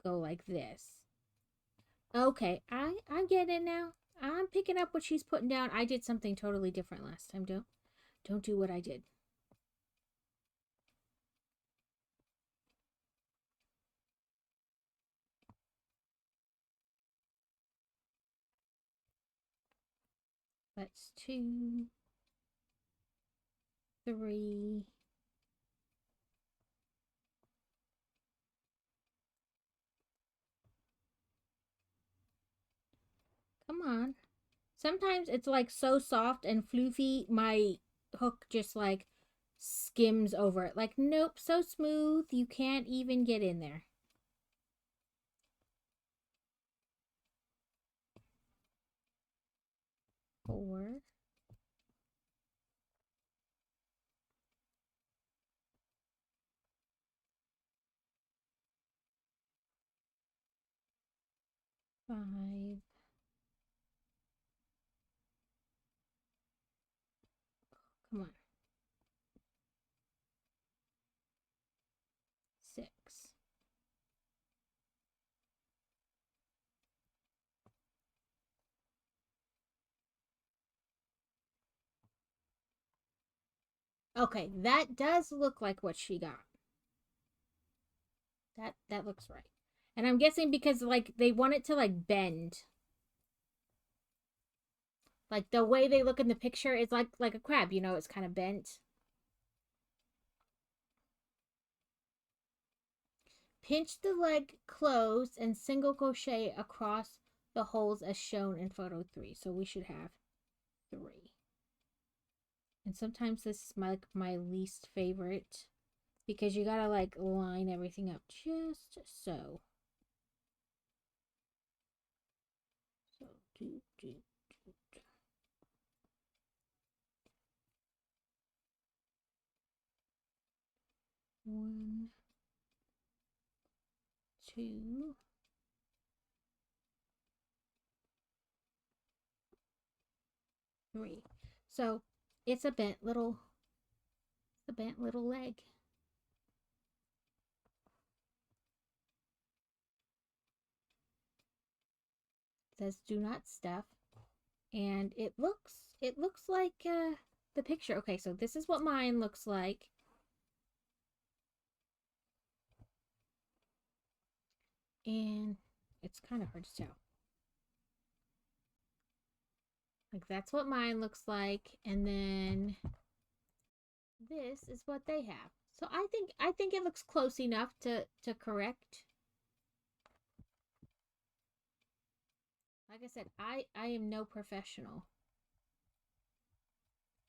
go like this. Okay, I get it now. I'm picking up what she's putting down. I did something totally different last time. Don't do what I did. That's 2, 3. Come on. Sometimes it's like so soft and floofy, my hook just like skims over it. Like, nope, so smooth, you can't even get in there. 4, 5. Come on. 6. Okay, that does look like what she got. That looks right. And I'm guessing because like they want it to like bend. Like the way they look in the picture is like a crab, it's kind of bent. Pinch the leg closed and single crochet across the holes as shown in photo 3. So we should have 3. And sometimes this is my least favorite because you gotta like line everything up just so. So do. 1, 2. 3. So it's a bent little leg. It says do not stuff, and it looks like the picture. Okay, so this is what mine looks like. And it's kind of hard to tell. Like that's what mine looks like, and then this is what they have. So I think it looks close enough to correct. Like I said, I am no professional.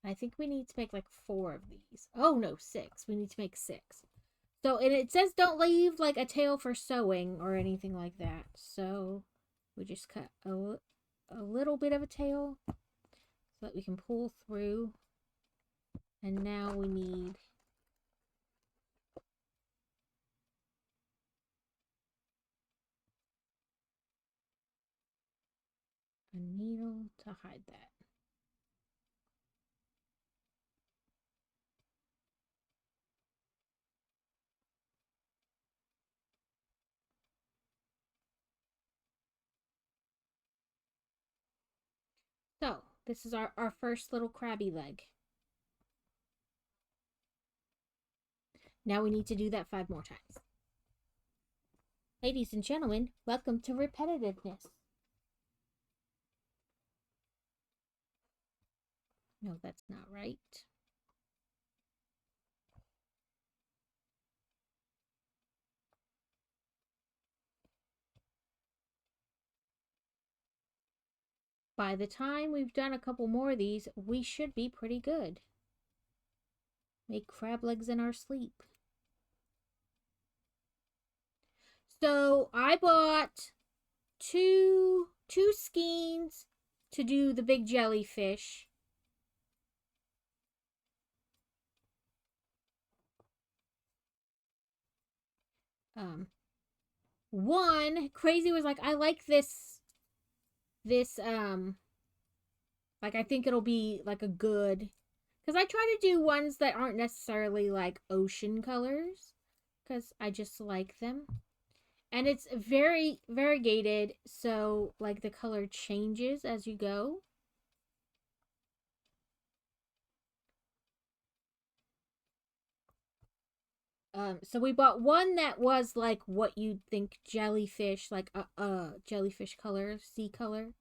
I think we need to make like 4 of these. Oh no, 6. We need to make 6. So, and it says don't leave like a tail for sewing or anything like that. So we just cut a little bit of a tail so that we can pull through. And now we need a needle to hide that. So, this is our first little crabby leg. Now we need to do that 5 more times. Ladies and gentlemen, welcome to repetitiveness. No, that's not right. By the time we've done a couple more of these, we should be pretty good. Make crab legs in our sleep. So I bought two skeins to do the big jellyfish. One Crazy was like, I like this like I think it'll be like a good, because I try to do ones that aren't necessarily like ocean colors because I just like them. And it's very variegated, so like the color changes as you go. So we bought one that was like what you'd think jellyfish, like a jellyfish color, sea color,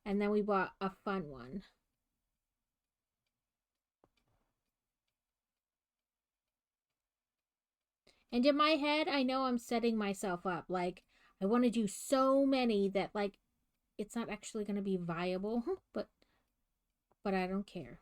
and then we bought a fun one. And in my head, I know I'm setting myself up. Like, I want to do so many that, like, it's not actually going to be viable, but I don't care.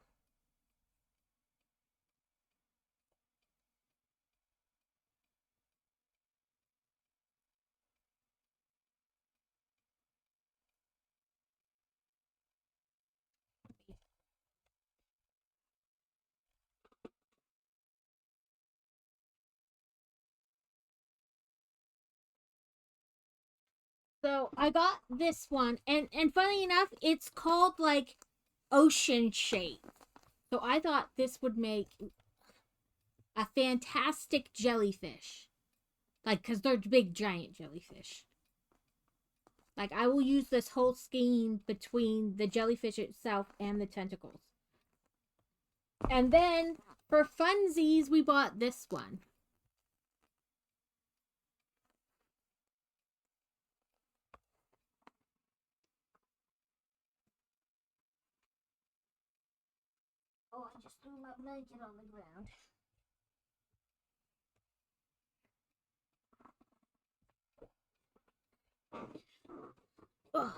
So I got this one, and funny enough, it's called like ocean shape. So I thought this would make a fantastic jellyfish, like because they're big giant jellyfish. Like I will use this whole scheme between the jellyfish itself and the tentacles. And then for funsies, we bought this one. Oh, I just threw my blanket on the ground. Ugh.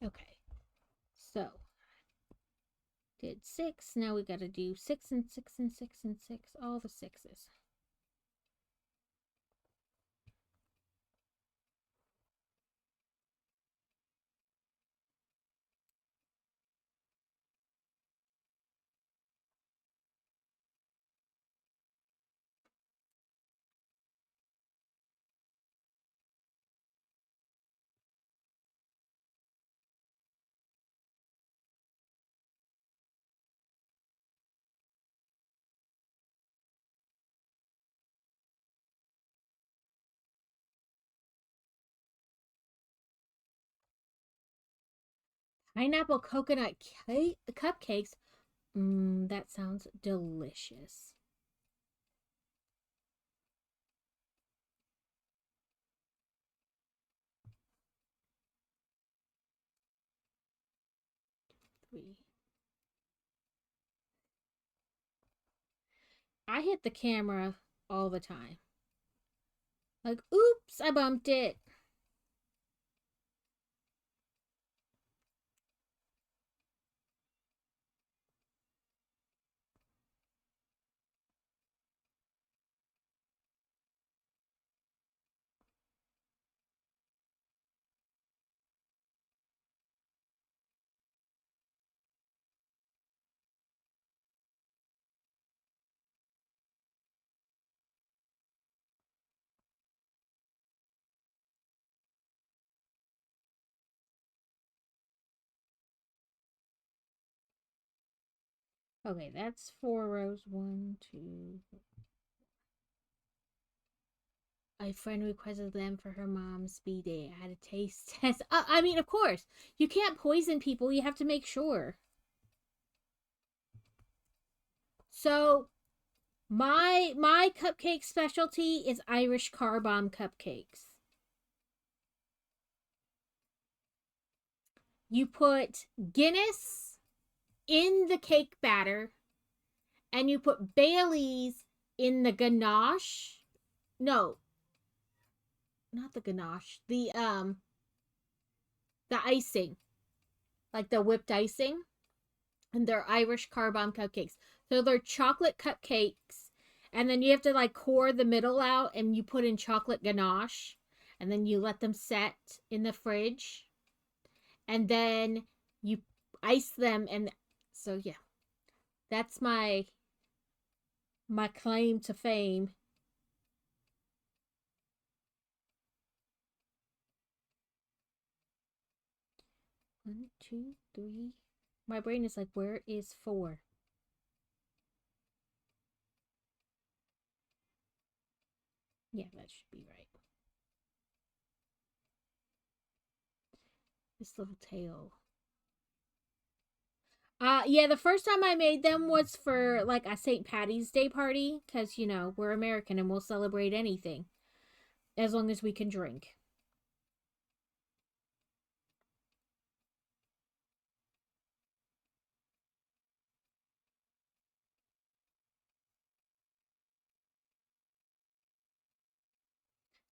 Okay, so did 6. Now we gotta do 6 and 6 and 6 and 6, all the 6s. Pineapple coconut cupcakes. That sounds delicious. Three. I hit the camera all the time. Like, oops, I bumped it. Okay, that's 4 rows. 1, 2. A friend requested them for her mom's B-day. I had a taste test. I mean, of course, you can't poison people. You have to make sure. So my cupcake specialty is Irish car bomb cupcakes. You put Guinness in the cake batter, and you put Bailey's in the ganache. No, not the ganache. The icing, like the whipped icing, and they're Irish car bomb cupcakes. So they're chocolate cupcakes, and then you have to like core the middle out, and you put in chocolate ganache, and then you let them set in the fridge, and then you ice them, and so yeah, that's my claim to fame. One, two, three. My brain is like, where is 4? Yeah, that should be right. This little tail. Yeah, the first time I made them was for like a St. Patty's Day party, because you know, we're American and we'll celebrate anything as long as we can drink.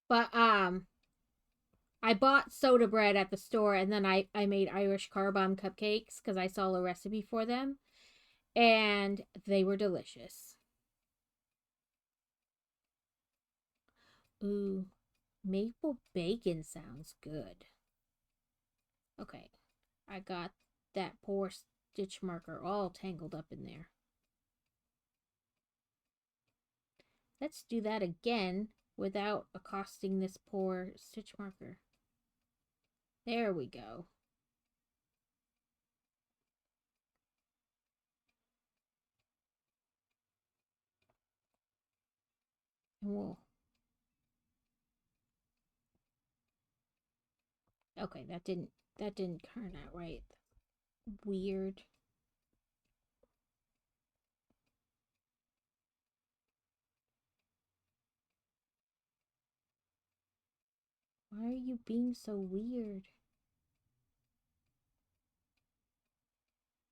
But I bought soda bread at the store, and then I made Irish car bomb cupcakes because I saw a recipe for them, and they were delicious. Ooh, maple bacon sounds good. Okay, I got that poor stitch marker all tangled up in there. Let's do that again without accosting this poor stitch marker. There we go. And we'll... Okay, that didn't turn out right. Weird. Why are you being so weird?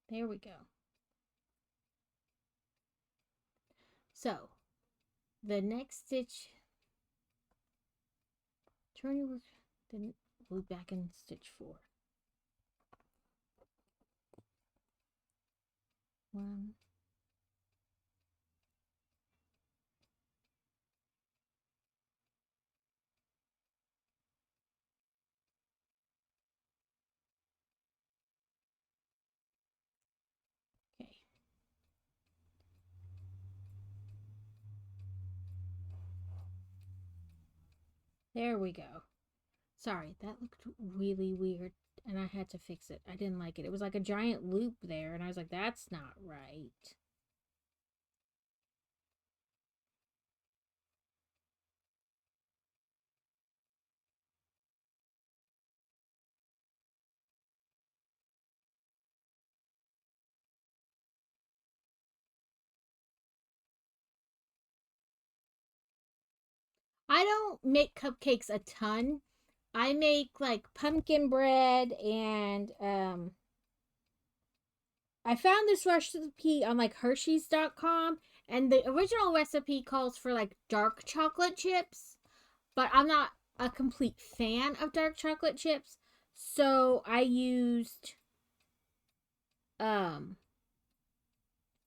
There we go. So, the next stitch, turn your work, then we'll be back in stitch 4. 1, okay. There we go. Sorry, that looked really weird, and I had to fix it. I didn't like it. It was like a giant loop there, and I was like, that's not right. I don't make cupcakes a ton. I make like pumpkin bread and I found this recipe on like Hershey's.com, and the original recipe calls for like dark chocolate chips, but I'm not a complete fan of dark chocolate chips, so I used um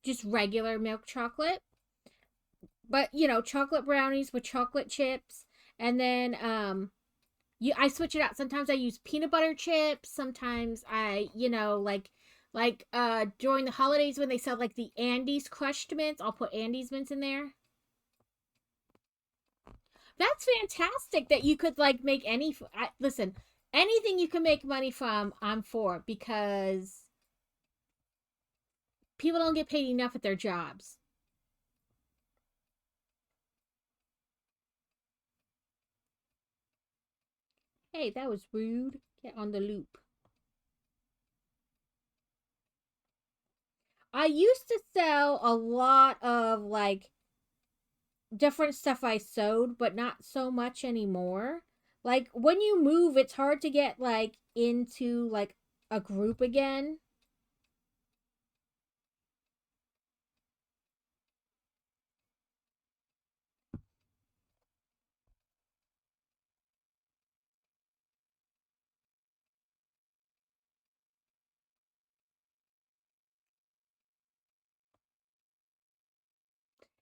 just regular milk chocolate. But you know, chocolate brownies with chocolate chips, and then I switch it out. Sometimes I use peanut butter chips. Sometimes I, during the holidays when they sell like the Andes crushed mints, I'll put Andes mints in there. That's fantastic that you could like make listen, anything you can make money from, I'm for, because people don't get paid enough at their jobs. Hey, that was rude. Get on the loop. I used to sell a lot of like different stuff I sewed, but not so much anymore. Like when you move, it's hard to get like into like a group again.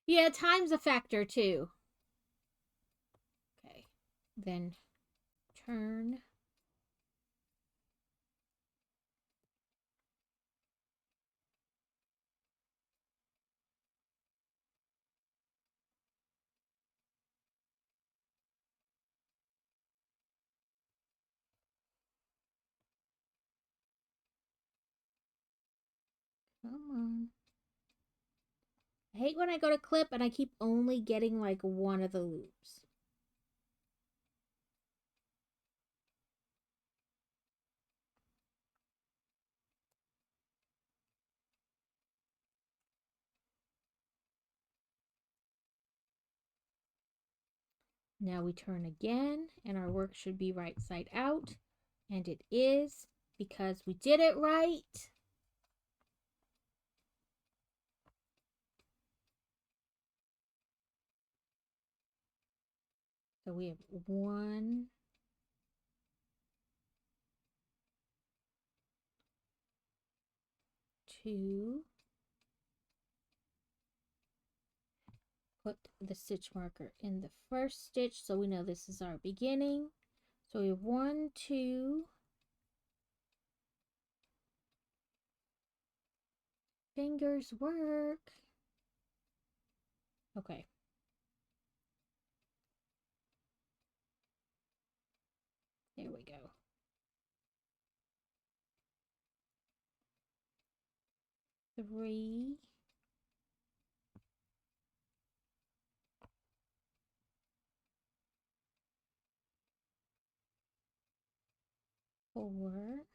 Yeah, time's a factor too. Okay, then turn. Come on. I hate when I go to clip and I keep only getting like one of the loops. Now we turn again and our work should be right side out. And it is, because we did it right. So we have 1, 2. Put the stitch marker in the first stitch so we know this is our beginning. So we have 1, 2. Fingers work. Okay. There we go. 3. 4.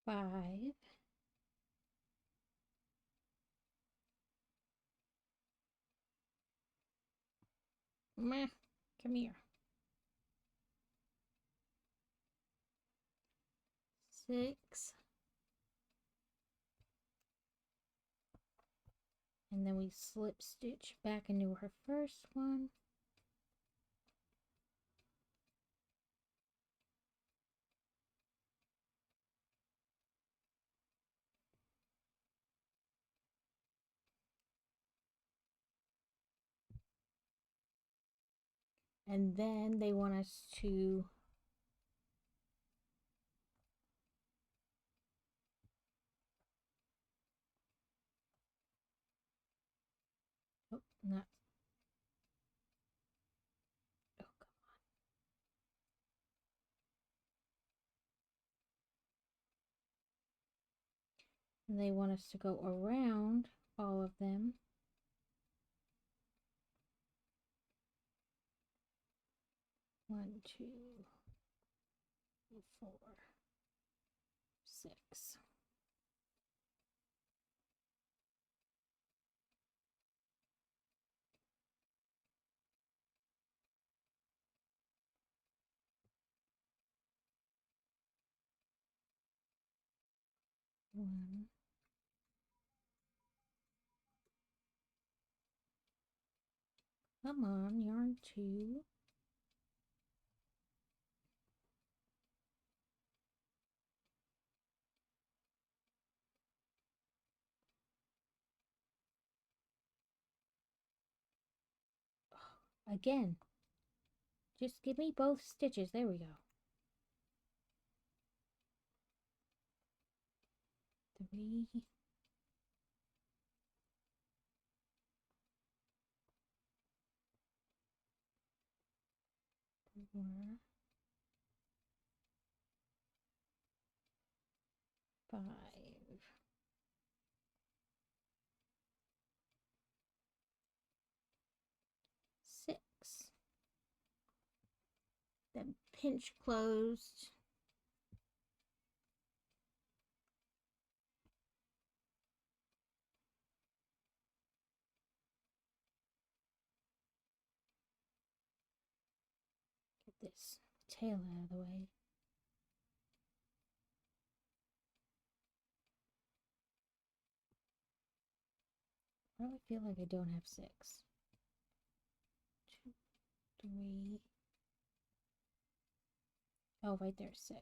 5. Meh. Come here. 6. And then we slip stitch back into her first one. And then they want us to not oh, come on. And they want us to go around all of them. 1, 2, 4, 6. One. Come on, yarn 2. Again. Just give me both stitches. There we go. 3. 4. 5. 6. Then pinch closed. Get this tail out of the way. Why do I feel like I don't have 6? 2, 3. Oh, right there, 6.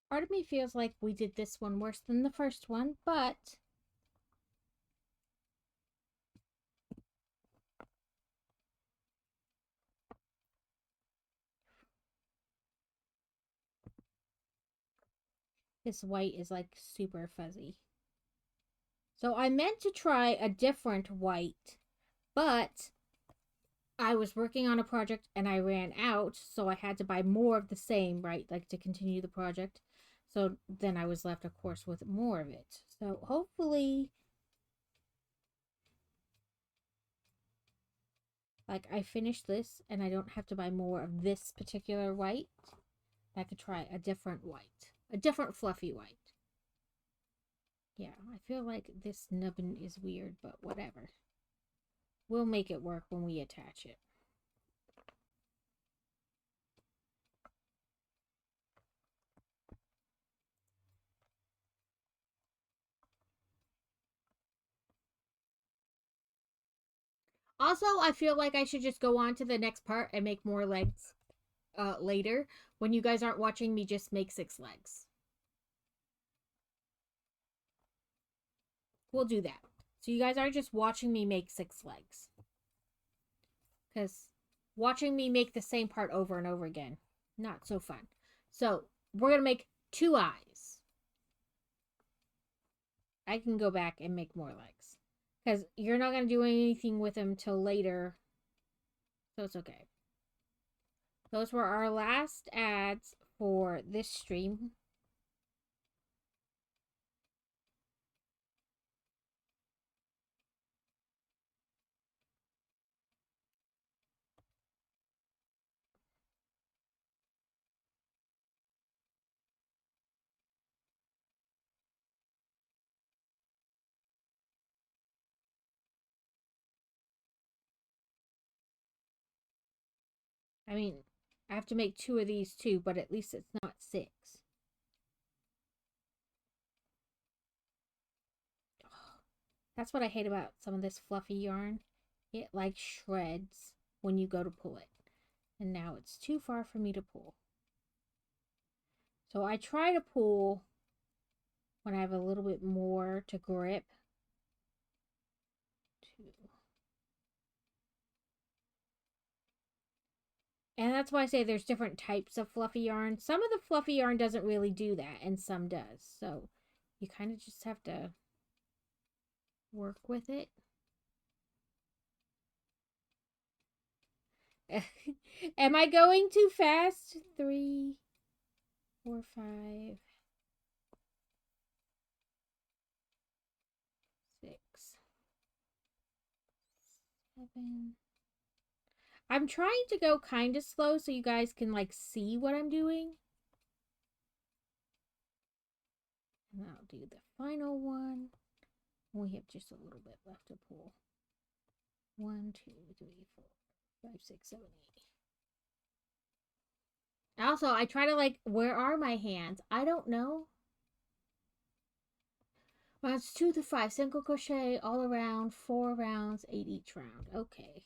Part of me feels like we did this one worse than the first one, but this white is like super fuzzy. So I meant to try a different white, but I was working on a project and I ran out, so I had to buy more of the same, right? Like to continue the project. So then I was left, of course, with more of it. So hopefully, like, I finish this and I don't have to buy more of this particular white. I could try a different white, a different fluffy white. Yeah, I feel like this nubbin is weird, but whatever. We'll make it work when we attach it. Also, I feel like I should just go on to the next part and make more legs later when you guys aren't watching me just make 6 legs. We'll do that. So you guys aren't just watching me make 6 legs. Because watching me make the same part over and over again, not so fun. So we're going to make 2 eyes. I can go back and make more legs. Because you're not going to do anything with them till later. So it's okay. Those were our last ads for this stream. I mean, I have to make 2 of these too, but at least it's not 6. That's what I hate about some of this fluffy yarn. It like shreds when you go to pull it. And now it's too far for me to pull. So I try to pull when I have a little bit more to grip. 2. And that's why I say there's different types of fluffy yarn. Some of the fluffy yarn doesn't really do that, and some does. So you kind of just have to work with it. Am I going too fast? 3, 4, 5, 6, 7. I'm trying to go kind of slow so you guys can like see what I'm doing. And I'll do the final one. We have just a little bit left to pull. 1, 2, 3, 4, 5, 6, 7, 8. Also, I try to like, where are my hands? I don't know. Rounds 2 to 5, single crochet all around, 4 rounds, 8 each round. Okay.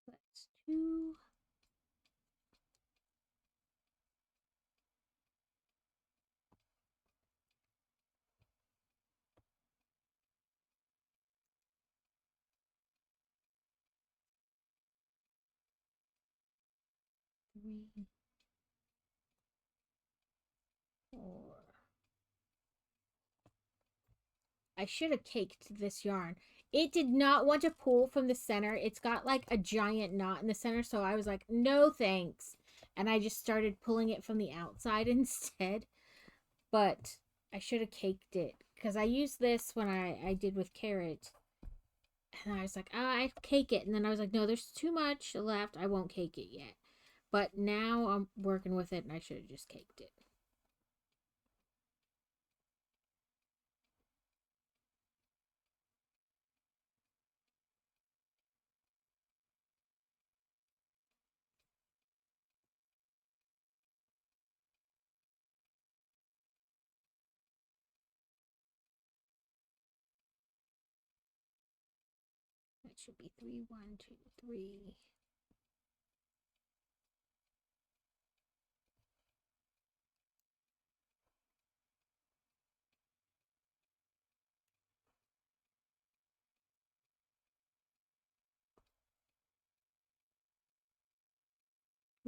That's 2. 3, 4. I should have caked this yarn. It did not want to pull from the center. It's got like a giant knot in the center, so I was like, no thanks. And I just started pulling it from the outside instead. But I should have caked it because I used this when I did with carrot. And I was like, I cake it. And then I was like, no, there's too much left. I won't cake it yet. But now I'm working with it and I should have just caked it. That should be 3, 1, 2, 3.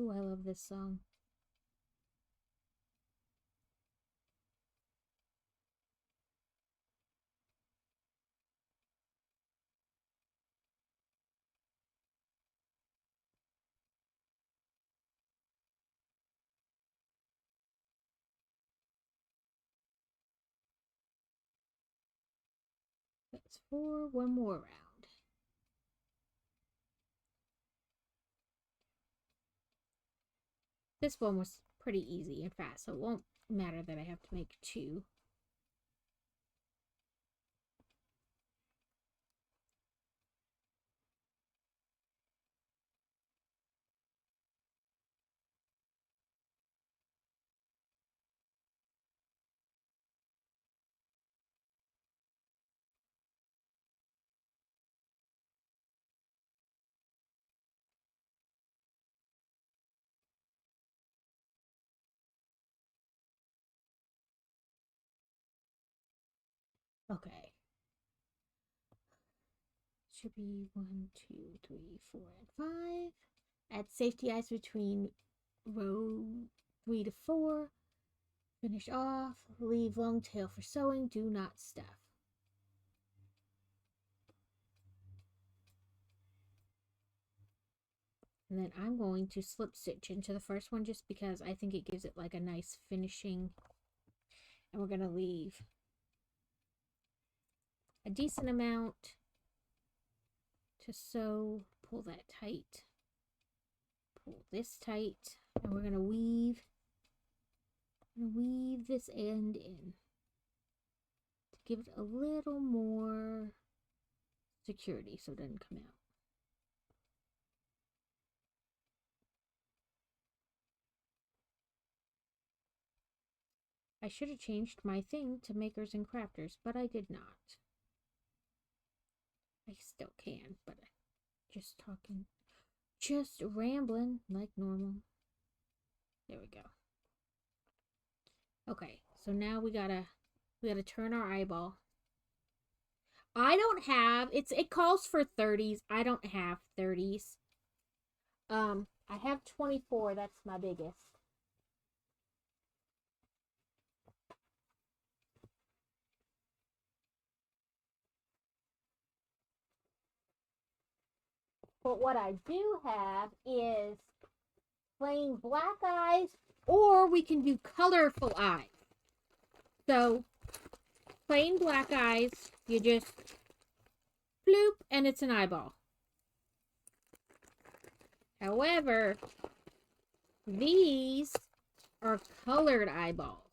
Ooh, I love this song. That's 4, one more round. This one was pretty easy and fast, so it won't matter that I have to make 2. Okay. Should be 1, 2, 3, 4, and 5. Add safety eyes between row 3 to 4. Finish off. Leave long tail for sewing. Do not stuff. And then I'm going to slip stitch into the first one just because I think it gives it like a nice finishing. And we're going to leave a decent amount to sew. Pull that tight. Pull this tight. And we're gonna weave this end in to give it a little more security so it doesn't come out. I should have changed my thing to makers and crafters, but I did not. I still can, but just talking, just rambling like normal. There we go. Okay, so now we gotta turn our eyeball. I don't have, it calls for 30s. I don't have 30s. I have 24, that's my biggest. But what I do have is plain black eyes, or we can do colorful eyes. So, plain black eyes, you just bloop, and it's an eyeball. However, these are colored eyeballs.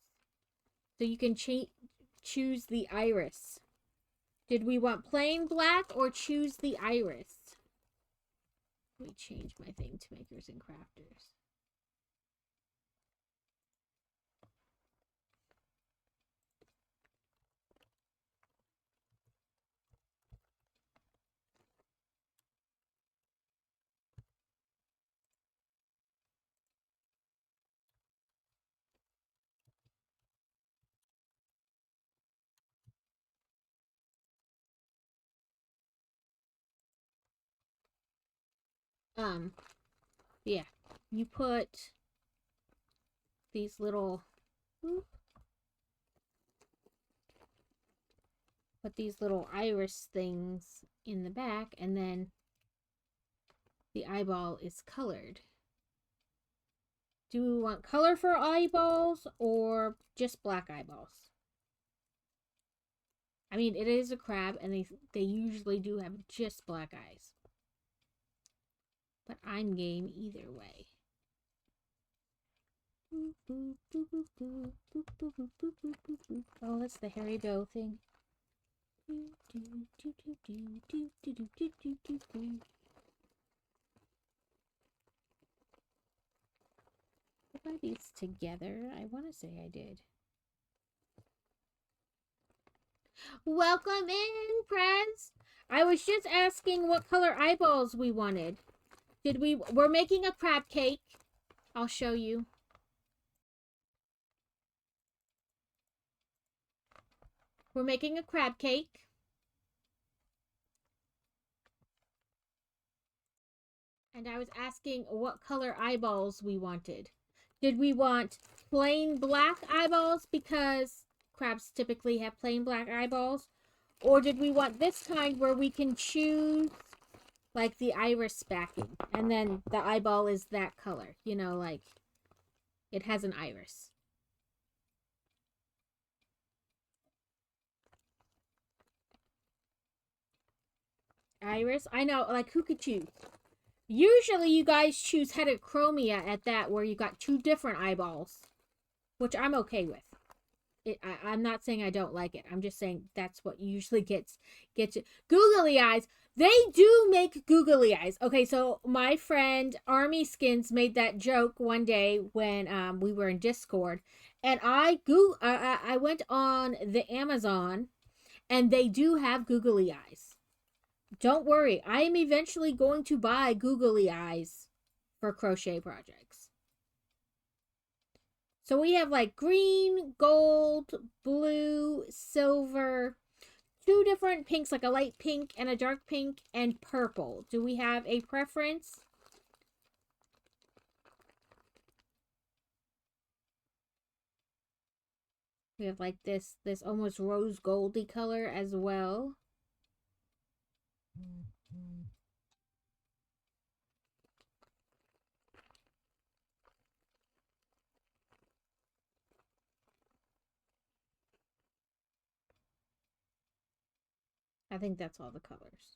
So you can choose the iris. Did we want plain black or choose the iris? Let me change my thing to makers and crafters. Yeah, you put these little, iris things in the back, and then the eyeball is colored. Do we want color for eyeballs or just black eyeballs? I mean, it is a crab, and they usually do have just black eyes. But I'm game either way. Oh, that's the hairy bow thing. Did I buy these together? I want to say I did. Welcome in, friends. I was just asking what color eyeballs we wanted. We're making a crab cake. I'll show you. We're making a crab cake. And I was asking what color eyeballs we wanted. Did we want plain black eyeballs because crabs typically have plain black eyeballs? Or did we want this kind where we can choose like the iris backing and then the eyeball is that color? You know, like it has an iris. Iris? I know, like who could choose? Usually you guys choose heterochromia at that where you got two different eyeballs, which I'm okay with. I'm not saying I don't like it. I'm just saying that's what usually gets you. Googly eyes. They do make googly eyes. Okay, so my friend Army Skins made that joke one day when we were in Discord, and I went on the Amazon, and they do have googly eyes. Don't worry, I am eventually going to buy googly eyes for crochet projects. So we have like green, gold, blue, silver, two different pinks, like a light pink and a dark pink, and purple. Do we have a preference? We have like this almost rose goldy color as well. I think that's all the colors.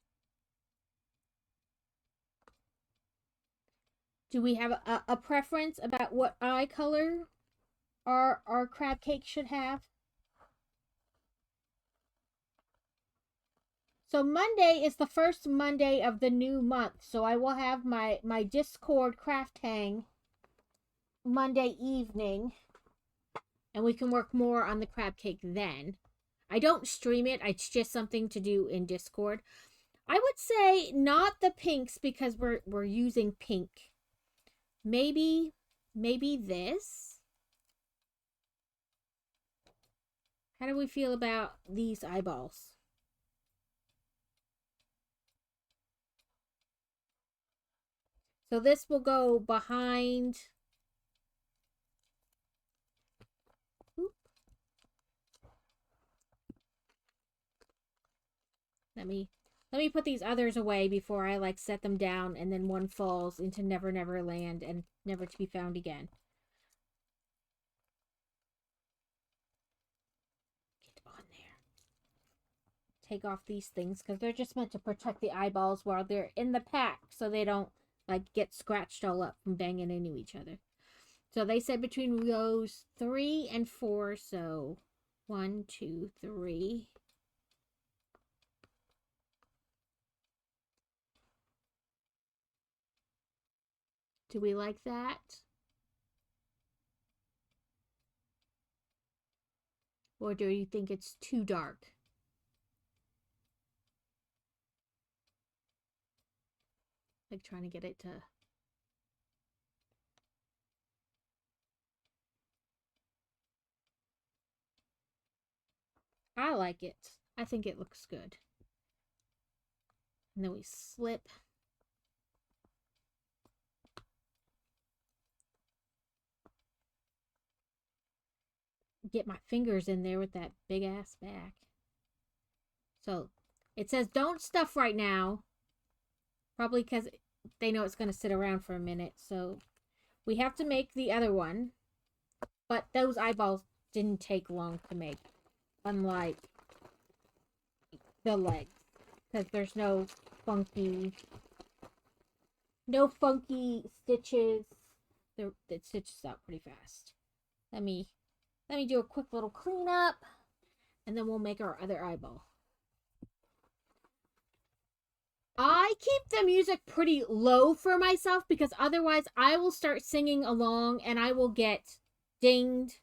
Do we have a preference about what eye color our crab cake should have? So Monday is the first Monday of the new month. So I will have my Discord craft hang Monday evening, and we can work more on the crab cake then. I don't stream it. It's just something to do in Discord. I would say not the pinks because we're using pink. Maybe this. How do we feel about these eyeballs? So this will go behind. Oop. Let me put these others away before I like set them down and then one falls into Never Never Land and never to be found again. Get on there. Take off these things because they're just meant to protect the eyeballs while they're in the pack so they don't like get scratched all up from banging into each other. So they said between rows 3 and 4, so 1, 2, 3. Do we like that? Or do you think it's too dark? Like trying to get it to... I like it. I think it looks good. And then we slip. Get my fingers in there with that big ass back. So it says don't stuff right now. Probably because they know it's going to sit around for a minute. So we have to make the other one. But those eyeballs didn't take long to make. Unlike the legs. Because there's no funky stitches. It stitches out pretty fast. Let me do a quick little cleanup. And then we'll make our other eyeball. I keep the music pretty low for myself because otherwise I will start singing along and I will get dinged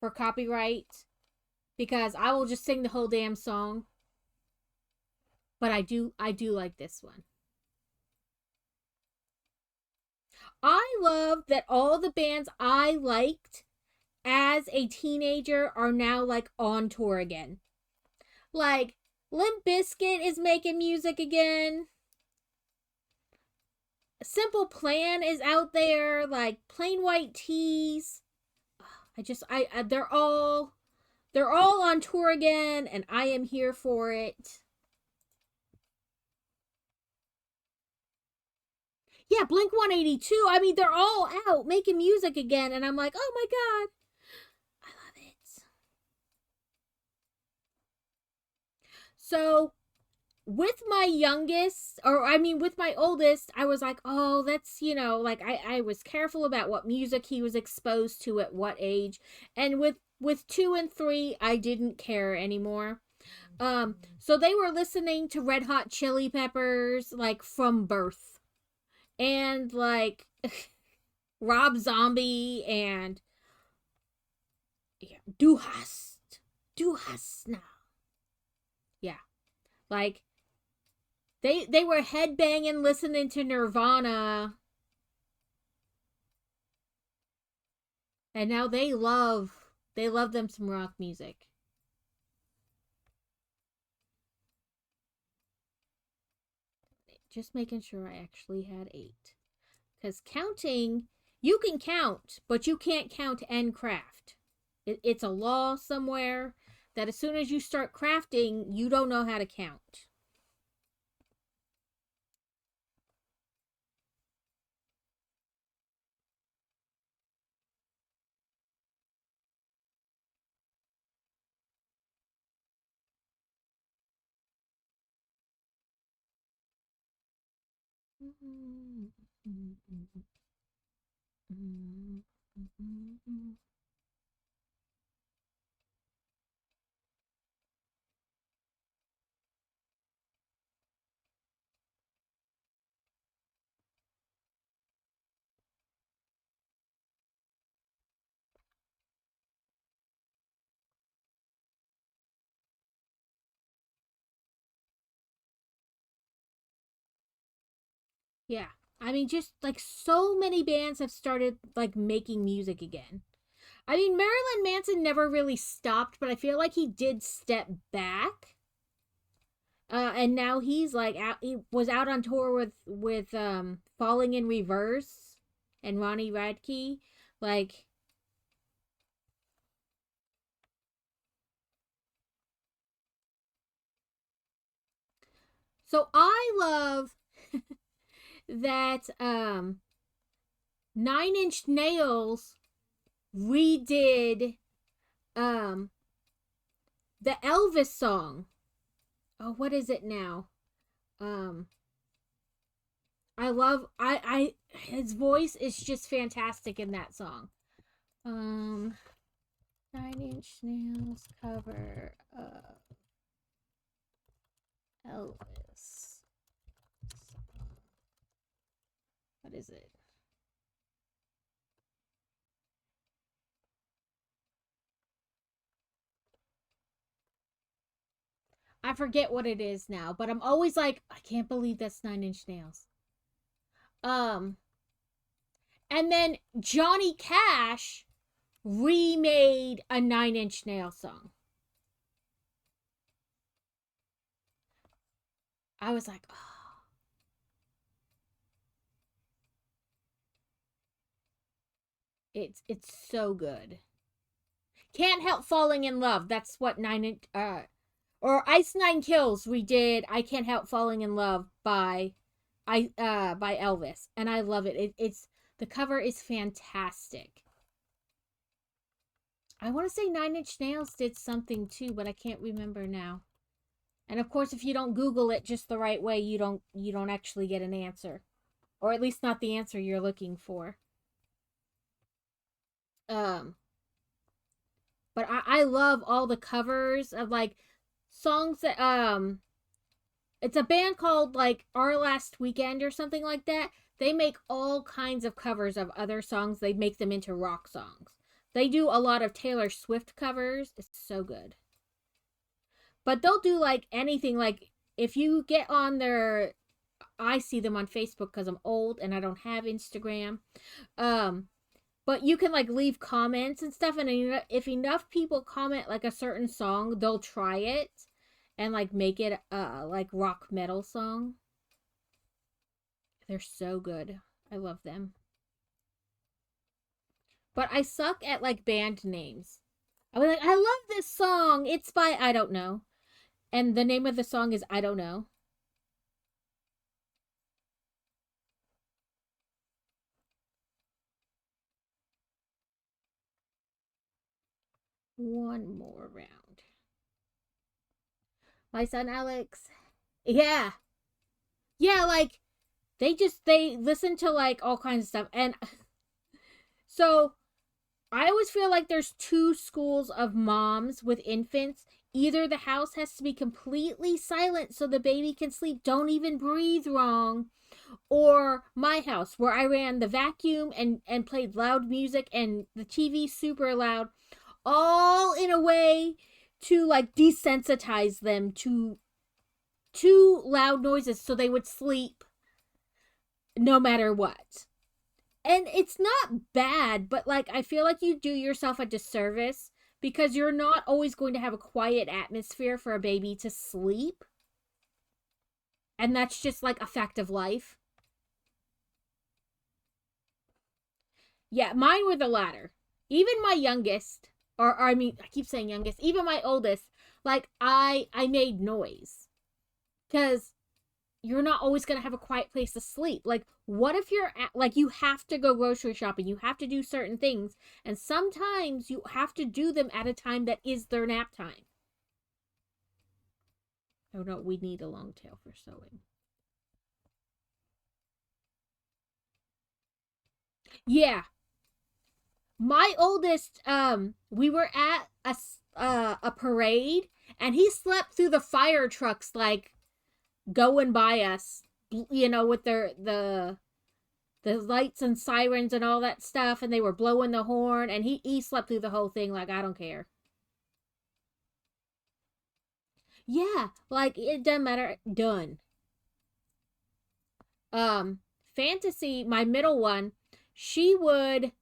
for copyright because I will just sing the whole damn song. But I do like this one. I love that all the bands I liked as a teenager are now like on tour again. Like Limp Bizkit is making music again. Simple Plan is out there. Like Plain White Tees. They're all on tour again, and I am here for it. Yeah, Blink 182. I mean, they're all out making music again, and I'm like, oh my god, I love it. So with my youngest, with my oldest, I was like, oh, that's, like I was careful about what music he was exposed to at what age. And with 2 and 3, I didn't care anymore. So they were listening to Red Hot Chili Peppers, like, from birth. And, like, Rob Zombie and Du hast now. Yeah. Like, they were headbanging listening to Nirvana. And now they love them some rock music. Just making sure I actually had 8. Because counting, you can count, but you can't count and craft. It's a law somewhere that as soon as you start crafting, you don't know how to count. Yeah. I mean, just like so many bands have started like making music again. I mean, Marilyn Manson never really stopped, but I feel like he did step back. And now he's like out, he was out on tour with Falling in Reverse and Ronnie Radke. Like, so I love that 9 Inch Nails redid um the Elvis song. Oh, what is it now? Um I love I his voice is just fantastic in that song. Um 9 Inch Nails cover Elvis. What is it? I forget what it is now, but I'm always like, I can't believe that's 9 Inch Nails. Um, and then Johnny Cash remade a 9 Inch Nail song. I was like, oh, it's so good. Can't help falling in love. That's what 9 Inch or Ice Nine Kills redid. I can't help falling in love by Elvis, and I love it. It's the cover is fantastic. I want to say 9 Inch Nails did something too, but I can't remember now. And of course, if you don't Google it just the right way, you don't actually get an answer, or at least not the answer you're looking for. Um, but I love all the covers of like songs that it's a band called like Our Last Weekend or something like that. They make all kinds of covers of other songs. They make them into rock songs. They do a lot of Taylor Swift covers. It's so good. But they'll do like anything. Like if you get on their, I see them on Facebook because I'm old and I don't have Instagram. Um, but you can like leave comments and stuff, and if enough people comment like a certain song, they'll try it and like make it like rock metal song. They're so good. I love them. But I suck at like band names. I was like, I love this song. It's by I don't know. And the name of the song is I don't know. One more round. My son Alex. Yeah. Yeah, like they listen to like all kinds of stuff. And so I always feel like there's two schools of moms with infants. Either the house has to be completely silent so the baby can sleep, don't even breathe wrong, or my house where I ran the vacuum and played loud music and the TV super loud, all in a way to like desensitize them to loud noises so they would sleep no matter what. And it's not bad, but like I feel like you do yourself a disservice because you're not always going to have a quiet atmosphere for a baby to sleep. And that's just like a fact of life. Yeah, mine were the latter. Even my youngest, or I mean, I keep saying youngest, even my oldest, like I made noise. Cuz you're not always going to have a quiet place to sleep. Like, what if you're at, like, you have to go grocery shopping, you have to do certain things, and sometimes you have to do them at a time that is their nap time. Oh no, we need a long tail for sewing. Yeah. My oldest, we were at a parade, and he slept through the fire trucks, like, going by us, with the lights and sirens and all that stuff, and they were blowing the horn, and he slept through the whole thing, like, I don't care. Yeah, like, it doesn't matter. Done. Um, Fantasy, my middle one, she would,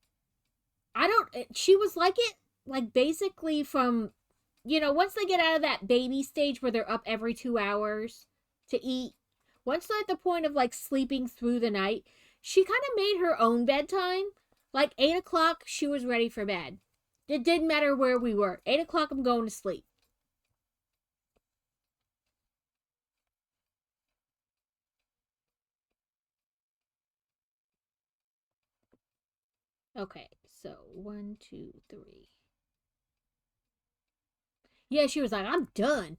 I don't, she was like it, like, basically from, once they get out of that baby stage where they're up every 2 hours to eat, once they're at the point of, like, sleeping through the night, she kind of made her own bedtime. Like, 8 o'clock, she was ready for bed. It didn't matter where we were. 8 o'clock, I'm going to sleep. Okay, so 1, 2, 3. Yeah, she was like, I'm done.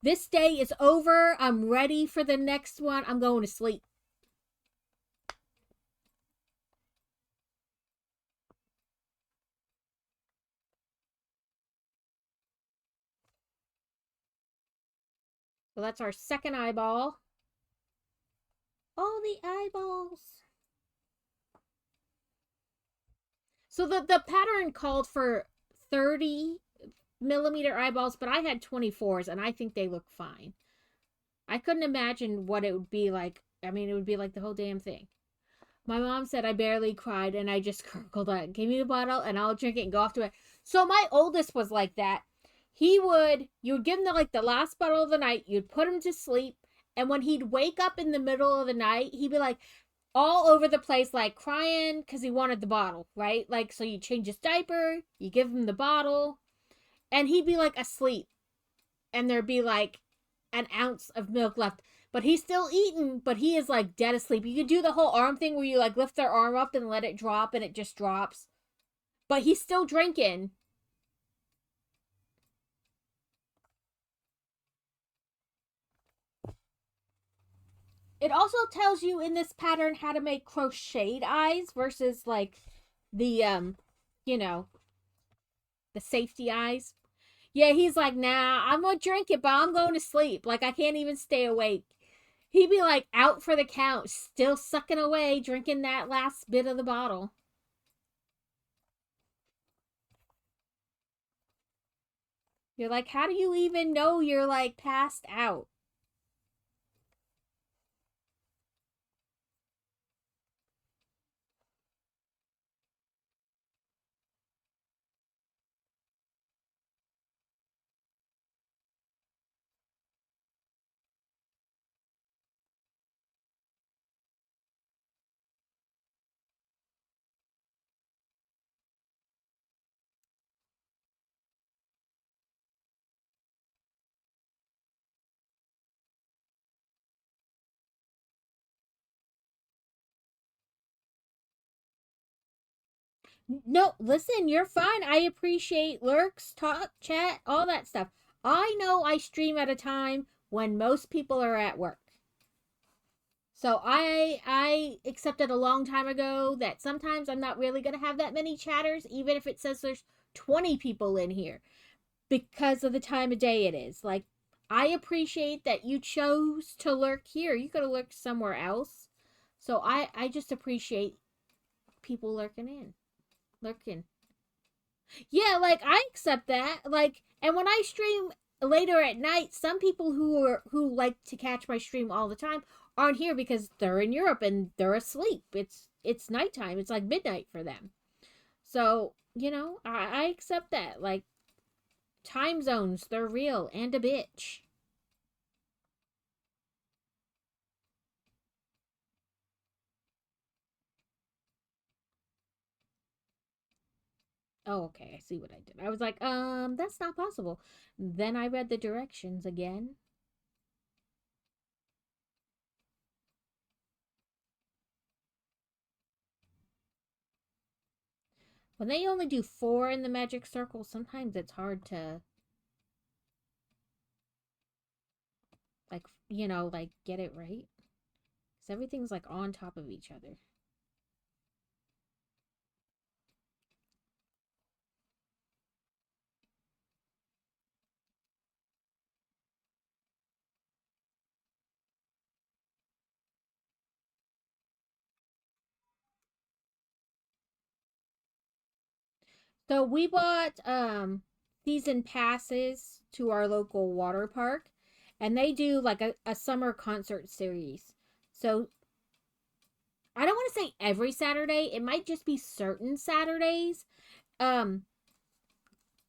This day is over. I'm ready for the next one. I'm going to sleep. So that's our second eyeball. All the eyeballs. So the pattern called for 30 millimeter eyeballs, but I had 24s, and I think they look fine. I couldn't imagine what it would be like. I mean, it would be like the whole damn thing. My mom said I barely cried, and I just gurgled out. Give me the bottle and I'll drink it and go off to it. So my oldest was like that. You would give him like the last bottle of the night, you'd put him to sleep, and when he'd wake up in the middle of the night, he'd be like all over the place, like crying because he wanted the bottle, right? Like, so you change his diaper, you give him the bottle, and he'd be like asleep, and there'd be like an ounce of milk left. But he's still eating, but he is like dead asleep. You could do the whole arm thing where you like lift their arm up and let it drop, and it just drops. But he's still drinking. It also tells you in this pattern how to make crocheted eyes versus like the you know, the safety eyes. Yeah, he's like, nah, I'm gonna drink it, but I'm going to sleep. Like, I can't even stay awake. He'd be like out for the count, still sucking away, drinking that last bit of the bottle. You're like, how do you even know you're like passed out? No, listen, you're fine. I appreciate lurks, talk, chat, all that stuff. I know I stream at a time when most people are at work. So I accepted a long time ago that sometimes I'm not really going to have that many chatters even if it says there's 20 people in here because of the time of day it is. Like, I appreciate that you chose to lurk here. You could have lurked somewhere else. So I just appreciate people lurking. Yeah, like, I accept that. Like, and when I stream later at night, some people who like to catch my stream all the time aren't here because they're in Europe and they're asleep. It's nighttime. It's like midnight for them. So, I accept that. Like, time zones, they're real and a bitch. Oh, okay, I see what I did. I was like, that's not possible. Then I read the directions again. When they only do four in the magic circle, sometimes it's hard to, like, like, get it right. Because everything's like on top of each other. So we bought season passes to our local water park, and they do like a summer concert series. So I don't want to say every Saturday, it might just be certain Saturdays. Um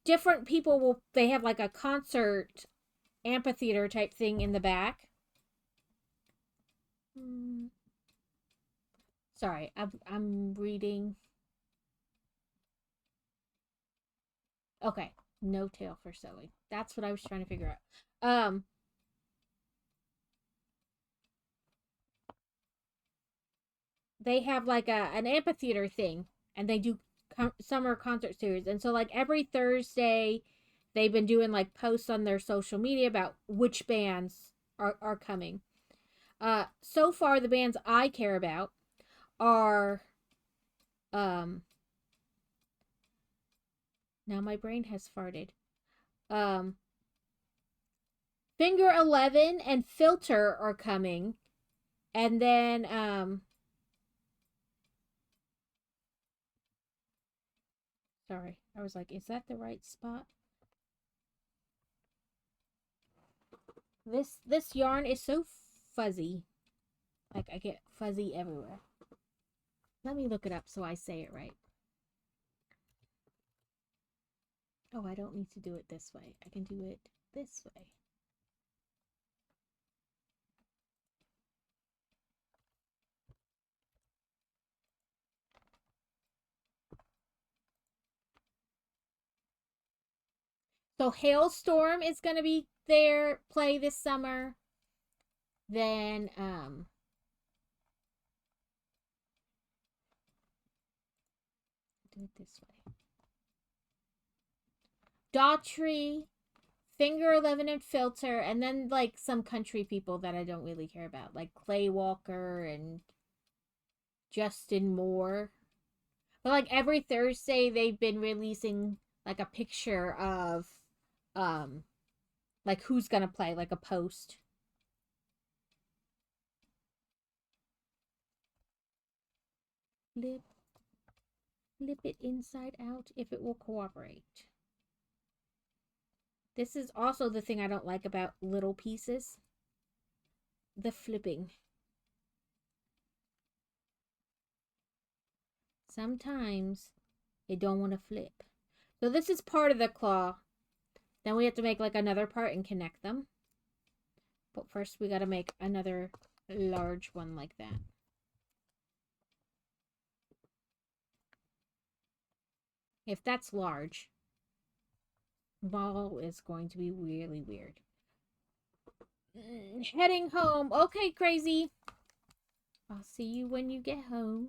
Different people will, they have like a concert amphitheater type thing in the back. Sorry, I'm reading. Okay, no tail for sewing. That's what I was trying to figure out. They have like an amphitheater thing, and they do summer concert series. And so like every Thursday, they've been doing like posts on their social media about which bands are coming. So far the bands I care about are um now my brain has farted. Um Finger 11 and Filter are coming. And then sorry, I was like, is that the right spot? This yarn is so fuzzy. Like I get fuzzy everywhere. Let me look it up so I say it right. Oh, I don't need to do it this way. I can do it this way. So Hailstorm is going to be there play this summer. Then do it this way. Daughtry, Finger 11 and Filter, and then like some country people that I don't really care about, like Clay Walker and Justin Moore. But like every Thursday they've been releasing like a picture of um like who's gonna play, like a post. Flip flip it inside out if it will cooperate. This is also the thing I don't like about little pieces. The flipping. Sometimes they don't want to flip. So this is part of the claw. Then we have to make like another part and connect them. But first we got to make another large one like that. If that's large, ball is going to be really weird. Heading home. Okay, crazy. I'll see you when you get home.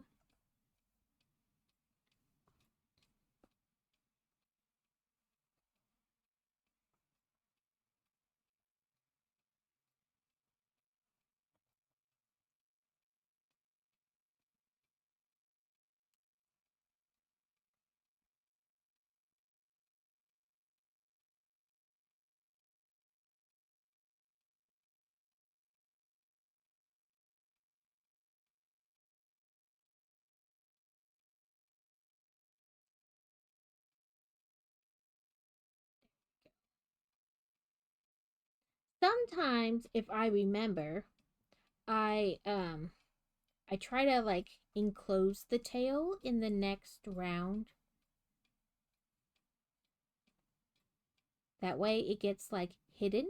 Sometimes if I remember, I I try to like enclose the tail in the next round. That way it gets like hidden.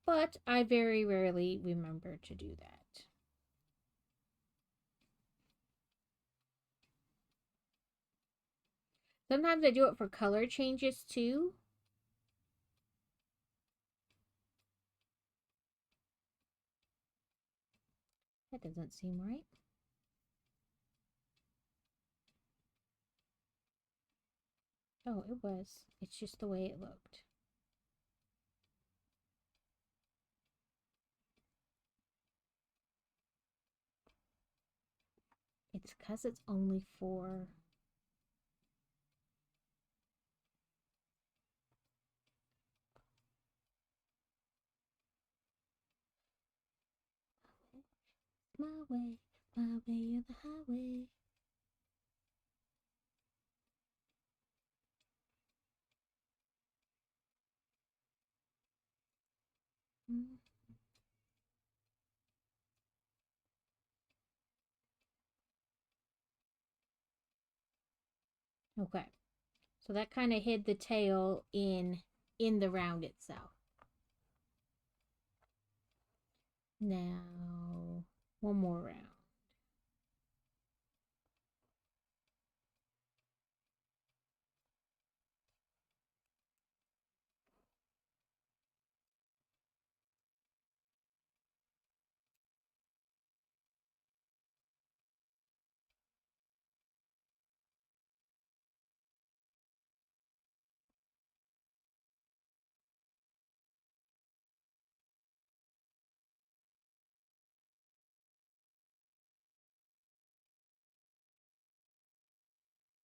But I very rarely remember to do that. Sometimes I do it for color changes too. That doesn't seem right. Oh, it was. It's just the way it looked. It's because it's only for... My way. My way or the highway. Okay, so that kind of hid the tail in the round itself. Now, one more round.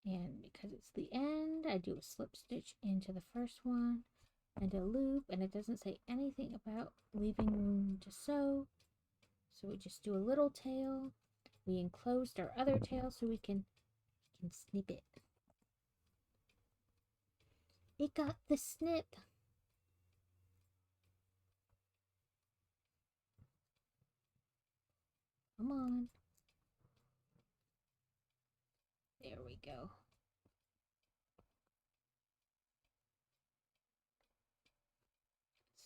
And because it's the end, I do a slip stitch into the first one and a loop, and it doesn't say anything about leaving room to sew. So we just do a little tail. We enclosed our other tail so we can snip it. It got the snip. Come on. There we go.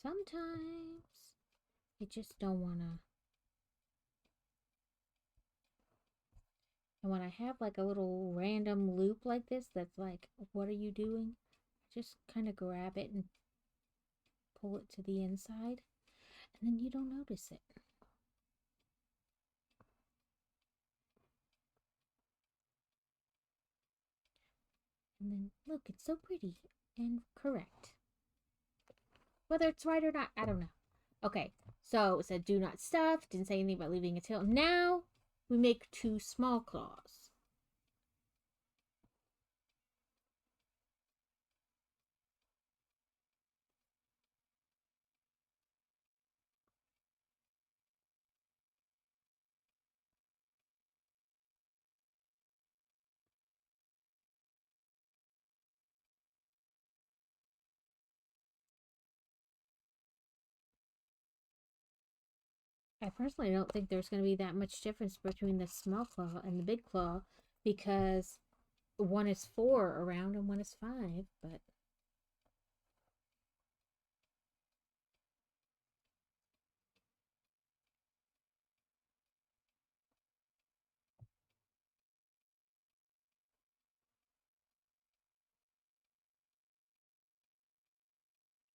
Sometimes you just don't want to. And when I have like a little random loop like this that's like, what are you doing? Just kind of grab it and pull it to the inside, and then you don't notice it. And then look, it's so pretty and correct. Whether it's right or not, I don't know. Okay, so it said do not stuff. Didn't say anything about leaving a tail. Now we make 2 small claws. I personally don't think there's going to be that much difference between the small claw and the big claw, because one is 4 around and one is 5, but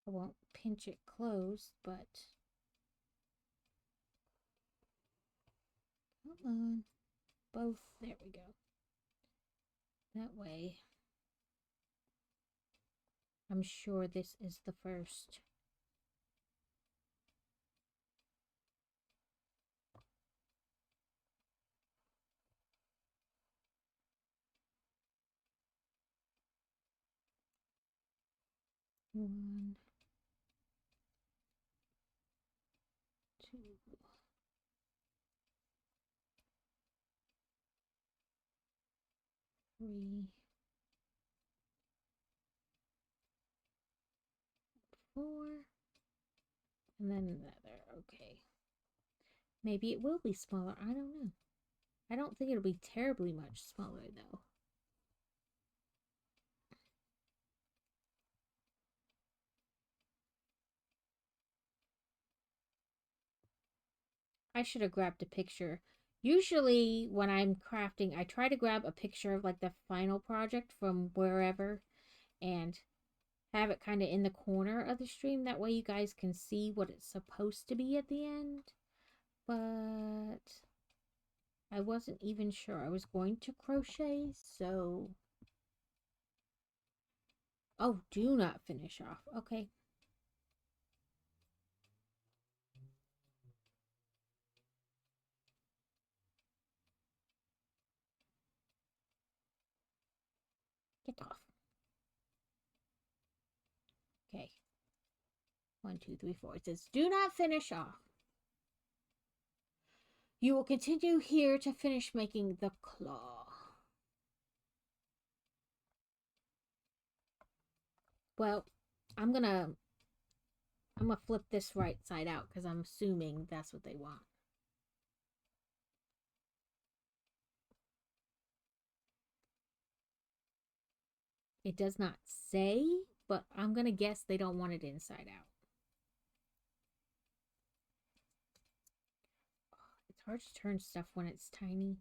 I won't pinch it closed, but come on, both, there we go. That way, I'm sure this is the first. One, 2, 3, 4, and then another. Okay. Maybe it will be smaller. I don't know. I don't think it'll be terribly much smaller, though. I should have grabbed a picture. Usually, when I'm crafting, I try to grab a picture of like the final project from wherever and have it kind of in the corner of the stream. That way you guys can see what it's supposed to be at the end. But I wasn't even sure I was going to crochet, so... Oh, do not finish off. Okay. Get off. Okay. 1, 2, 3, 4. It says, do not finish off. You will continue here to finish making the claw. Well, I'm gonna flip this right side out because I'm assuming that's what they want. It does not say, but I'm gonna guess they don't want it inside out. It's hard to turn stuff when it's tiny.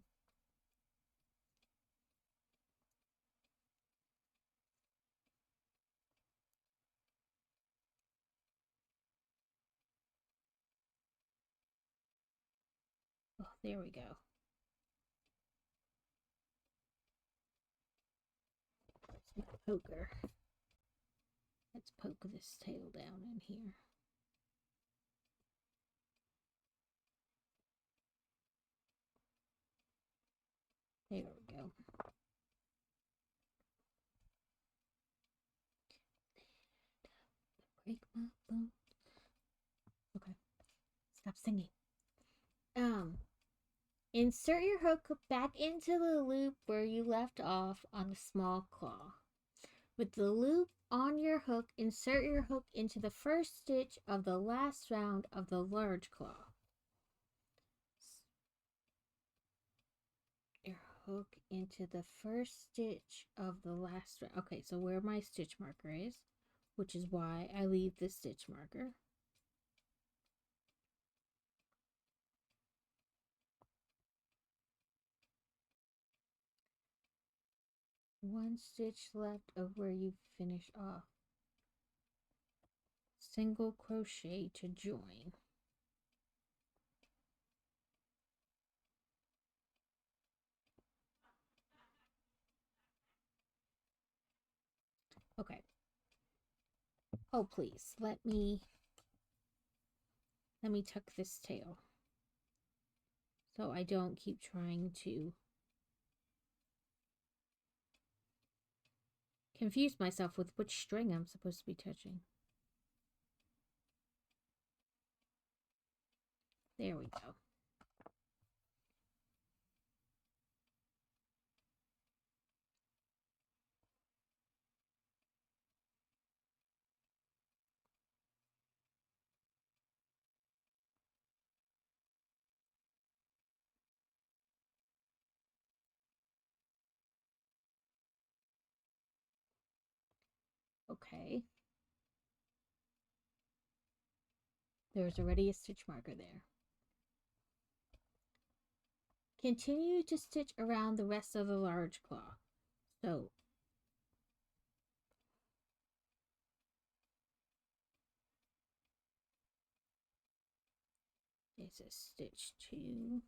Oh, there we go. It's my poker. Let's poke this tail down in here. There we go. Break my bones. Okay. Stop singing. Insert your hook back into the loop where you left off on the small claw. With the loop on your hook, insert your hook into the first stitch of the last round of the large claw. Your hook into the first stitch of the last round. Okay, so where my stitch marker is, which is why I leave the stitch marker. One stitch left of where you finish off. Single crochet to join. Okay. Oh, please, let me tuck this tail so I don't keep trying to confuse myself with which string I'm supposed to be touching. There we go. Okay. There's already a stitch marker there. Continue to stitch around the rest of the large claw. So it's a stitch 2.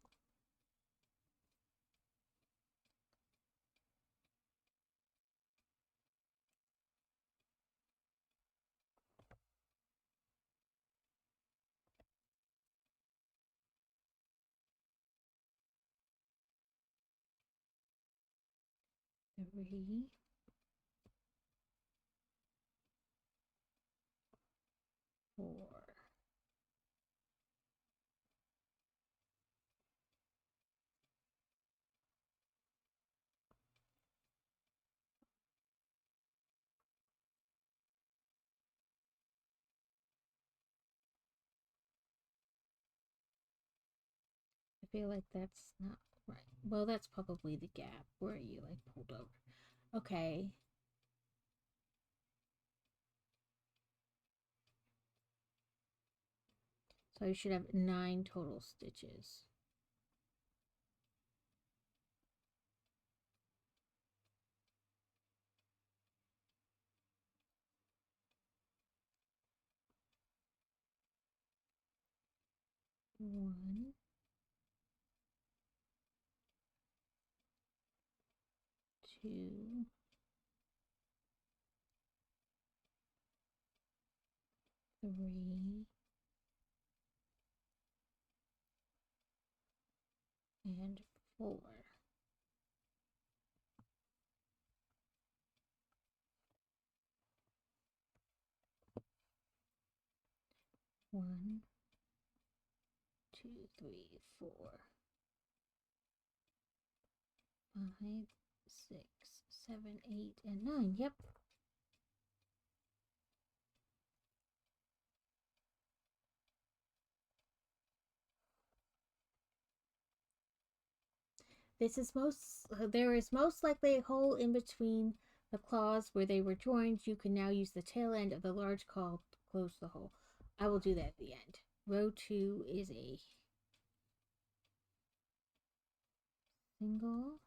Three. 4. I feel like that's not right. Well, that's probably the gap where you like pulled over. Okay. So you should have 9 total stitches. One, two, three, and 4. One, two, three, 4. 5, 6, 7, 8, and 9. Yep. There is most likely a hole in between the claws where they were joined. You can now use the tail end of the large claw to close the hole. I will do that at the end. Row 2 is a single.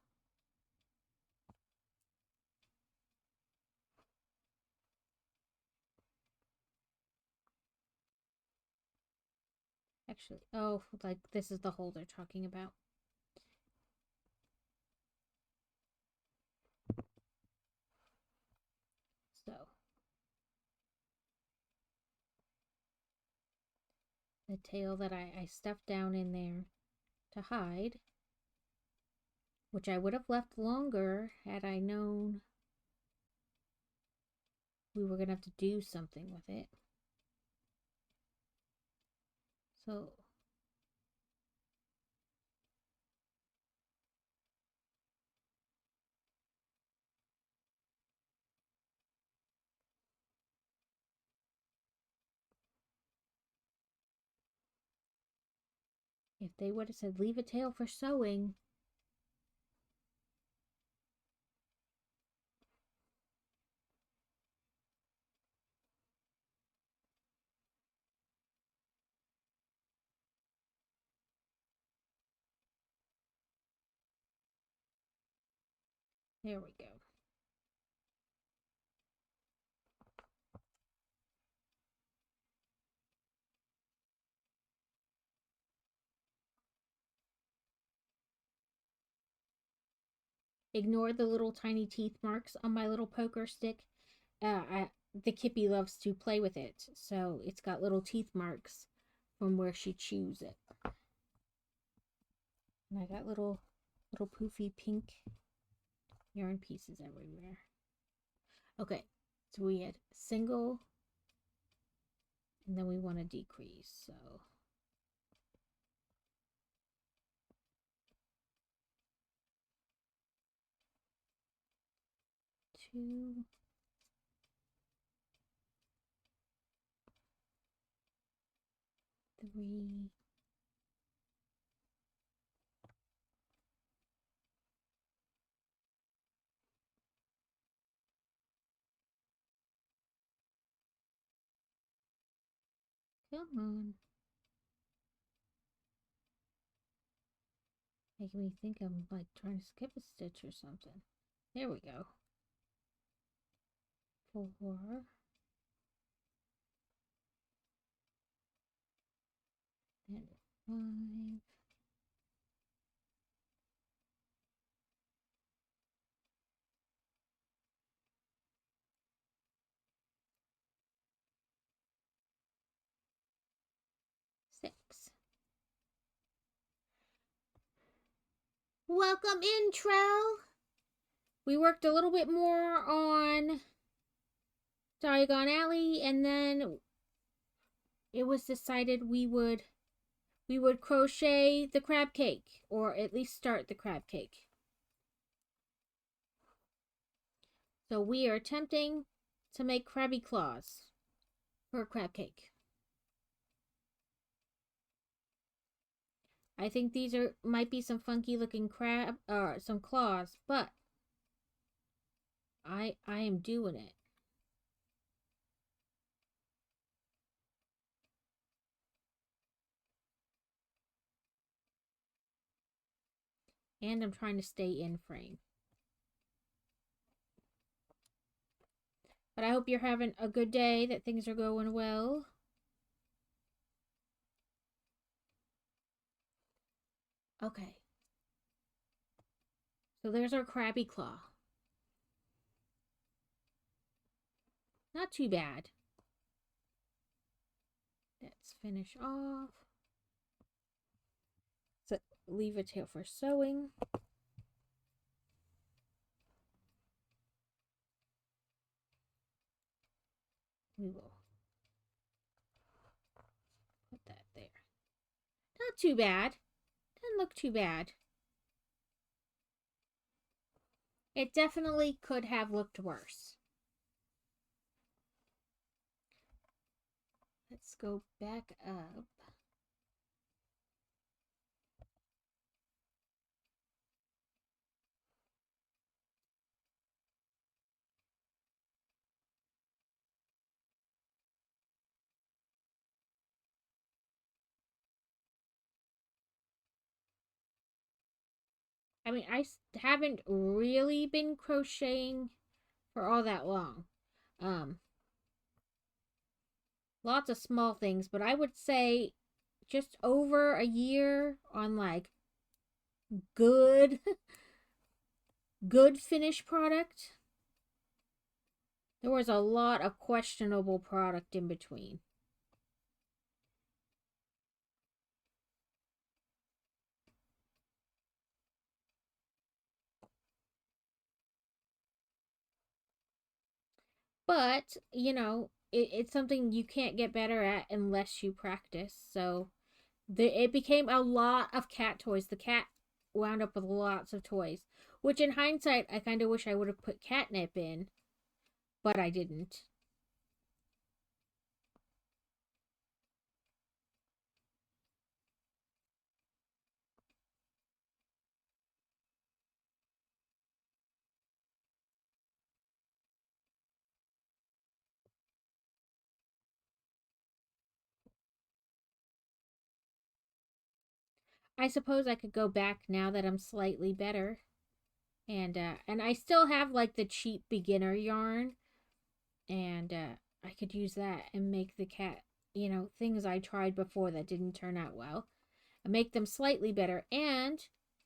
Actually, oh, like this is the hole they're talking about. So, the tail that I stuffed down in there to hide, which I would have left longer had I known we were going to have to do something with it. So, if they would have said leave a tail for sewing, there we go. Ignore the little tiny teeth marks on my little poker stick. The Kippy loves to play with it, so it's got little teeth marks from where she chews it. And I got little poofy pink yarn pieces everywhere. Okay, so we had single, and then we want to decrease, so two, three, come on. Making me think I'm like trying to skip a stitch or something. There we go. 4, and 5. 6. Welcome in, Trell. We worked a little bit more on Diagon Alley, and then it was decided we would crochet the crab cake, or at least start the crab cake. So we are attempting to make crabby claws for a crab cake. I think these might be some funky looking crab or some claws, but I am doing it. And I'm trying to stay in frame. But I hope you're having a good day, that things are going well. Okay. So there's our crabby claw. Not too bad. Let's finish off. So leave a tail for sewing. We will put that there. Not too bad. Doesn't look too bad. It definitely could have looked worse. Let's go back up. I mean, I haven't really been crocheting for all that long. Um, Lots of small things, but I would say just over a year on like good good finished product. There was a lot of questionable product in between. But, it's something you can't get better at unless you practice. So it became a lot of cat toys. The cat wound up with lots of toys, which in hindsight, I kind of wish I would have put catnip in, but I didn't. I suppose I could go back now that I'm slightly better. And I still have like the cheap beginner yarn, and I could use that and make the cat, things I tried before that didn't turn out well, and make them slightly better and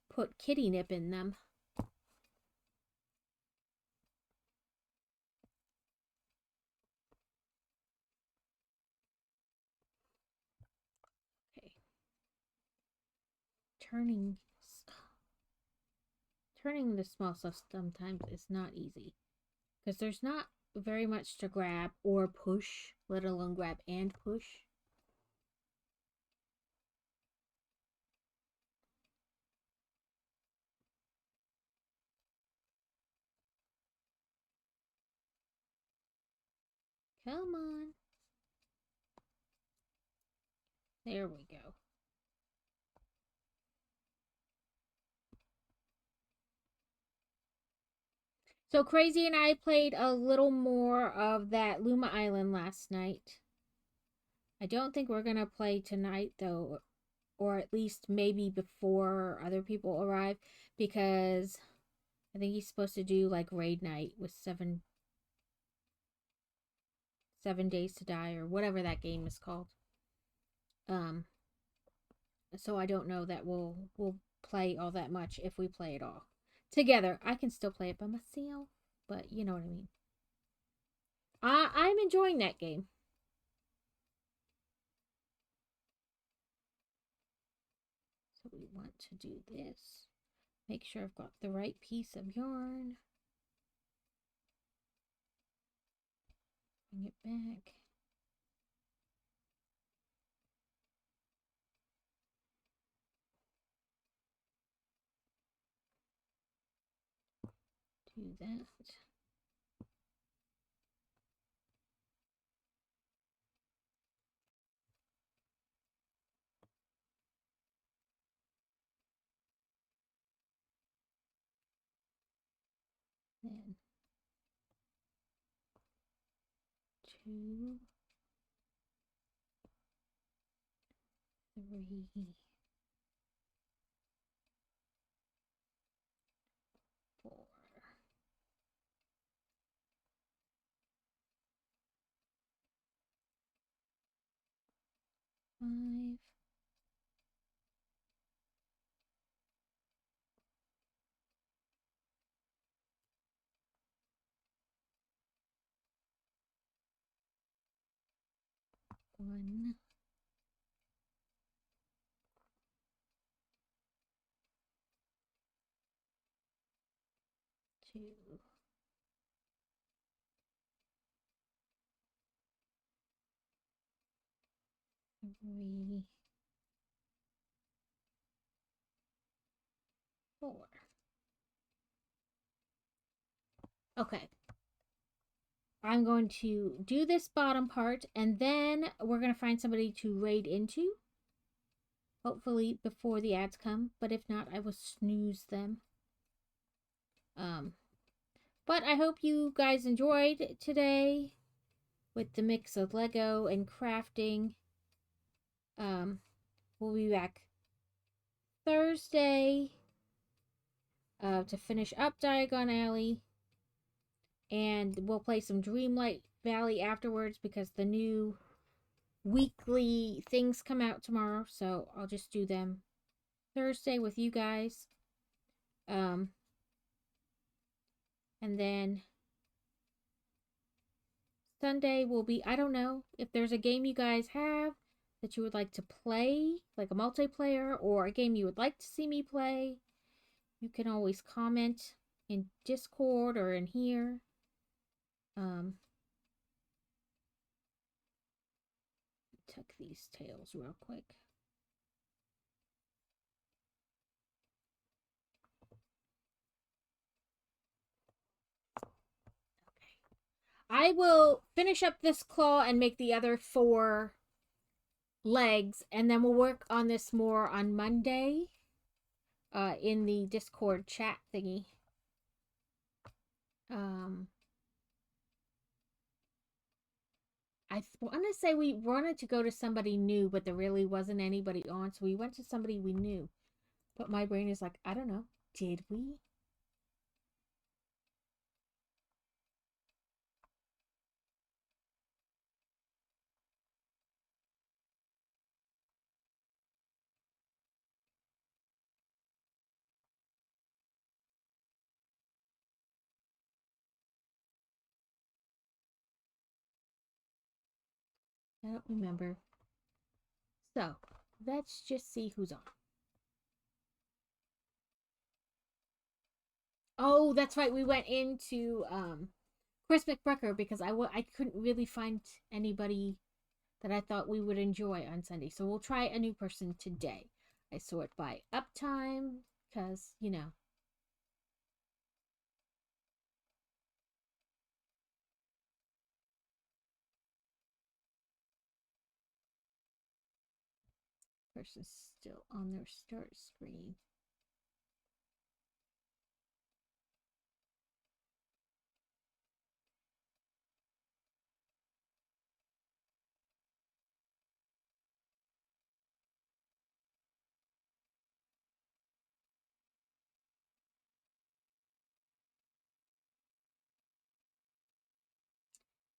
put kitty nip in them. Okay. Turning turning the small stuff sometimes is not easy because there's not very much to grab or push, let alone grab and push. Come on. There we go. So Crazy and I played a little more of that Luma Island last night. I don't think we're gonna play tonight though, or at least maybe before other people arrive, because I think he's supposed to do like raid night with 7 days to die or whatever that game is called. Um, so I don't know that we'll play all that much if we play it all together. I can still play it by myself, but you know what I mean. I'm enjoying that game. So we want to do this. Make sure I've got the right piece of yarn. Bring it back. Do that. Then 2, 3, 4, 5, 1, 2, 3, 4. Okay. I'm going to do this bottom part, and then we're going to find somebody to raid into. Hopefully before the ads come, but if not, I will snooze them. But I hope you guys enjoyed today with the mix of Lego and crafting. We'll be back Thursday to finish up Diagon Alley. And we'll play some Dreamlight Valley afterwards because the new weekly things come out tomorrow. So I'll just do them Thursday with you guys. And then Sunday will be, I don't know, if there's a game you guys have that you would like to play, like a multiplayer, or a game you would like to see me play, you can always comment in Discord or in here. Tuck these tails real quick. I will finish up this claw and make the other 4 legs, and then we'll work on this more on Monday in the Discord chat thingy. I want to say we wanted to go to somebody new, but there really wasn't anybody on, so we went to somebody we knew. But my brain is like, I don't know. Did we? I don't remember. So, let's just see who's on. Oh, that's right. We went into Chris McBrucker because I couldn't really find anybody that I thought we would enjoy on Sunday. So we'll try a new person today. I sort by uptime because, you know. Person's still on their start screen.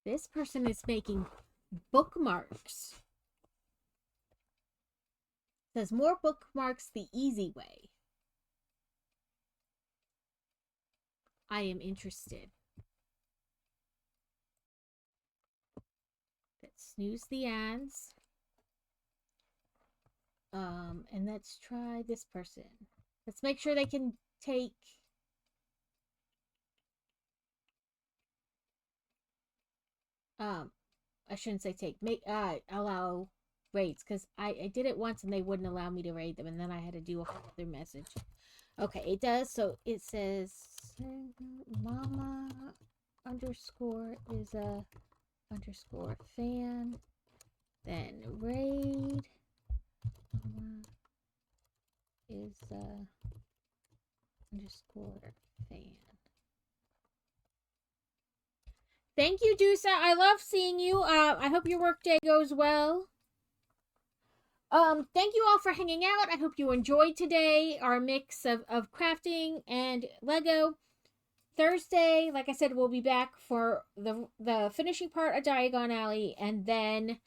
This person is making bookmarks. It says more bookmarks the easy way. I am interested. Let's snooze the ads. And let's try this person. Let's make sure they can take I shouldn't say take, make allow raids, because I did it once and they wouldn't allow me to raid them, and then I had to do a whole other message. Okay, it does. So it says mama underscore is a underscore fan, then raid mama is a underscore fan. Thank you, Dusa. I love seeing you. I hope your workday goes well. Thank you all for hanging out. I hope you enjoyed today, our mix of crafting and Lego. Thursday, like I said, we'll be back for the finishing part of Diagon Alley, and then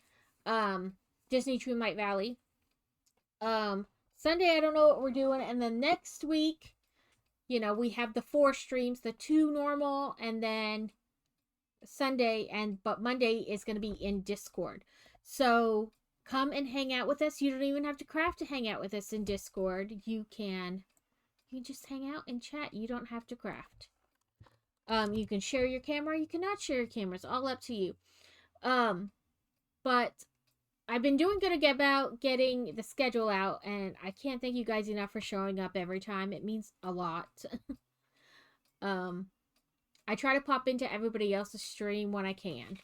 Disney Dreamlight Valley. Sunday, I don't know what we're doing, and then next week, you know, we have the 4 streams, the 2 normal, and then Sunday, but Monday is going to be in Discord. So come and hang out with us. You don't even have to craft to hang out with us in Discord. You can just hang out and chat. You don't have to craft. You can share your camera. You cannot share your camera. It's all up to you. But I've been doing good about getting the schedule out, and I can't thank you guys enough for showing up every time. It means a lot. I try to pop into everybody else's stream when I can.